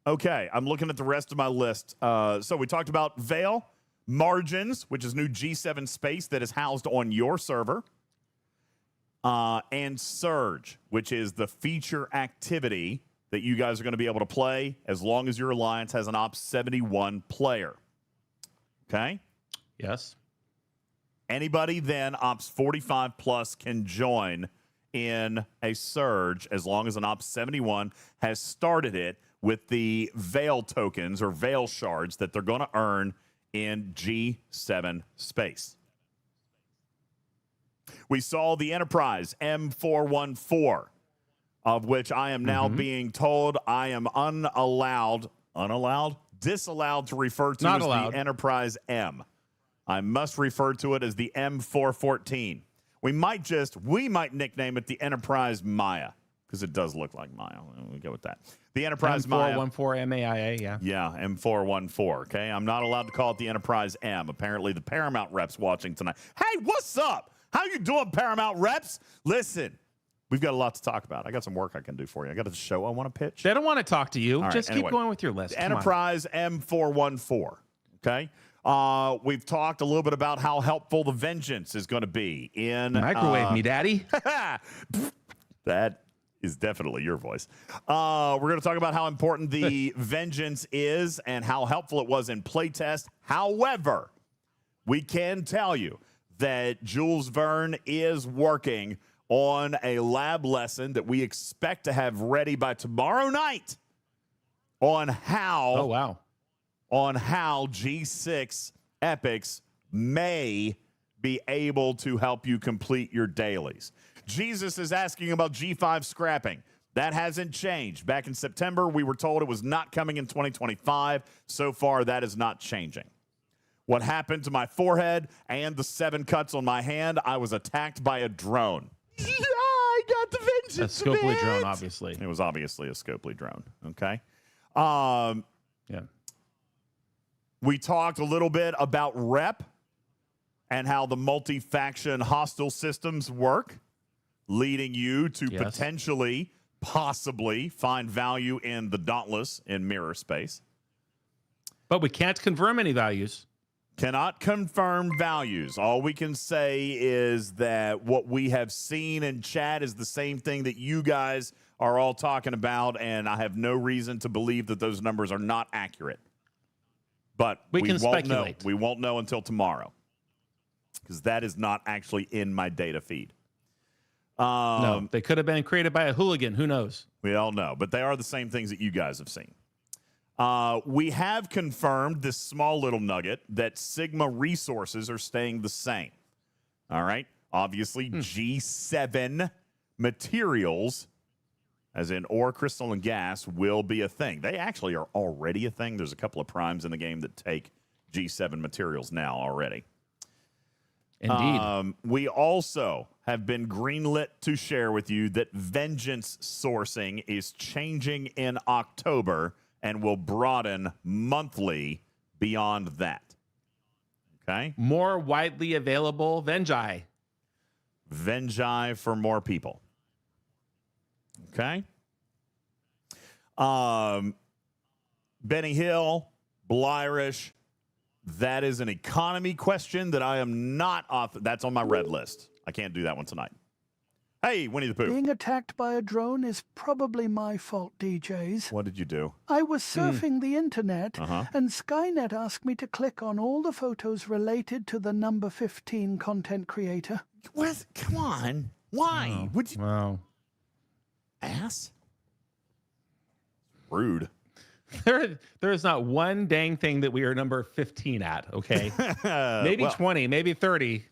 Okay, I'm looking at the rest of my list. So we talked about Veil, Margins, which is new G7 space that is housed on your server, and Surge, which is the feature activity that you guys are going to be able to play as long as your alliance has an Ops 71 player. Okay? Yes. Anybody then Ops 45 plus can join in a Surge as long as an Ops 71 has started it with the Veil tokens or Veil shards that they're going to earn in G7 space. We saw the Enterprise M414, of which I am now being told I am disallowed to refer to Not as allowed. the Enterprise M. I must refer to it as the M414. We might nickname it the Enterprise Maya because it does look like Maya. We go with that. The Enterprise Maya. M414 MAIA, yeah. Yeah, M414, okay? I'm not allowed to call it the Enterprise M. Apparently, the Paramount rep's watching tonight. Hey, what's up? How you doing, Paramount reps? Listen, we've got a lot to talk about. I got some work I can do for you. I got a show I want to pitch. They don't want to talk to you. All right, Just anyway. keep going with your list. Come on. Enterprise M414, okay? We've talked a little bit about how helpful the Vengeance is going to be in... Microwave me, daddy. That is definitely your voice. We're going to talk about how important the Vengeance is and how helpful it was in playtest. However, we can tell you that Jules Verne is working on a lab lesson that we expect to have ready by tomorrow night on how G6 epics may be able to help you complete your dailies. Jesus is asking about G5 scrapping. That hasn't changed. Back in September, we were told it was not coming in 2025. So far, that is not changing. What happened to my forehead and the 7 cuts on my hand? I was attacked by a drone. Yeah, I got the Vengeance. A Scopely drone, obviously. It was obviously a Scopely drone. Okay. Yeah. We talked a little bit about rep and how the multi-faction hostile systems work, leading you to potentially, possibly find value in the Dauntless in mirror space. But we can't confirm any values. Cannot confirm values. All we can say is that what we have seen in chat is the same thing that you guys are all talking about, and I have no reason to believe that those numbers are not accurate. But we can won't speculate. know. We won't know until tomorrow because that is not actually in my data feed. No, they could have been created by a hooligan. Who knows? We all know, but they are the same things that you guys have seen. We have confirmed this small little nugget that Sigma resources are staying the same. All right. Obviously, G7 materials, as in ore, crystal, and gas, will be a thing. They actually are already a thing. There's a couple of primes in the game that take G7 materials now already. Indeed. We also have been greenlit to share with you that Vengeance sourcing is changing in October and will broaden monthly beyond that. Okay? More widely available Vengi. Vengi for more people. Okay? Benny Hill, Blyrish, that is an economy question that I am not off. That's on my red list. I can't do that one tonight. Hey, Winnie the Pooh. Being attacked by a drone is probably my fault, DJs. What did you do? I was surfing the internet, Uh-huh. and Skynet asked me to click on all the photos related to the number 15 content creator. What? Come on. Why? Would you? Wow. Ass? Rude. There is not one dang thing that we are number 15 at, okay? Maybe Well, 20, maybe 30.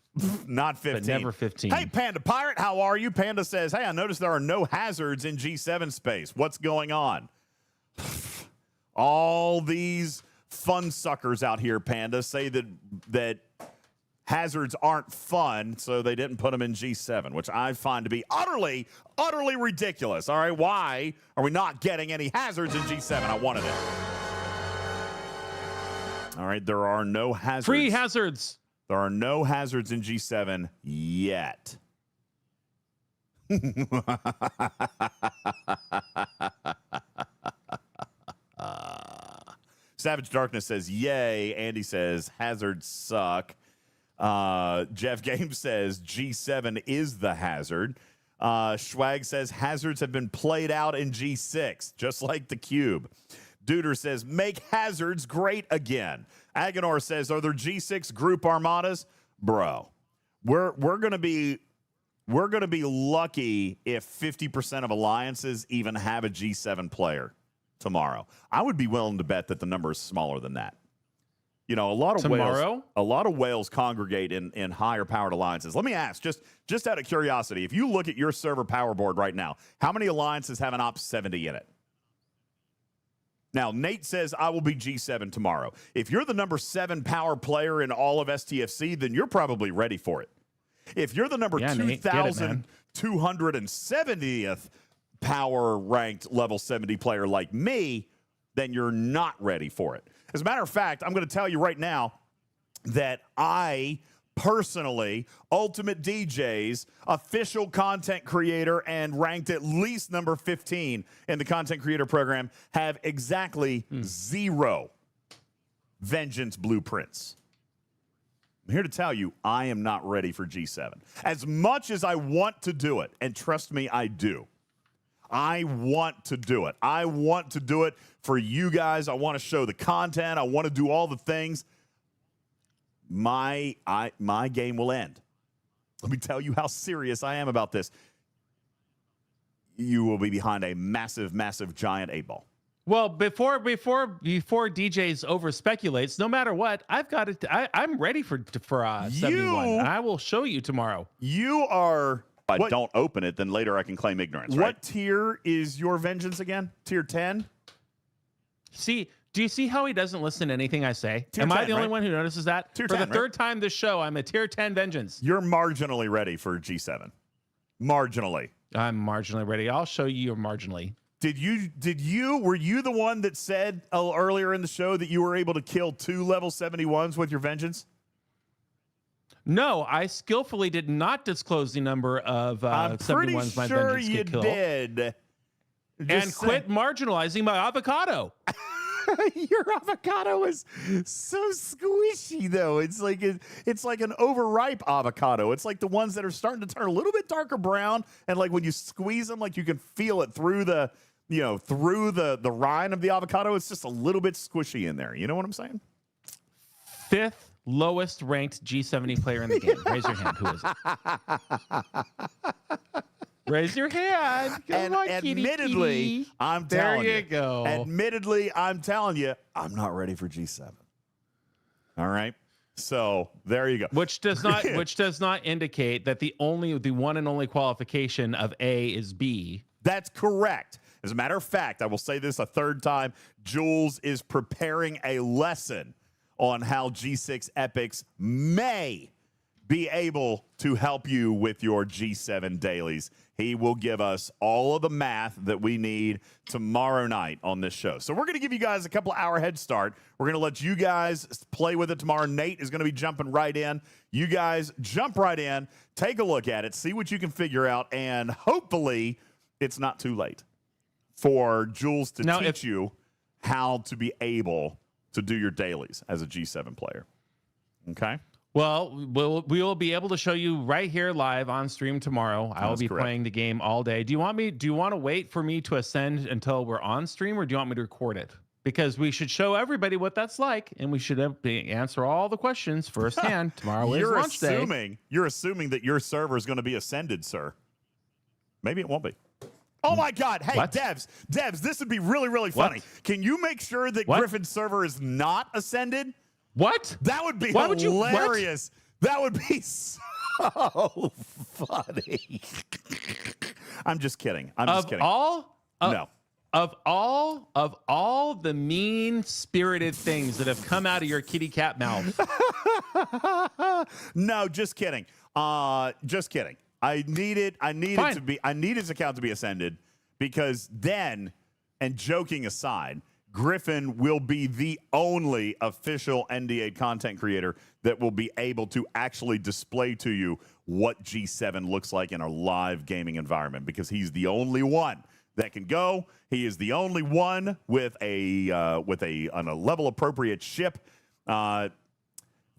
Not 15. But never 15. Hey, Panda Pirate, how are you? Panda says, hey, I noticed there are no hazards in G7 space. What's going on? All these fun suckers out here, Panda, say that hazards aren't fun, so they didn't put them in G7, which I find to be utterly, utterly ridiculous. All right, why are we not getting any hazards in G7? I wanted it. All right, there are no hazards. Free hazards. There are no hazards in G7 yet. Savage Darkness says, yay. Andy says, hazards suck. Jeff Games says, G7 is the hazard. Schwag says, hazards have been played out in G6, just like the cube. Duder says, make hazards great again. Agonor says, are there G6 group armadas? Bro, we're gonna be lucky if 50% of alliances even have a G7 player tomorrow. I would be willing to bet that the number is smaller than that. You know, a lot of whales congregate in higher powered alliances. Let me ask, just out of curiosity, if you look at your server power board right now, how many alliances have an Ops 70 in it? Now, Nate says, I will be G7 tomorrow. If you're the number 7 power player in all of STFC, then you're probably ready for it. If you're the number 2,270th power ranked level 70 player like me, then you're not ready for it. As a matter of fact, I'm going to tell you right now that I personally, UltimatDJz, official content creator and ranked at least number 15 in the content creator program, have exactly 0 vengeance blueprints. I'm here to tell you, I am not ready for G7. As much as I want to do it, and trust me, I do. I want to do it. I want to do it for you guys. I want to show the content. I want to do all the things. My game will end. Let me tell you how serious I am about this. You will be behind a massive, massive, giant 8-ball. Well, before DJs over speculates, no matter what, I've got it. I'm ready for 71. And I will show you tomorrow. You are. If I don't open it, then later I can claim ignorance. What tier is your vengeance again? Tier 10? See, do you see how he doesn't listen to anything I say? Tier Am 10, I the only one who notices that? Tier for 10, the third time this show, I'm a tier 10 vengeance. You're marginally ready for G7. Marginally. I'm marginally ready. I'll show you you're marginally. Were you the one that said earlier in the show that you were able to kill 2 level 71s with your vengeance? No, I skillfully did not disclose the number of I'm pretty 71s my sure vengeance you could kill. did. And quit marginalizing my avocado. Your avocado is so squishy, though. It's like an overripe avocado. It's like the ones that are starting to turn a little bit darker brown, and like when you squeeze them, like you can feel it through the rind of the avocado. It's just a little bit squishy in there. You know what I'm saying? 5th lowest ranked G70 player in the game. Raise your hand. Who is it? Raise your hand. Come on, admittedly, I'm telling you. There you go. Admittedly, I'm telling you, I'm not ready for G7. All right. So there you go. Which does not indicate that the one and only qualification of A is B. That's correct. As a matter of fact, I will say this a third time. Jules is preparing a lesson on how G6 epics may be able to help you with your G7 dailies. He will give us all of the math that we need tomorrow night on this show. So we're going to give you guys a couple hour head start. We're going to let you guys play with it tomorrow. Nate is going to be jumping right in. You guys jump right in, take a look at it, see what you can figure out, and hopefully it's not too late for Jules to teach you how to be able to do your dailies as a G7 player. Okay? Well, we will be able to show you right here live on stream tomorrow. I will be playing the game all day. Do you want to wait for me to ascend until we're on stream, or do you want me to record it? Because we should show everybody what that's like, and we should answer all the questions firsthand tomorrow. You're assuming that your server is going to be ascended, sir. Maybe it won't be. Oh my God! Hey, what? Devs, this would be really, really funny. What? Can you make sure that Griffin's server is not ascended? What? That would be hilarious. That would be so funny. I'm just kidding. No. Of all the mean-spirited things that have come out of your kitty cat mouth. No, just kidding. Just kidding. I need his account to be ascended, because then, and joking aside, Griffin will be the only official NDA content creator that will be able to actually display to you what G7 looks like in a live gaming environment, because he's the only one that can go. He is the only one with on a level appropriate ship.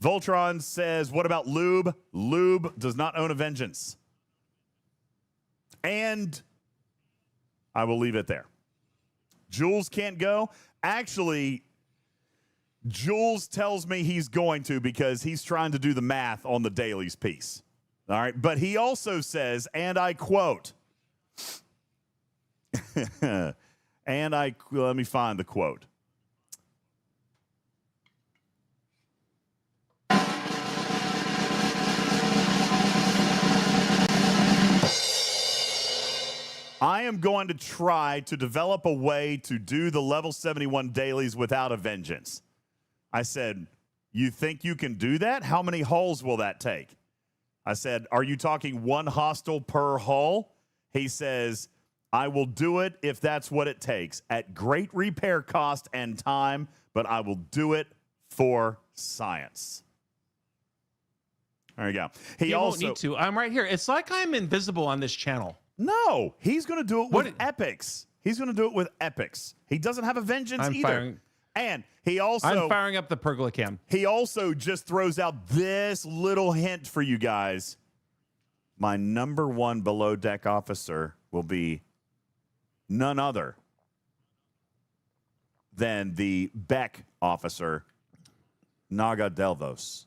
Voltron says, what about Lube? Lube does not own a vengeance. And I will leave it there. Jules can't go. Actually, Jules tells me he's going to because he's trying to do the math on the dailies piece. All right. But he also says, and I quote, let me find the quote. I am going to try to develop a way to do the level 71 dailies without a vengeance. I said, you think you can do that? How many hulls will that take? I said, are you talking one hostile per hull? He says, I will do it if that's what it takes at great repair cost and time, but I will do it for science. There you go. He also won't need to. I'm right here. It's like I'm invisible on this channel. No, he's going to do it with epics. He's going to do it with epics. He doesn't have a vengeance either. And he also... I'm firing up the pergola cam. He also just throws out this little hint for you guys. My number one below deck officer will be none other than the Beck officer, Naga Delvos.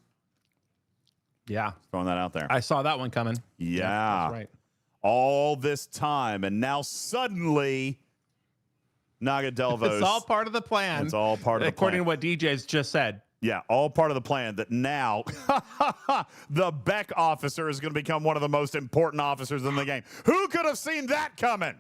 Yeah. Throwing that out there. I saw that one coming. Yeah. That's right. All this time, and now suddenly Naga Delvos. It's all part of the plan. It's all part of the plan. According to what DJ's just said. Yeah, all part of the plan that now the Beck officer is going to become one of the most important officers in the game. Who could have seen that coming?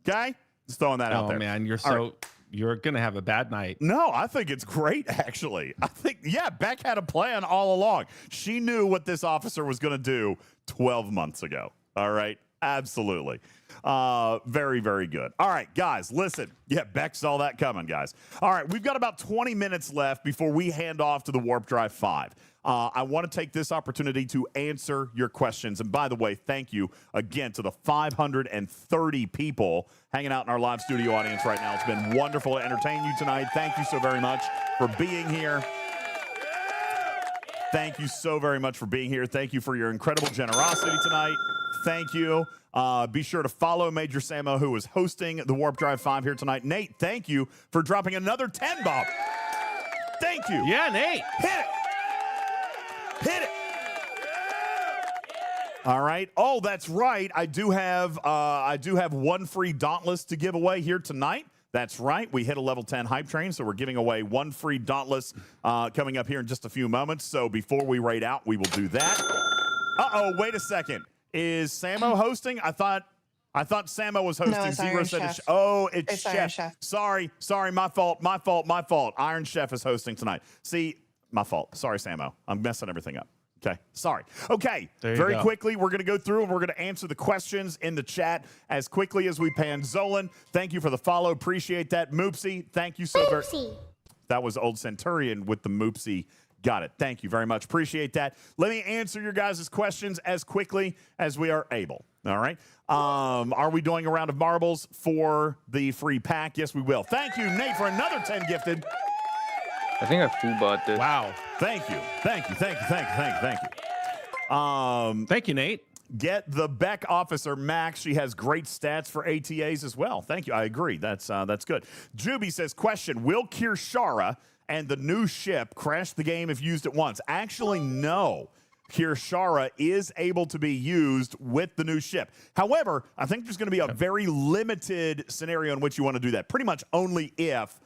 Okay? Just throwing that out there. Oh, man, you're All you're going to have a bad night. No, I think it's great, actually. I think, yeah, Beck had a plan all along. She knew what this officer was going to do 12 months ago. All right? Absolutely. Very, very good. All right, guys, listen. Yeah, Beck saw that coming, guys. All right, we've got about 20 minutes left before we hand off to the Warp Drive 5. I want to take this opportunity to answer your questions. And by the way, thank you again to the 530 people hanging out in our live studio audience right now. It's been wonderful to entertain you tonight. Thank you so very much for being here. Thank you so very much for being here. Thank you for your incredible generosity tonight. Thank you. Be sure to follow Major Samo, who is hosting the Warp Drive 5 here tonight. Nate, thank you for dropping another 10 bomb. Thank you. Yeah, Nate. Hit it. Hit it. All right. Oh, that's right. I do have one free Dauntless to give away here tonight. That's right. We hit a level 10 hype train, so we're giving away one free Dauntless coming up here in just a few moments. So before we raid out, we will do that. Uh-oh, wait a second. Is Samo hosting? I thought Samo was hosting. No, it's Zero Iron said Chef. It's Iron Chef. Chef. Sorry, my fault. Iron Chef is hosting tonight. See, my fault. Sorry, Samo. I'm messing everything up. Okay, sorry. Okay, very quickly, we're going to go through and we're going to answer the questions in the chat as quickly as we can. Zolan, thank you for the follow. Appreciate that. Moopsy, thank you so very much. That was Old Centurion with the Moopsy. Got it. Thank you very much. Appreciate that. Let me answer your guys' questions as quickly as we are able. All right. Are we doing a round of marbles for the free pack? Yes, we will. Thank you, Nate, for another 10 gifted. I think I full bought this. Wow. Thank you. Thank you, Nate. Get the Beck officer, Max. She has great stats for ATAs as well. Thank you. I agree. That's good. Juby says, question, will Kirshara and the new ship crash the game if used at once? Actually, no. Kirshara is able to be used with the new ship. However, I think there's going to be a very limited scenario in which you want to do that. Pretty much only if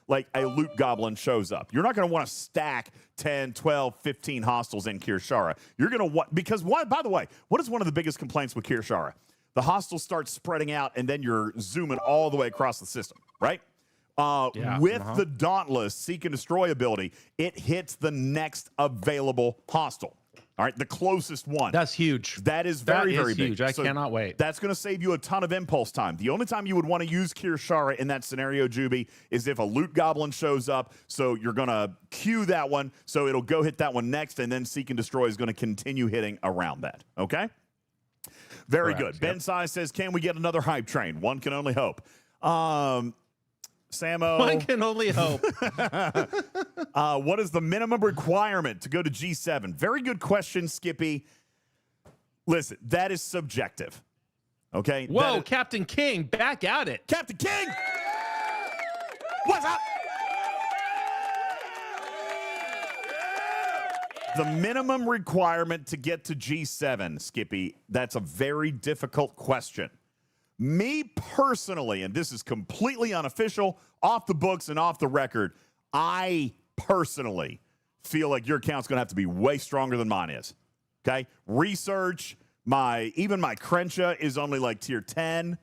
like a loot goblin shows up. You're not going to want to stack 10, 12, 15 hostiles in Kirshara. You're going to want, because what, by the way, what is one of the biggest complaints with Kirshara? The hostiles start spreading out and then you're zooming all the way across the system, right? With the Dauntless Seek and Destroy ability, it hits the next available hostile. All right, the closest one. That's huge. That is very big. Huge. I cannot wait. That's going to save you a ton of impulse time. The only time you would want to use Kirshara in that scenario, Juby, is if a loot goblin shows up. So you're going to queue that one, so it'll go hit that one next, and then Seek and Destroy is going to continue hitting around that. Okay? Very Correct, good. Ben Size says, can we get another hype train? One can only hope. Samo. One can only hope. What is the minimum requirement to go to G7? Very good question, Skippy. Listen, that is subjective. Okay? Whoa, Captain King, back at it. Captain King! What's up? The minimum requirement to get to G7, Skippy, that's a very difficult question. Me personally, and this is completely unofficial, off the books and off the record, I personally feel like your account's going to have to be way stronger than mine is. Okay? Research, even my Crenshaw is only like tier 10.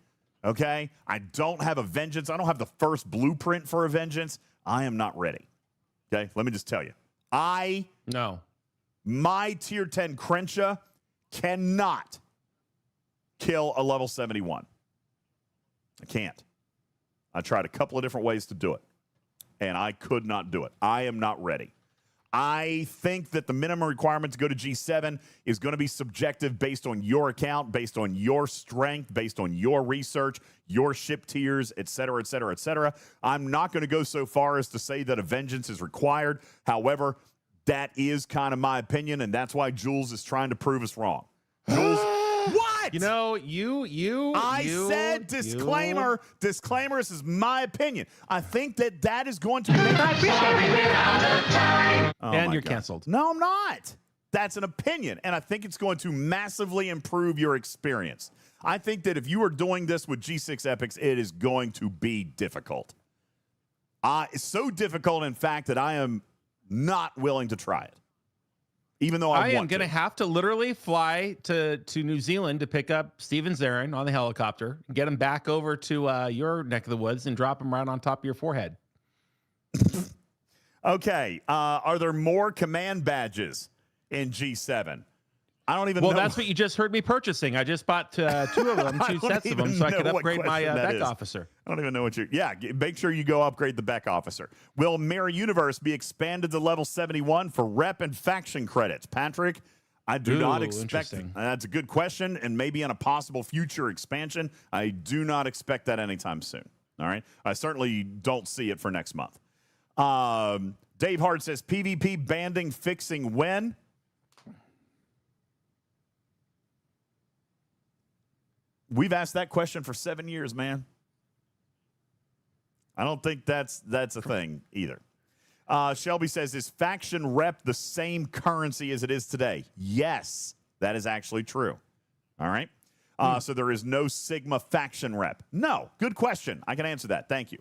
Okay? I don't have a Vengeance. I don't have the first blueprint for a Vengeance. I am not ready. Okay? Let me just tell you. My tier 10 Crenshaw cannot kill a level 71. I can't. I tried a couple of different ways to do it, and I could not do it. I am not ready. I think that the minimum requirement to go to G7 is going to be subjective based on your account, based on your strength, based on your research, your ship tiers, et cetera, et cetera, et cetera. I'm not going to go so far as to say that a Vengeance is required. However, that is kind of my opinion, and that's why Jules is trying to prove us wrong. Jules, what? You know, I said disclaimer. Disclaimer, this is my opinion. I think that is going to make... And you're canceled. No, I'm not. That's an opinion, and I think it's going to massively improve your experience. I think that if you are doing this with G6 Epics, it is going to be difficult. It's so difficult, in fact, that I am not willing to try it, even though I am going to have to literally fly to New Zealand to pick up Steven Zarin on the helicopter, get him back over to your neck of the woods, and drop him right on top of your forehead. Okay. Are there more command badges in G7? I don't even know. Well, that's what you just heard me purchasing. I just bought 2 of them, 2 sets of them, so I could upgrade my Beck officer. I don't even know what you're... Yeah, make sure you go upgrade the Beck officer. Will Mirror Universe be expanded to level 71 for rep and faction credits? Patrick, I do not expect... That's a good question, and maybe in a possible future expansion. I do not expect that anytime soon. All right? I certainly don't see it for next month. Dave Hart says, PvP banding fixing when? We've asked that question for 7 years, man. I don't think that's a thing either. Shelby says, is faction rep the same currency as it is today? Yes, that is actually true. All right. So there is no Sigma faction rep. No. Good question. I can answer that. Thank you.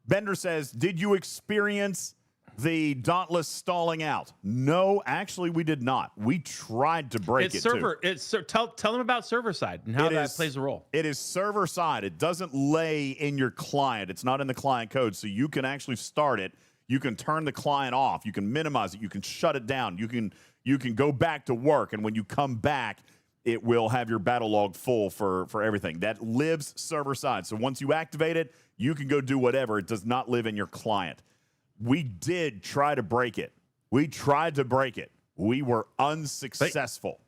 Bender says, did you experience the Dauntless stalling out? No, actually, we did not. We tried to break it. Tell them about server side and how that plays a role. It is server side. It doesn't lay in your client. It's not in the client code, so you can actually start it. You can turn the client off. You can minimize it. You can shut it down. You can go back to work, and when you come back, it will have your battle log full for everything. That lives server side. So once you activate it, you can go do whatever. It does not live in your client. We did try to break it. We tried to break it. We were unsuccessful.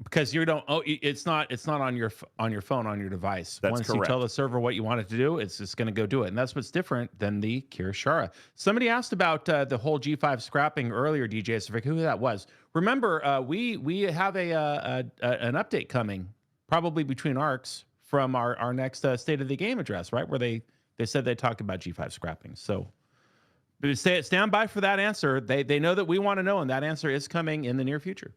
Because you don't. Oh, it's not on your phone, on your device. That's Once correct. you tell the server what you want it to do, it's just going to go do it, and that's what's different than the Kirishara. Somebody asked about the whole G5 scrapping earlier, DJ. So who that was? Remember, we have an update coming, probably between arcs from our next State of the Game address, right? Where they said they talked about G5 scrapping. So. But stand by for that answer. They know that we want to know, and that answer is coming in the near future.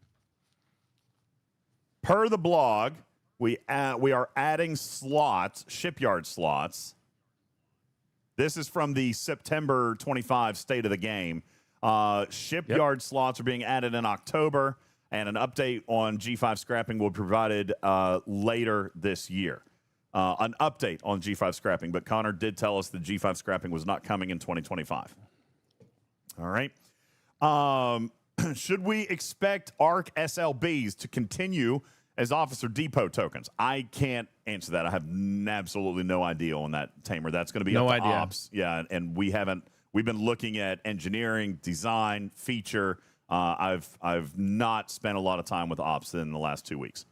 Per the blog, we are adding slots, shipyard slots. This is from the September 25 State of the Game. Shipyard slots are being added in October, and an update on G5 scrapping will be provided later this year. An update on G5 scrapping, but Connor did tell us that G5 scrapping was not coming in 2025. All right. Should we expect ARC SLBs to continue as Officer Depot tokens? I can't answer that. I have absolutely no idea on that, Tamer. That's going to be up to Ops. Yeah, and we've been looking at engineering, design, feature. I've not spent a lot of time with ops in the last 2 weeks.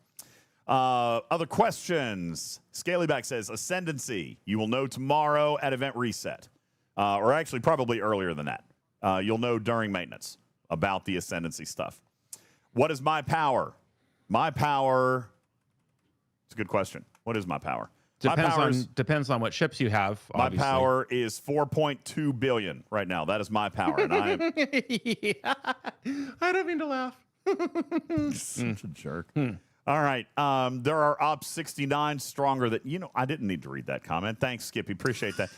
Other questions. Scalyback says, Ascendancy. You will know tomorrow at event reset. Or actually probably earlier than that. You'll know during maintenance about the Ascendancy stuff. What is my power? My power... It's a good question. What is my power? Depends on what ships you have. Obviously. My power is 4.2 billion right now. That is my power. And I am... Yeah. I don't mean to laugh. Such a jerk. All right. There are Ops 69 stronger that, I didn't need to read that comment. Thanks, Skippy. Appreciate that.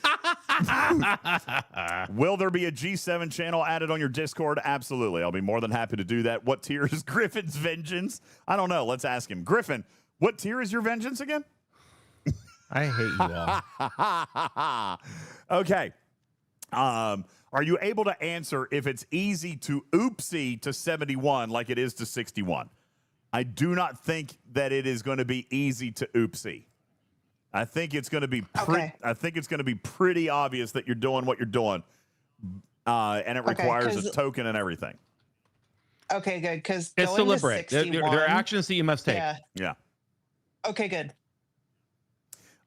Will there be a G7 channel added on your Discord? Absolutely. I'll be more than happy to do that. What tier is Griffin's vengeance? I don't know. Let's ask him. Griffin, what tier is your vengeance again? I hate you all. Okay. Are you able to answer if it's easy to oopsie to 71 like it is to 61? I do not think that it is going to be easy to oopsie. I think it's going to be pretty obvious that you're doing what you're doing, and it requires a token and everything. Okay, good. Because it's deliberate. There are actions that you must take. Yeah. Okay, good.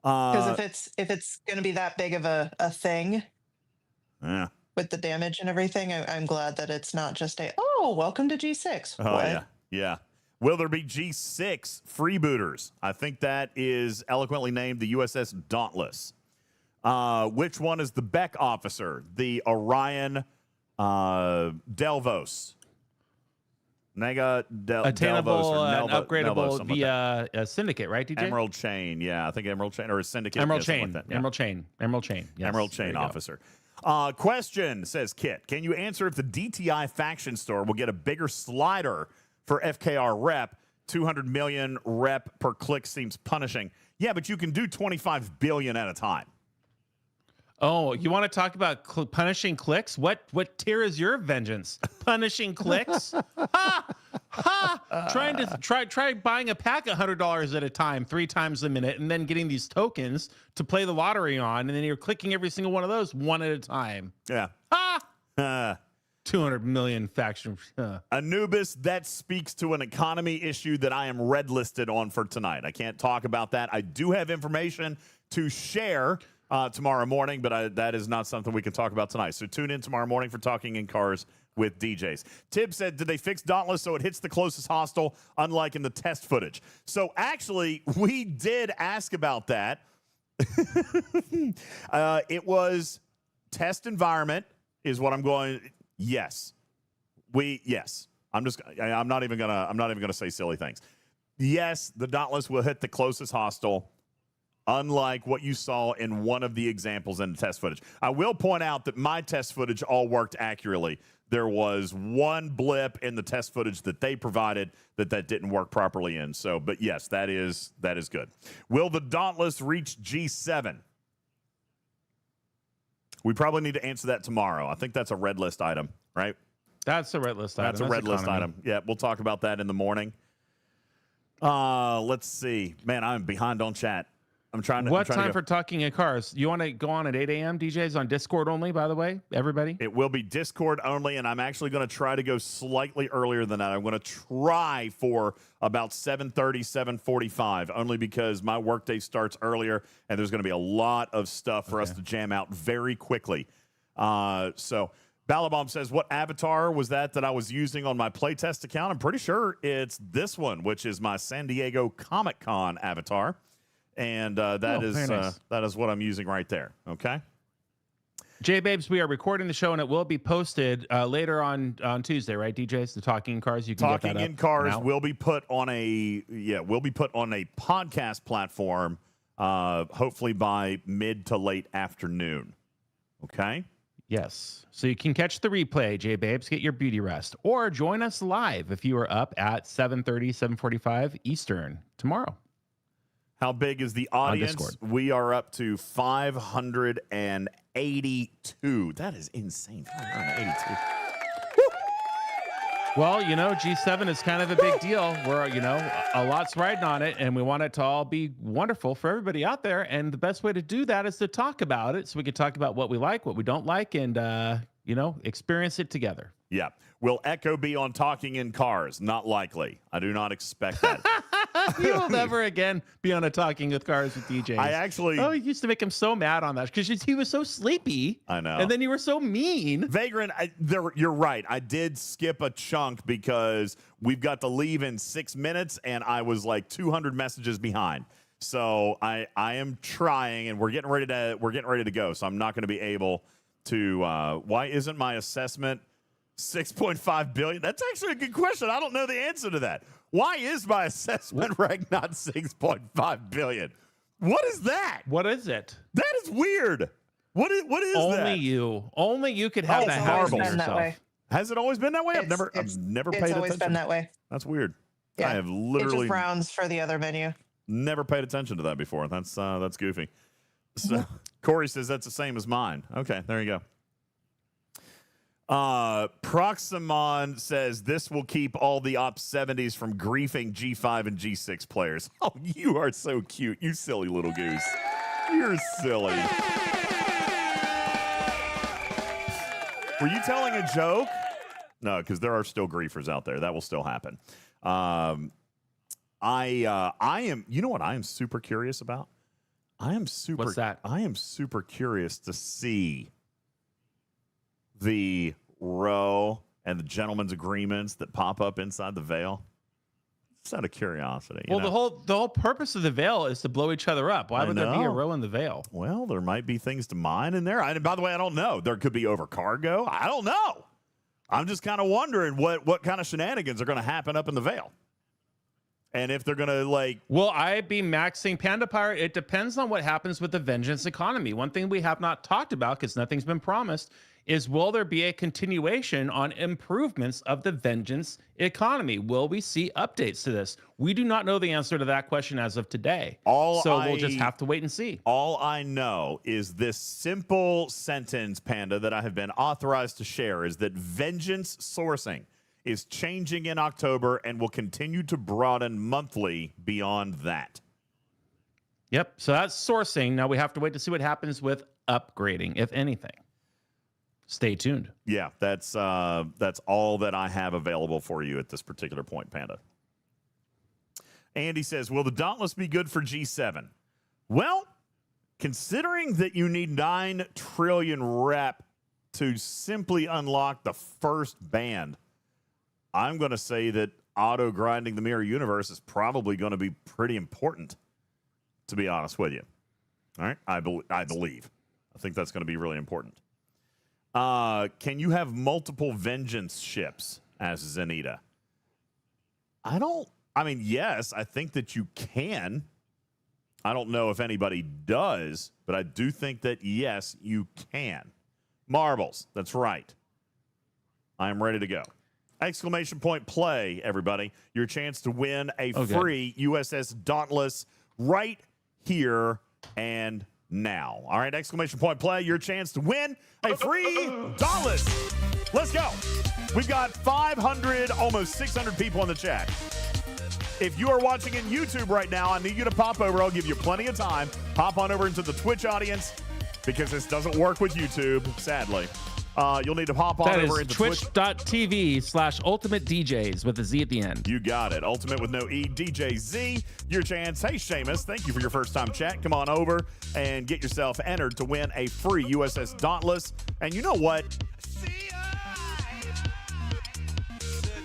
Because if it's going to be that big of a thing, yeah, with the damage and everything, I'm glad that it's not just welcome to G6. Oh yeah. Will there be G6 freebooters? I think that is eloquently named the USS Dauntless. Which one is the Beck officer? The Orion Delvos. Attainable and upgradable via a syndicate, right, DJ? Emerald Chain, yeah. I think Emerald Chain or a syndicate. Emerald Chain. Like that, yeah. Emerald Chain. Yes, Emerald Chain officer. Question, says Kit. Can you answer if the DTI faction store will get a bigger slider for FKR rep? 200 million rep per click seems punishing. Yeah, but you can do 25 billion at a time. Oh, you want to talk about punishing clicks? What tier is your vengeance? Punishing clicks? Try buying a pack $100 at a time, 3 times a minute, and then getting these tokens to play the lottery on, and then you're clicking every single one of those one at a time. Yeah. 200 million faction. Anubis, that speaks to an economy issue that I am red listed on for tonight. I can't talk about that. I do have information to share tomorrow morning, but that is not something we can talk about tonight. So tune in tomorrow morning for Talking in Cars with DJs. Tib said, did they fix Dauntless so it hits the closest hostile, unlike in the test footage? So actually, we did ask about that. It was test environment is what I'm going. Yes. I'm not even gonna say silly things. Yes, the Dauntless will hit the closest hostile, unlike what you saw in one of the examples in the test footage. I will point out that my test footage all worked accurately. There was one blip in the test footage that they provided that didn't work properly in. So, but yes, that is good. Will the Dauntless reach G7? We probably need to answer that tomorrow. I think that's a red list item, right? That's a red list item. That's a red list item. Yeah, we'll talk about that in the morning. Let's see. Man, I'm behind on chat. I'm trying to. What time for Talking in Cars? You want to go on at 8 a.m., DJs, on Discord only, by the way, everybody? It will be Discord only, and I'm actually going to try to go slightly earlier than that. I'm going to try for about 7:30, 7:45, only because my workday starts earlier, and there's going to be a lot of stuff for us to jam out very quickly. So Balabomb says, what avatar was that I was using on my playtest account? I'm pretty sure it's this one, which is my San Diego Comic-Con avatar. And that is what I'm using right there. Okay. J-Babes, we are recording the show, and it will be posted later on Tuesday, right, DJs? The Talking in Cars. You can Talking get that in Cars will be put on a podcast platform, hopefully by mid to late afternoon. Okay. Yes. So you can catch the replay, J-Babes, get your beauty rest, or join us live if you are up at 7:30, 7:45 Eastern tomorrow. How big is the audience? We are up to 582. That is insane. 582. Well, G7 is kind of a big deal. We're, a lot's riding on it, and we want it to all be wonderful for everybody out there. And the best way to do that is to talk about it, so we can talk about what we like, what we don't like, and experience it together. Yeah. Will Echo be on Talking in Cars? Not likely. I do not expect that. You will never again be on a Talking with Cars with DJs. I actually... Oh, you used to make him so mad on that because he was so sleepy. I know. And then you were so mean. Vagrant, you're right. I did skip a chunk because we've got to leave in 6 minutes, and I was like 200 messages behind. So I am trying, and we're getting ready to go. So I'm not going to be able to. Why isn't my assessment 6.5 billion? That's actually a good question. I don't know the answer to that. Why is my assessment rank not 6.5 billion? What is that? What is it? That is weird. What is that? Only you could have that happen to yourself. Has it always been that way? I've never paid attention. It's always been that way. That's weird. Yeah. I have literally it just rounds for the other menu. Never paid attention to that before. That's goofy. So Corey says that's the same as mine. Okay, there you go. Proximon says this will keep all the Op 70s from griefing G5 and G6 players. Oh, you are so cute. You silly little goose. You're silly. Were you telling a joke? No, because there are still griefers out there. That will still happen. I am. You know what I am super curious about? What's that? I am super curious to see the row and the gentleman's agreements that pop up inside the veil. Just out of curiosity. Well, the whole purpose of the veil is to blow each other up. Why would there be a row in the veil? Well, there might be things to mine in there. By the way, I don't know. There could be over cargo. I don't know. I'm just kind of wondering what kind of shenanigans are going to happen up in the veil. And if they're going to Will I be maxing Panda Pirate? It depends on what happens with the Vengeance economy. One thing we have not talked about, because nothing's been promised, is will there be a continuation on improvements of the Vengeance economy? Will we see updates to this? We do not know the answer to that question as of today. We'll just have to wait and see. All I know is this simple sentence, Panda, that I have been authorized to share is that Vengeance sourcing is changing in October and will continue to broaden monthly beyond that. Yep. So that's sourcing. Now we have to wait to see what happens with upgrading, if anything. Stay tuned. Yeah, that's all that I have available for you at this particular point, Panda. Andy says, will the Dauntless be good for G7? Well, considering that you need 9 trillion rep to simply unlock the first band, I'm going to say that auto grinding the mirror universe is probably going to be pretty important, to be honest with you. All right? I believe. I think that's going to be really important. Can you have multiple Vengeance ships as Zenita? Yes, I think that you can. I don't know if anybody does, but I do think that, yes, you can. Marbles, that's right. I am ready to go. Exclamation point play, everybody. Your chance to win a free USS Dauntless right here and now. All right, exclamation point play. Your chance to win a free Dauntless. Let's go. We've got 500, almost 600 people in the chat. If you are watching in YouTube right now, I need you to pop over. I'll give you plenty of time. Pop on over into the Twitch audience because this doesn't work with YouTube, sadly. You'll need to hop on over into twitch.tv/UltimatDJz with a Z at the end. You got it. Ultimate with no E, DJZ. Your chance. Hey, Seamus, thank you for your first time chat. Come on over and get yourself entered to win a free USS Dauntless. And you know what?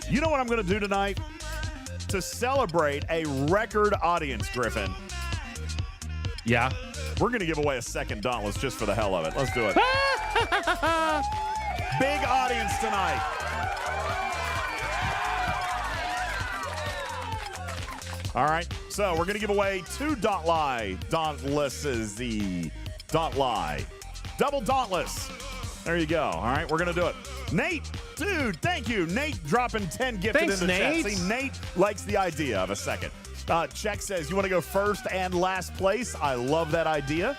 You know what I'm going to do tonight? To celebrate a record audience, Griffin. Yeah. We're going to give away a second Dauntless just for the hell of it. Let's do it. Big audience tonight. All right, so we're going to give away 2 Dauntlesses. Double Dauntless. There you go. All right, we're going to do it. Nate, dude, thank you. Nate dropping 10 gifted in the chat. See, Nate likes the idea of a second. Check says, you want to go first and last place? I love that idea.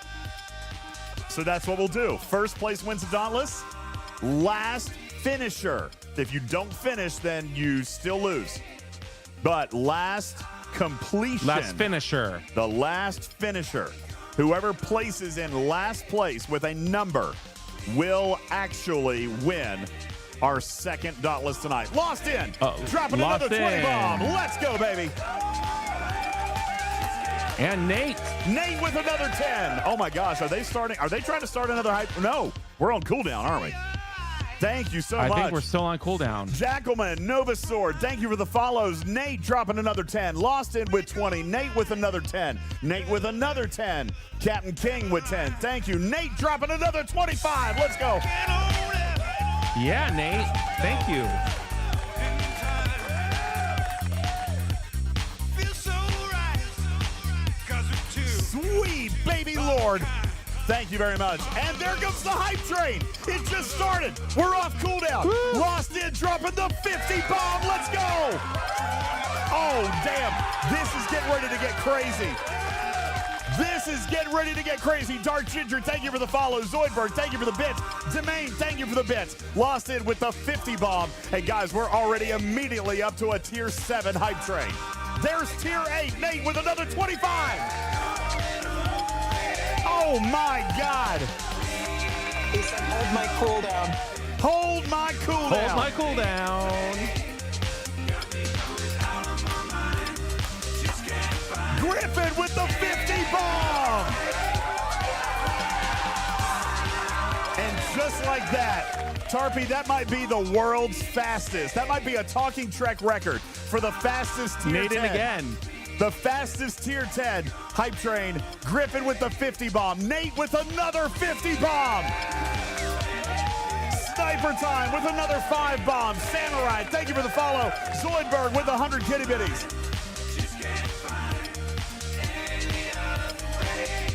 So that's what we'll do. First place wins the Dauntless. Last finisher. If you don't finish, then you still lose. But last completion. Last finisher. The last finisher. Whoever places in last place with a number will actually win our second Dauntless tonight. Lost in. Dropping another 20 bomb. Let's go, baby. And Nate. Nate with another 10. Oh my gosh, are they trying to start another hype? No, we're on cooldown, aren't we? Thank you so much. I think we're still on cooldown. Jackalman, Nova Sword, thank you for the follows. Nate dropping another 10. Lost in with 20. Nate with another 10. Nate with another 10. Captain King with 10. Thank you. Nate dropping another 25. Let's go. Yeah, Nate. Thank you. Sweet baby Lord. Thank you very much. And there comes the hype train. It just started. We're off cooldown. Woo. Lost in, dropping the 50 bomb. Let's go. Oh, damn. This is getting ready to get crazy. This is getting ready to get crazy. Dark Ginger, thank you for the follow. Zoidberg, thank you for the bits. Demain, thank you for the bits. Lost in with the 50 bomb. Hey, guys, we're already immediately up to a tier 7 hype train. There's tier 8. Nate with another 25. Oh my God! He said, "Hold my cooldown." Hold my cooldown. Hold my cooldown. Griffin with the 50 bomb. And just like that, Tarpy, that might be the world's fastest. That might be a Talking Trek record for the fastest tier 10. Made it again. The fastest tier 10 hype train. Griffin with the 50 bomb. Nate with another 50 bomb. Sniper Time with another 5 bombs. Samurai, thank you for the follow. Zoidberg with 100 kitty bitties.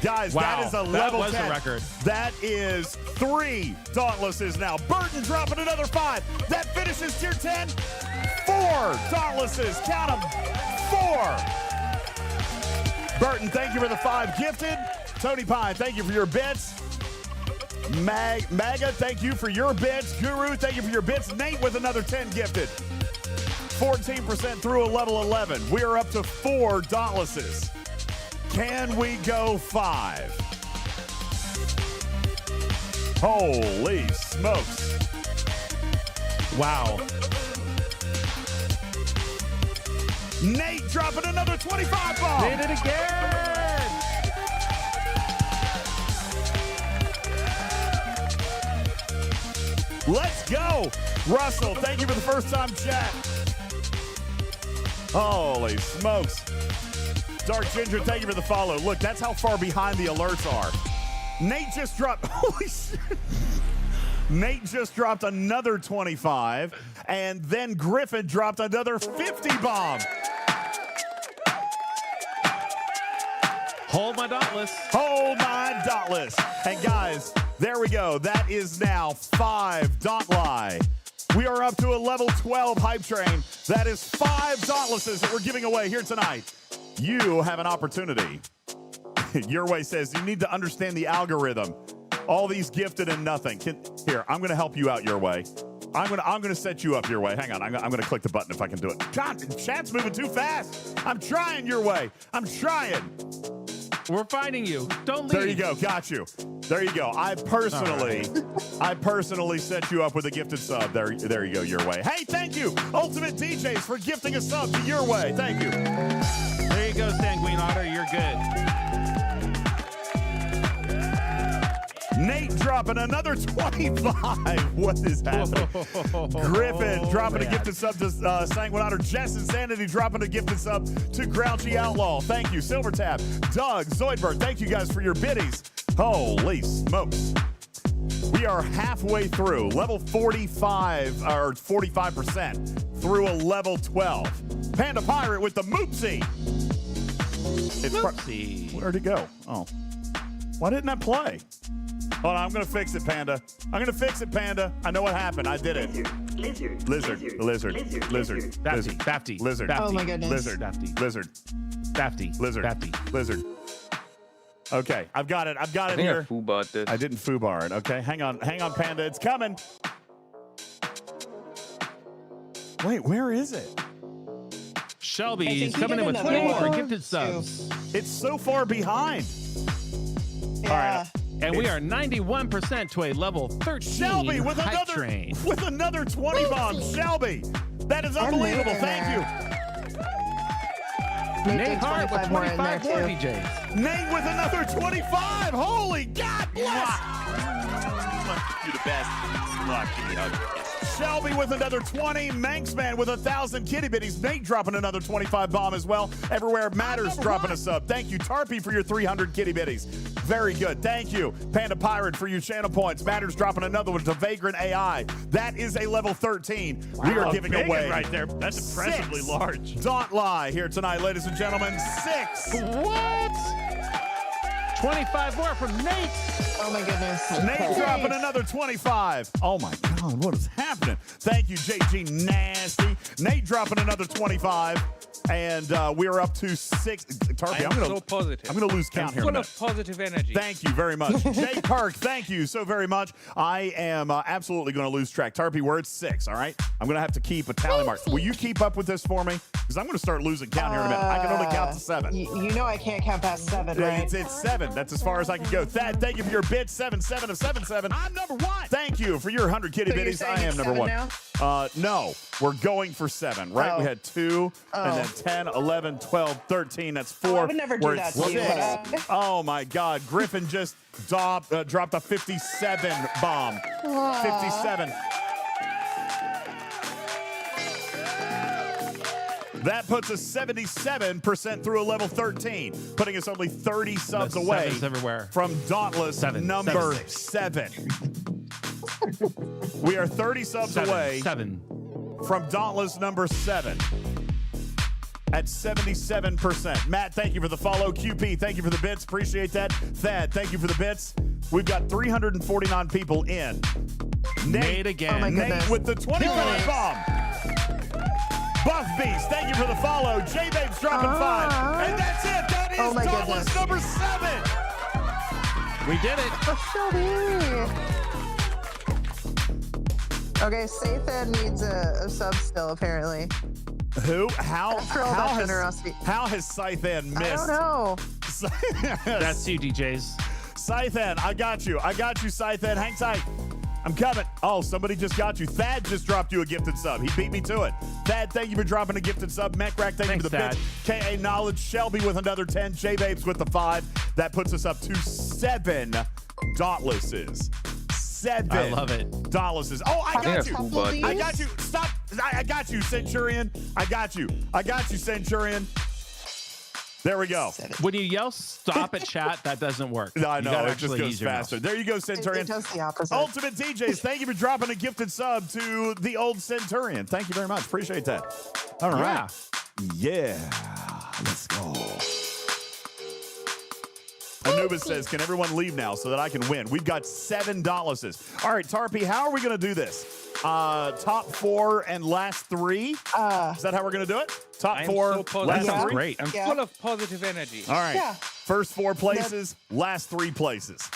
Guys, wow, that is a level 10. That was a record. That is 3 Dauntlesses now. Burton dropping another 5. That finishes tier 10. 4 Dauntlesses. Count them. 4. Burton, thank you for the 5 gifted. Tony Pine, thank you for your bits. Maga, thank you for your bits. Guru, thank you for your bits. Nate with another 10 gifted. 14% through a level 11. We are up to 4 Dauntlesses. Can we go 5? Holy smokes. Wow. Nate dropping another 25 bomb. Did it again. Let's go. Russell, thank you for the first time chat. Holy smokes. Dark Ginger, thank you for the follow. Look, that's how far behind the alerts are. Nate just dropped, holy shit. Nate just dropped another 25, and then Griffin dropped another 50 bomb. Hold my Dauntless. Hold my Dauntless. And guys, there we go. That is now 5 Dauntli. We are up to a level 12 hype train. That is 5 Dauntlesses that we're giving away here tonight. You have an opportunity. Your Way says you need to understand the algorithm. All these gifted and nothing. Here, I'm going to help you out, Your Way. I'm going to set you up, Your Way. Hang on. I'm going to click the button if I can do it. God, chat's moving too fast. I'm trying, Your Way. I'm trying. We're finding you. Don't leave. There you go. Got you. There you go. I personally set you up with a gifted sub. There you go, Your Way. Hey, thank you, UltimatDJz, for gifting a sub to Your Way. Thank you. There you go, Sanguine Otter. You're good. Nate dropping another 25. What is happening? Griffin dropping a gifted sub to Sanguine Otter. Jess Insanity dropping a gifted sub to Grouchy Outlaw. Thank you. Silver Tab. Doug, Zoidberg, thank you guys for your biddies. Holy smokes. We are halfway through. Level 45, or 45% through a level 12. Panda Pirate with the Moopsie. Moopsie. Where'd it go? Oh. Why didn't that play? Hold on, I'm going to fix it, Panda. I'm going to fix it, Panda. I know what happened. I did it. Lizard. Bafty. Lizard. Oh my goodness. Lizard. Bafty. Lizard. Okay, I've got it. I've got it here. I think I foobarred this. I didn't foobar it. Okay, hang on, Panda. It's coming. Wait, where is it? Shelby's coming in with 20 more gifted subs. It's so far behind. Yeah. All right. And we are 91% to a level 13 Shelby with hype train. another 20 bombs. Shelby, that is unbelievable. Thank you. Nate Hart with 25 more DJs. Nate with another 25. Holy God bless. You're the best. Give me a hug. Yes. Shelby with another 20. Manxman with 1,000 kitty bitties. Nate dropping another 25 bomb as well. Everywhere Matters dropping a sub. Thank you, Tarpy, for your 300 kitty bitties. Very good. Thank you, Panda Pirate, for your channel points. Matters dropping another one to Vagrant AI. That is a level 13. Wow, We are giving away right there. That's impressively 6. large. Don't lie here tonight, ladies and gentlemen. 6. What? 25 more from Nate. Oh my goodness. Nate dropping another 25. Oh my God, what is happening? Thank you, JG Nasty. Nate dropping another 25. And we are up to 6. Tarpy, I'm so positive. I'm gonna lose count here in a Full minute. of positive energy. Thank you very much. Jay Park, thank you so very much. I am absolutely going to lose track. Tarpy, we're at 6, all right? I'm going to have to keep a tally mark. Will you keep up with this for me? Because I'm going to start losing count here in a minute. I can only count to 7. You know I can't count past 7, right? It's 7. That's as far as I can go. Thad, thank you for your bits. 7-7 of 7-7. I'm number 1. Thank you for your 100 kitty So you're bitties. saying I am it's number 1. 7 now? No, we're going for 7, right? Oh. We had 2, and then 10, 11, 12, 13. That's 4. I would never do We're that at to you, 6. but, Oh, my God. Griffin just dropped a 57 bomb. 57. That puts us 77% through a level 13, putting us only 30 subs away everywhere. from Dauntless number 7. We are 30 subs away from Dauntless number 7 at 77%. Matt, thank you for the follow. QP, thank you for the bits. Appreciate that. Thad, thank you for the bits. We've got 349 people in. Nate again. Oh my Nate goodness. with the 25 bomb. Buff Beast, thank you for the follow. J-Babe's dropping 5. And that's it. That is Oh my Dauntless goodness. number 7. We did it. Okay, Sathan needs a sub still, apparently. Who? How that generosity. How has Scythan missed? I don't know. That's you, DJs. Scythan, I got you. I got you, Scythan. Hang tight. I'm coming. Oh, somebody just got you. Thad just dropped you a gifted sub. He beat me to it. Thad, thank you for dropping a gifted sub. Mecrack, thank you for the Thad. bits. KA Knowledge, Shelby with another 10. J-Babes with the 5. That puts us up to 7 Dauntlesses. 7. I love it. Dauntlesses. Oh, I got you. Please? I got you. Stop. I got you, Centurion. I got you. I got you, Centurion. There we go. When you yell stop at chat, that doesn't work. No, I You know. gotta It just actually goes use your mouse. faster. There you go, Centurion. It does the opposite. UltimatDJz, thank you for dropping a gifted sub to the old Centurion. Thank you very much. Appreciate that. All right. Yeah. Let's go. Anubis says, can everyone leave now so that I can win? We've got $7. All right, Tarpy, how are we going to do this? Top 4 and last 3? Is that how we're going to do it? Top I'm 4, so positive. last 3? Great. I'm full of positive energy. All right. Yeah. First 4 places, last 3 places.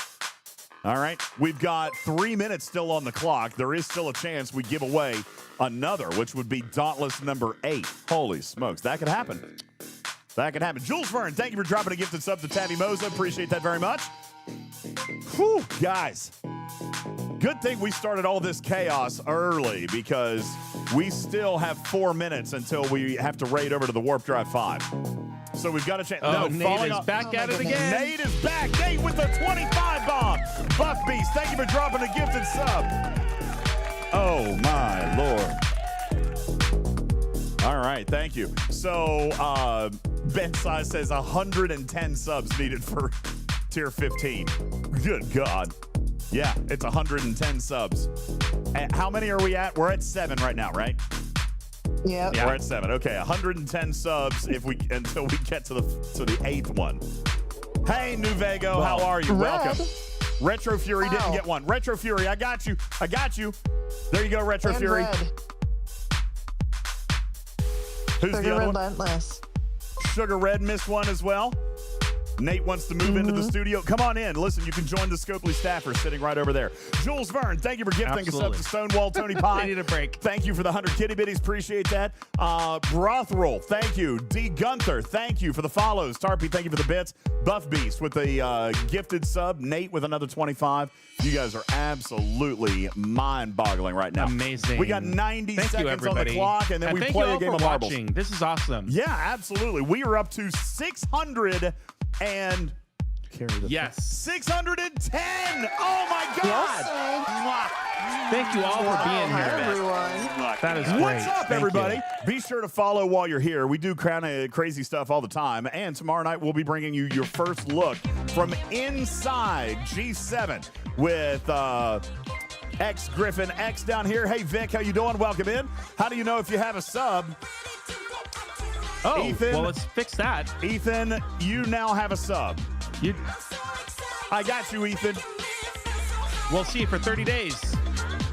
All right. We've got 3 minutes still on the clock. There is still a chance we give away another, which would be Dauntless number 8. Holy smokes. That could happen. That could happen. Jules Verne, thank you for dropping a gifted sub to Tabby Moza. Appreciate that very much. Whew, guys. Good thing we started all this chaos early because we still have 4 minutes until we have to raid over to the Warp Drive 5. So we've got a chance. Oh, Nate is back at it again. Nate is back. Nate with the 25 bomb. Buff Beast, thank you for dropping a gifted sub. Oh, my Lord. All right, thank you. So, Ben Size says 110 subs needed for tier 15. Good God. Yeah, it's 110 subs. And how many are we at? We're at 7 right now, right? Yep. We're at 7. Okay, 110 subs until we get to the 8th one. Hey, New Vago, how are you? Welcome. Retro Fury didn't get one. Retro Fury, I got you. I got you. There you go, Retro And Fury. red. Who's the other one? Relentless. Sugar Red missed one as well. Nate wants to move into the studio. Come on in. Listen, you can join the Scopely staffers sitting right over there. Jules Verne, thank you for gifting us up to Stonewall. Tony Pye. I need a break. Thank you for the 100 kitty bitties. Appreciate that. Brothroll, thank you. D. Gunther, thank you for the follows. Tarpy, thank you for the bits. Buff Beast with a gifted sub. Nate with another 25. You guys are absolutely mind-boggling right now. Amazing. We got 90 seconds on the clock, and then we play a game of marbles. This is awesome. Yeah, absolutely. We are up to 600 and... Yes. 610. Oh my God. Thank you all for being here, everyone. That is great. What's up, everybody? Be sure to follow while you're here. We do kind of crazy stuff all the time. And tomorrow night, we'll be bringing you your first look from inside G7 with X Griffin X down here. Hey, Vic, how you doing? Welcome in. How do you know if you have a sub? Oh, Ethan, well, let's fix that. Ethan, you now have a sub. I got you, Ethan. We'll see you for 30 days.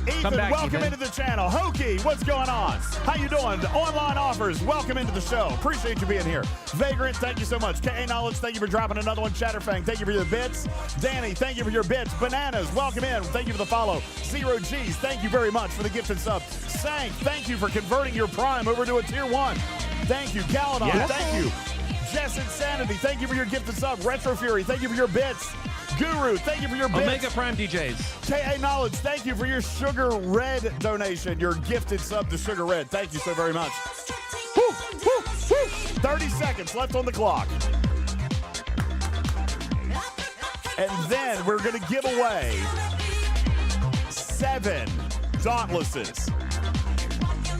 Ethan, welcome into the channel. Hokey, what's going on? How you doing? Online offers, welcome into the show. Appreciate you being here. Vagrant, thank you so much. K.A. Knowledge, thank you for dropping another one. Chatterfang, thank you for your bits. Danny, thank you for your bits. Bananas, welcome in. Thank you for the follow. Zero G's, thank you very much for the gifted sub. Sank, thank you for converting your Prime over to a Tier 1. Thank you. Galadon, thank you. Jess Insanity, thank you for your gifted sub. Retro Fury, thank you for your bits. Guru, thank you for your bits. Omega Prime DJs. K.A. Knowledge, thank you for your Sugar Red donation, your gifted sub to Sugar Red. Thank you so very much. Woo, woo, woo. 30 seconds left on the clock. And then we're going to give away 7 Dauntlesses.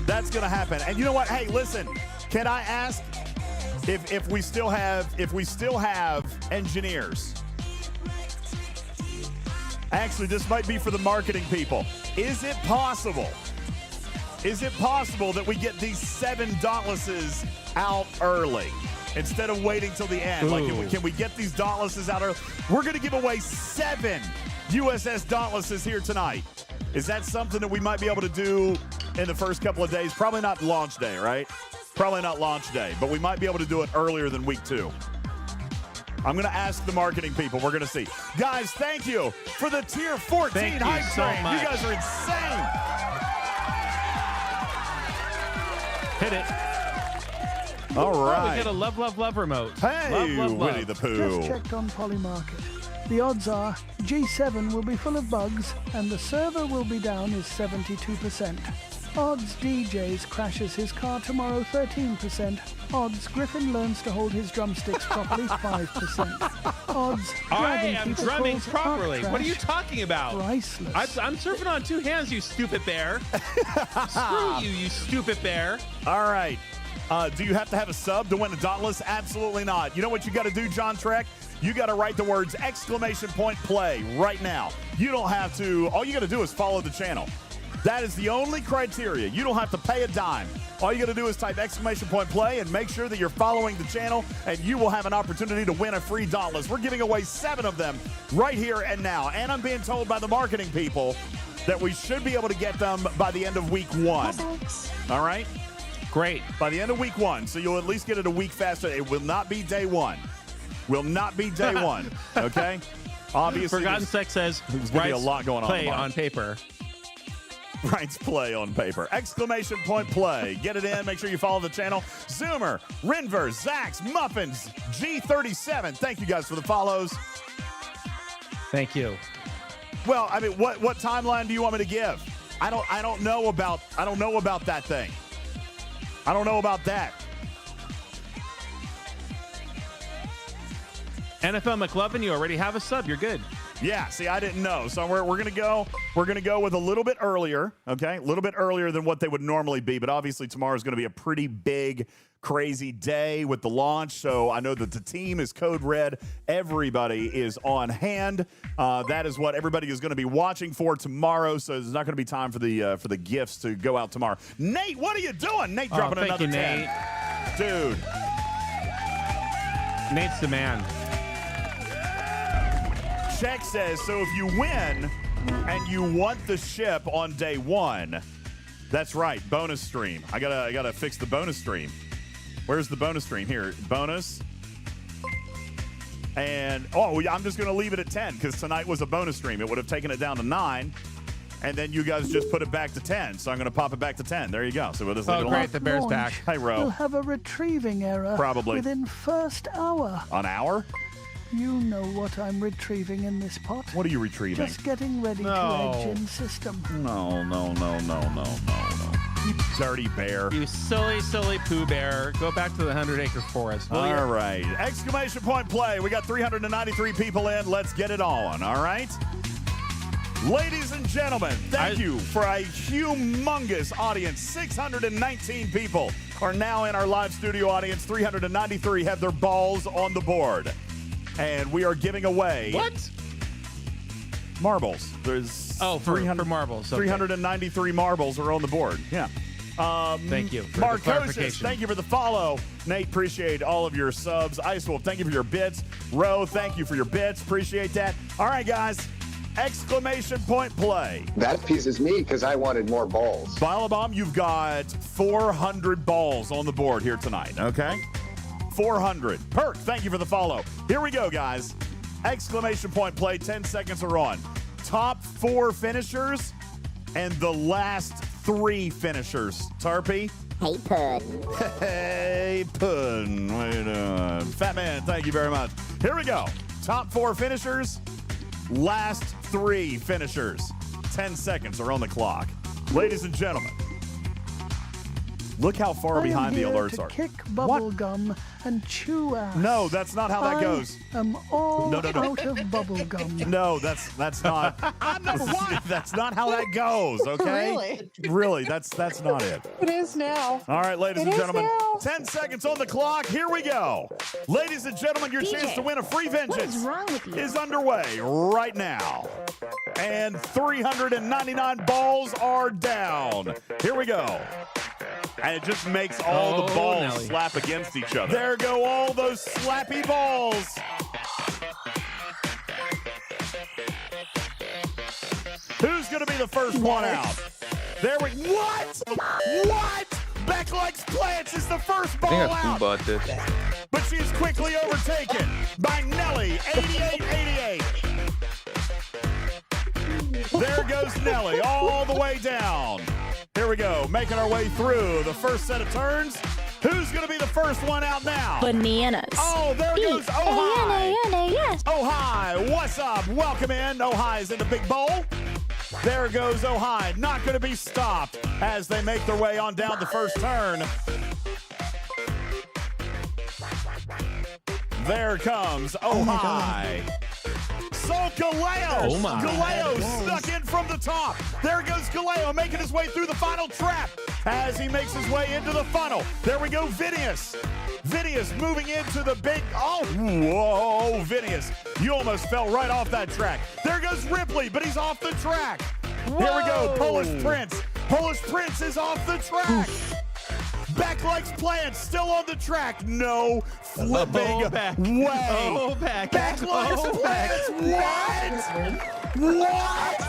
That's going to happen. And you know what? Hey, listen, can I ask if we still have engineers? Actually, this might be for the marketing people. Is it possible that we get these 7 Dauntlesses out early instead of waiting till the end? Like, can we get these Dauntlesses out early? We're going to give away 7 USS Dauntlesses here tonight. Is that something that we might be able to do in the first couple of days? Probably not launch day, right? Probably not launch day, but we might be able to do it earlier than week 2. I'm going to ask the marketing people. We're going to see. Guys, thank you for the Tier 14 hype train. You guys are insane. Hit it. All right. Oh, we get a love, love, love remote. Hey, love, love, Winnie love. the Pooh. Just checked on Polymarket. The odds are G7 will be full of bugs and the server will be down is 72%. Odds DJz crashes his car tomorrow 13%. Odds Griffin learns to hold his drumsticks properly 5%. Odds I Dragon am Keeper drumming calls properly. Arc What are you Trash talking about? Priceless. I'm surfing on 2 hands, you stupid bear. Screw you, you stupid bear. All right. Do you have to have a sub to win a Dauntless? Absolutely not. You know what you got to do, John Trek? You got to write the words !play right now. You don't have to. All you got to do is follow the channel. That is the only criteria. You don't have to pay a dime. All you got to do is type !play and make sure that you're following the channel, and you will have an opportunity to win a free Dauntless. We're giving away 7 of them right here and now. And I'm being told by the marketing people that we should be able to get them by the end of week 1. All right? Great. By the end of week 1. So you'll at least get it a week faster. It will not be day 1. Will not be day 1. Okay? Obviously. Forgotten Sex says, there's going to be a lot going on. Play on paper. Writes play on paper. !play. Get it in. Make sure you follow the channel. Zoomer, Renver, Zax, Muffins, G37. Thank you guys for the follows. Thank you. Well, I mean, what timeline do you want me to give? I don't know about that thing. I don't know about that. NFL McLovin, you already have a sub. You're good. Yeah, see, I didn't know. So we're gonna go with a little bit earlier, okay? A little bit earlier than what they would normally be, but obviously tomorrow's gonna be a pretty big, crazy day with the launch. So I know that the team is code red. Everybody is on hand. That is what everybody is gonna be watching for tomorrow. So there's not gonna be time for the gifts to go out tomorrow. Nate, what are you doing? Nate dropping another 10. Nate. Dude. Nate's the man. Check says, so if you win and you want the ship on day 1, that's right, bonus stream. I gotta fix the bonus stream. Where's the bonus stream? Here, bonus. And, I'm just going to leave it at 10 because tonight was a bonus stream. It would have taken it down to 9. And then you guys just put it back to 10. So I'm going to pop it back to 10. There you go. So we'll just leave it alone. The bear's back. Hey, Ro. We'll have a retrieving error. Probably. Within first hour. An hour? You know what I'm retrieving in this pot. What are you retrieving? Just getting ready to edge in system. No. You dirty bear. You silly Pooh Bear. Go back to the 100-acre forest. All right. Exclamation point play. We got 393 people in. Let's get it on. All right. Ladies and gentlemen, thank you for a humongous audience. 619 people are now in our live studio audience. 393 have their balls on the board. And we are giving away... What? Marbles. There's... for marbles. Okay. 393 marbles are on the board. Yeah. Thank you for Marcosius, the clarification. thank you for the follow. Nate, appreciate all of your subs. Icewolf, thank you for your bits. Ro, thank you for your bits. Appreciate that. All right, guys. Exclamation point play. That pisses me because I wanted more balls. Bilabomb, you've got 400 balls on the board here tonight, okay? 400. Perk, thank you for the follow. Here we go, guys. Exclamation point play. 10 seconds are on. Top 4 finishers and the last 3 finishers. Tarpy? Hey, Pun. Hey, Pun. Wait on. Fat Man, thank you very much. Here we go. Top 4 finishers, last 3 finishers. 10 seconds are on the clock. Ladies and gentlemen, look how far behind the alerts are. Kick bubble gum and chew ass. No, that's not how that goes. I'm all No. out of bubble gum. No, that's not. That's not how that goes. Okay. Really, that's not it. It is now. All right, ladies and gentlemen, 10 seconds on the clock. Here we go. Ladies and gentlemen, your chance to win a free vengeance is underway right now. And 399 balls are down. Here we go. And it just makes all the balls Nelly. slap against each other. There go all those slappy balls. Who's going to be the first one out? There we... What? Beck likes plants is the first ball I think I out. food bought this. But she is quickly overtaken by Nelly, 88-88. There goes Nelly all the way down. Here we go, making our way through the first set of turns. Who's going to be the first one out now? Bananas. Oh, there goes Ohai. Yes. Ohai, what's up? Welcome in. Ohai's in the big bowl. There goes Ohai. Not going to be stopped as they make their way on down the first turn. There comes Ohai. So Galeo. Galeo snuck in from the top. There goes Galeo making his way through the final trap as he makes his way into the funnel. There we go, Vinius. Vinius moving into the big, whoa, Vinius. You almost fell right off that track. There goes Ripley, but he's off the track. Whoa. Here we go, Polish Prince. Polish Prince is off the track. Beck likes plants, still on the track. No flipping way. Beck likes plants. What?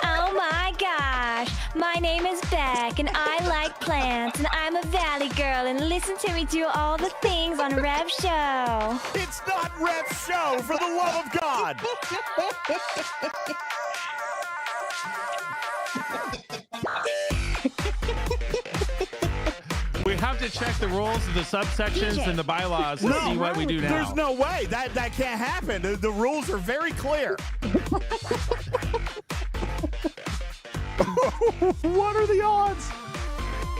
Oh my gosh, my name is Beck and I like plants and I'm a valley girl and listen to me do all the things on Rev Show. It's not Rev Show, for the love of God. We have to check the rules of the subsections and the bylaws to see what we do now. There's no way. That can't happen. The rules are very clear. What are the odds?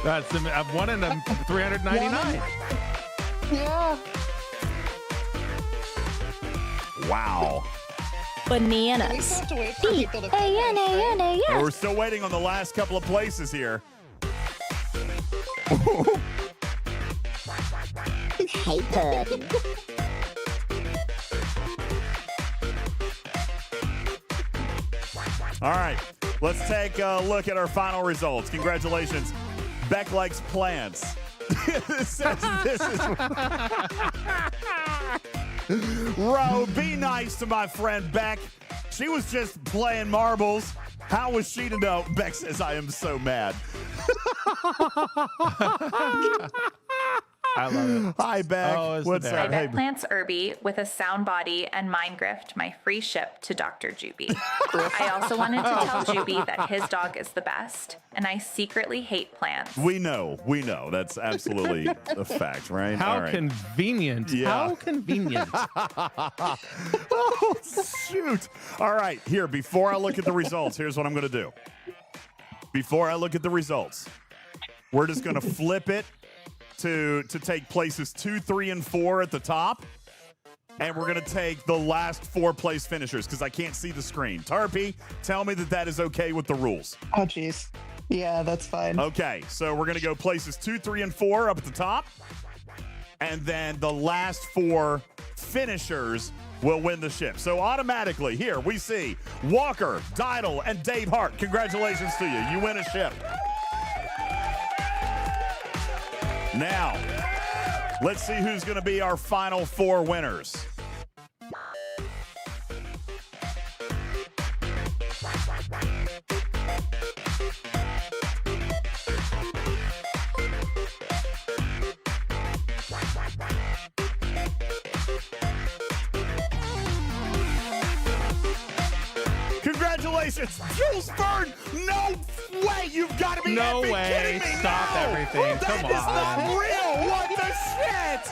That's 1 in 399. Yeah. Wow. Bananas. We still have to wait for people to finish, B-A-N-A-N-A, yes. We're still waiting on the last couple of places here. Hey, Pun. All right, let's take a look at our final results. Congratulations. Beck likes plants. This is... Ro, be nice to my friend Beck. She was just playing marbles. How was she to know? Beck says, I am so mad. I love it. Hi, Beck. Oh, it's What's the bear. I up? bet Plants Irby with a sound body and mind grift my free ship to Dr. Juby. I also wanted to tell Juby that his dog is the best, and I secretly hate plants. We know. That's absolutely a fact, right? How All right. convenient. Yeah. How convenient. Oh, shoot. All right, here, before I look at the results, here's what I'm going to do. Before I look at the results, we're just going to flip it to take places 2, 3, and 4 at the top. And we're going to take the last 4 place finishers because I can't see the screen. Tarpy, tell me that is okay with the rules. Oh, jeez. Yeah, that's fine. Okay, so we're going to go places 2, 3, and 4 up at the top. And then the last 4 finishers will win the ship. So automatically, here we see Walker, Didle, and Dave Hart. Congratulations to you. You win a ship. Now, let's see who's going to be our final 4 winners. Congratulations, Jules Verne. No way. You've got to be No effing way. kidding me. Stop No. everything. That Come is on. not real. What the shit?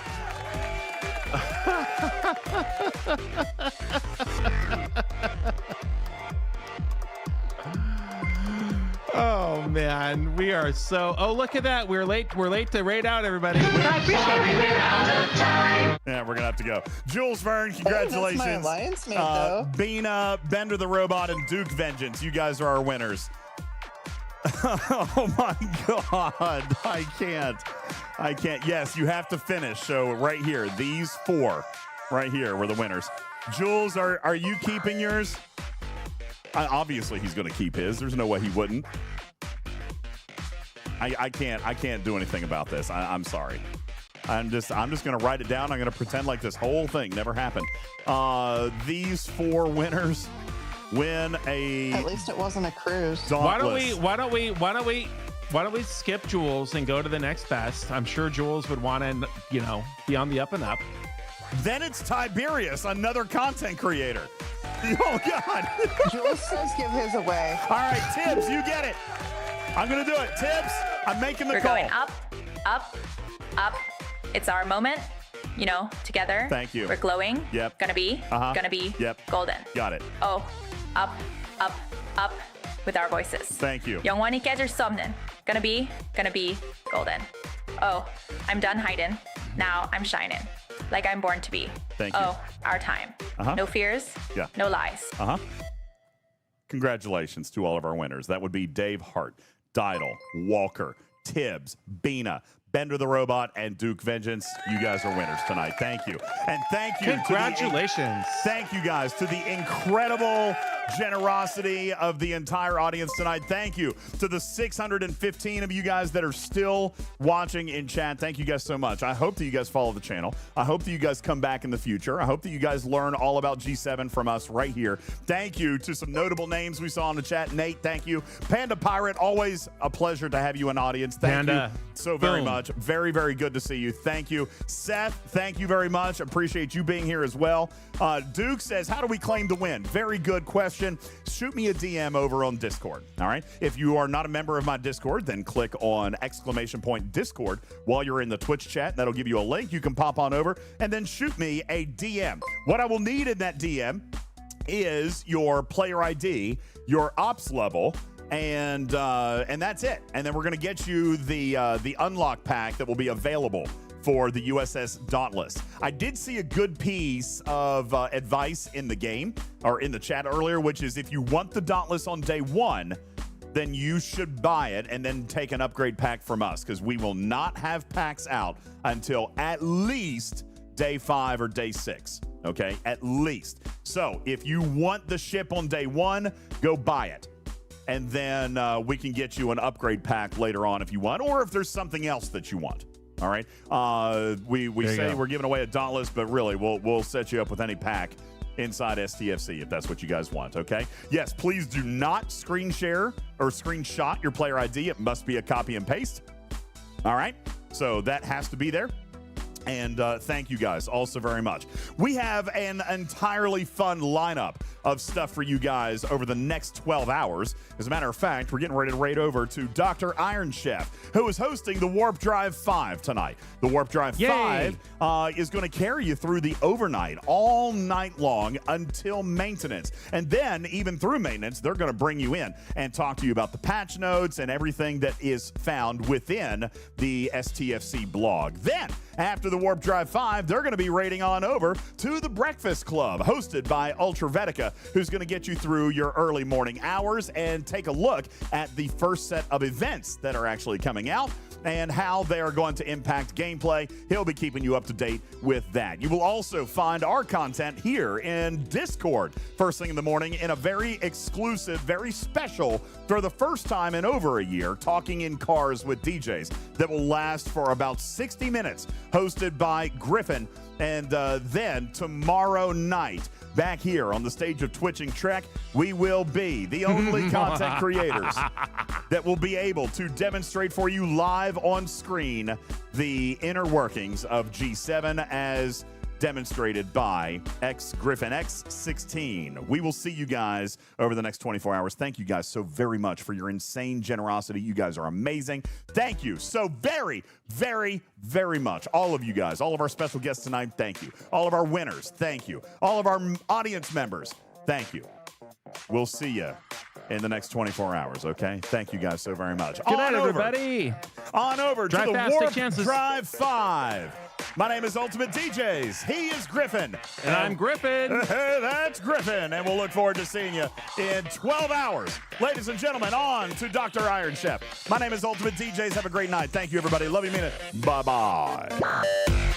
Oh man, we are so. Oh, look at that. We're late to raid out, everybody. Yeah, we're gonna have to go. Jules Verne, congratulations. Hey, that's my alliance mate, though. Bina, Bender the Robot, and Duke Vengeance. You guys are our winners. Oh my God. I can't. Yes, you have to finish. So right here, these 4 right here were the winners. Jules, are you keeping yours? Obviously he's gonna keep his. There's no way he wouldn't. I can't do anything about this. I'm sorry. I'm just gonna write it down. I'm gonna pretend like this whole thing never happened. These 4 winners win a. At least it wasn't a cruise. Dauntless. Why don't we skip Jules and go to the next best? I'm sure Jules would want to, be on the up and up. Then it's Tiberius, another content creator. Oh God. Jules says give his away. All right, Tibbs, you get it. I'm gonna do it. Tibbs, I'm making the We're call. going up, up, up. It's our moment, together. Thank you. We're glowing. Yep. Gonna be Yep. golden. Got it. Oh, up, up, up with our voices. Thank you. 영원히 깨질 수 없는. Gonna be golden. Oh, I'm done hiding. Now I'm shining. Like I'm born to be. Thank you. Oh, our time. No fears. Yeah. No lies. Congratulations to all of our winners. That would be Dave Hart, Didle, Walker, Tibbs, Bina, Bender the Robot, and Duke Vengeance. You guys are winners tonight. Thank you. And thank you. Congratulations. Thank you guys to the incredible generosity of the entire audience tonight. Thank you to the 615 of you guys that are still watching in chat. Thank you guys so much. I hope that you guys follow the channel. I hope that you guys come back in the future. I hope that you guys learn all about G7 from us right here. Thank you to some notable names we saw in the chat. Nate, thank you. Panda Pirate, always a pleasure to have you in audience. Thank Panda. you so very Boom. much. Very, very good to see you. Thank you. Seth, thank you very much. Appreciate you being here as well. Duke says, how do we claim to win? Very good question. Shoot me a DM over on Discord. All right. If you are not a member of my Discord, then click on !Discord while you're in the Twitch chat. That'll give you a link. You can pop on over and then shoot me a DM. What I will need in that DM is your player ID, your ops level, and that's it. And then we're going to get you the unlock pack that will be available for the USS Dauntless. I did see a good piece of advice in the game, or in the chat earlier, which is if you want the Dauntless on day 1, then you should buy it and then take an upgrade pack from us, because we will not have packs out until at least day 5 or day 6. Okay, at least. So if you want the ship on day 1, go buy it. And then we can get you an upgrade pack later on if you want, or if there's something else that you want. All right. We say we're giving away a Dauntless, but really we'll set you up with any pack inside STFC if that's what you guys want. Okay. Yes, please do not screen share or screenshot your player ID. It must be a copy and paste. All right. So that has to be there. And thank you guys also very much. We have an entirely fun lineup of stuff for you guys over the next 12 hours. As a matter of fact, we're getting ready to raid over to Dr. Iron Chef, who is hosting the Warp Drive 5 tonight. The Warp Drive 5 is going to carry you through the overnight, all night long until maintenance. And then, even through maintenance, they're going to bring you in and talk to you about the patch notes and everything that is found within the STFC blog. Then, after the Warp Drive 5, they're going to be raiding on over to the Breakfast Club, hosted by Ultravetica, who's going to get you through your early morning hours and take a look at the first set of events that are actually coming out and how they are going to impact gameplay. He'll be keeping you up to date with that. You will also find our content here in Discord first thing in the morning in a very exclusive, very special, for the first time in over a year, Talking in Cars with DJs that will last for about 60 minutes, hosted by Griffin. And then tomorrow night, back here on the stage of Twitching Trek, we will be the only content creators that will be able to demonstrate for you live on screen the inner workings of G7 as demonstrated by Griffin X16. We will see you guys over the next 24 hours. Thank you guys so very much for your insane generosity. You guys are amazing. Thank you so very, very, very much. All of you guys, all of our special guests tonight, thank you. All of our winners, thank you. All of our audience members, thank you. We'll see you in the next 24 hours, okay? Thank you guys so very much. Good night, everybody. On over Drive to the fast, Warp take chances. Drive 5. My name is UltimatDJz. He is Griffin. And I'm Griffin. That's Griffin. And we'll look forward to seeing you in 12 hours. Ladies and gentlemen, on to Dr. Iron Chef. My name is UltimatDJz. Have a great night. Thank you, everybody. Love you, mean it. Bye-bye.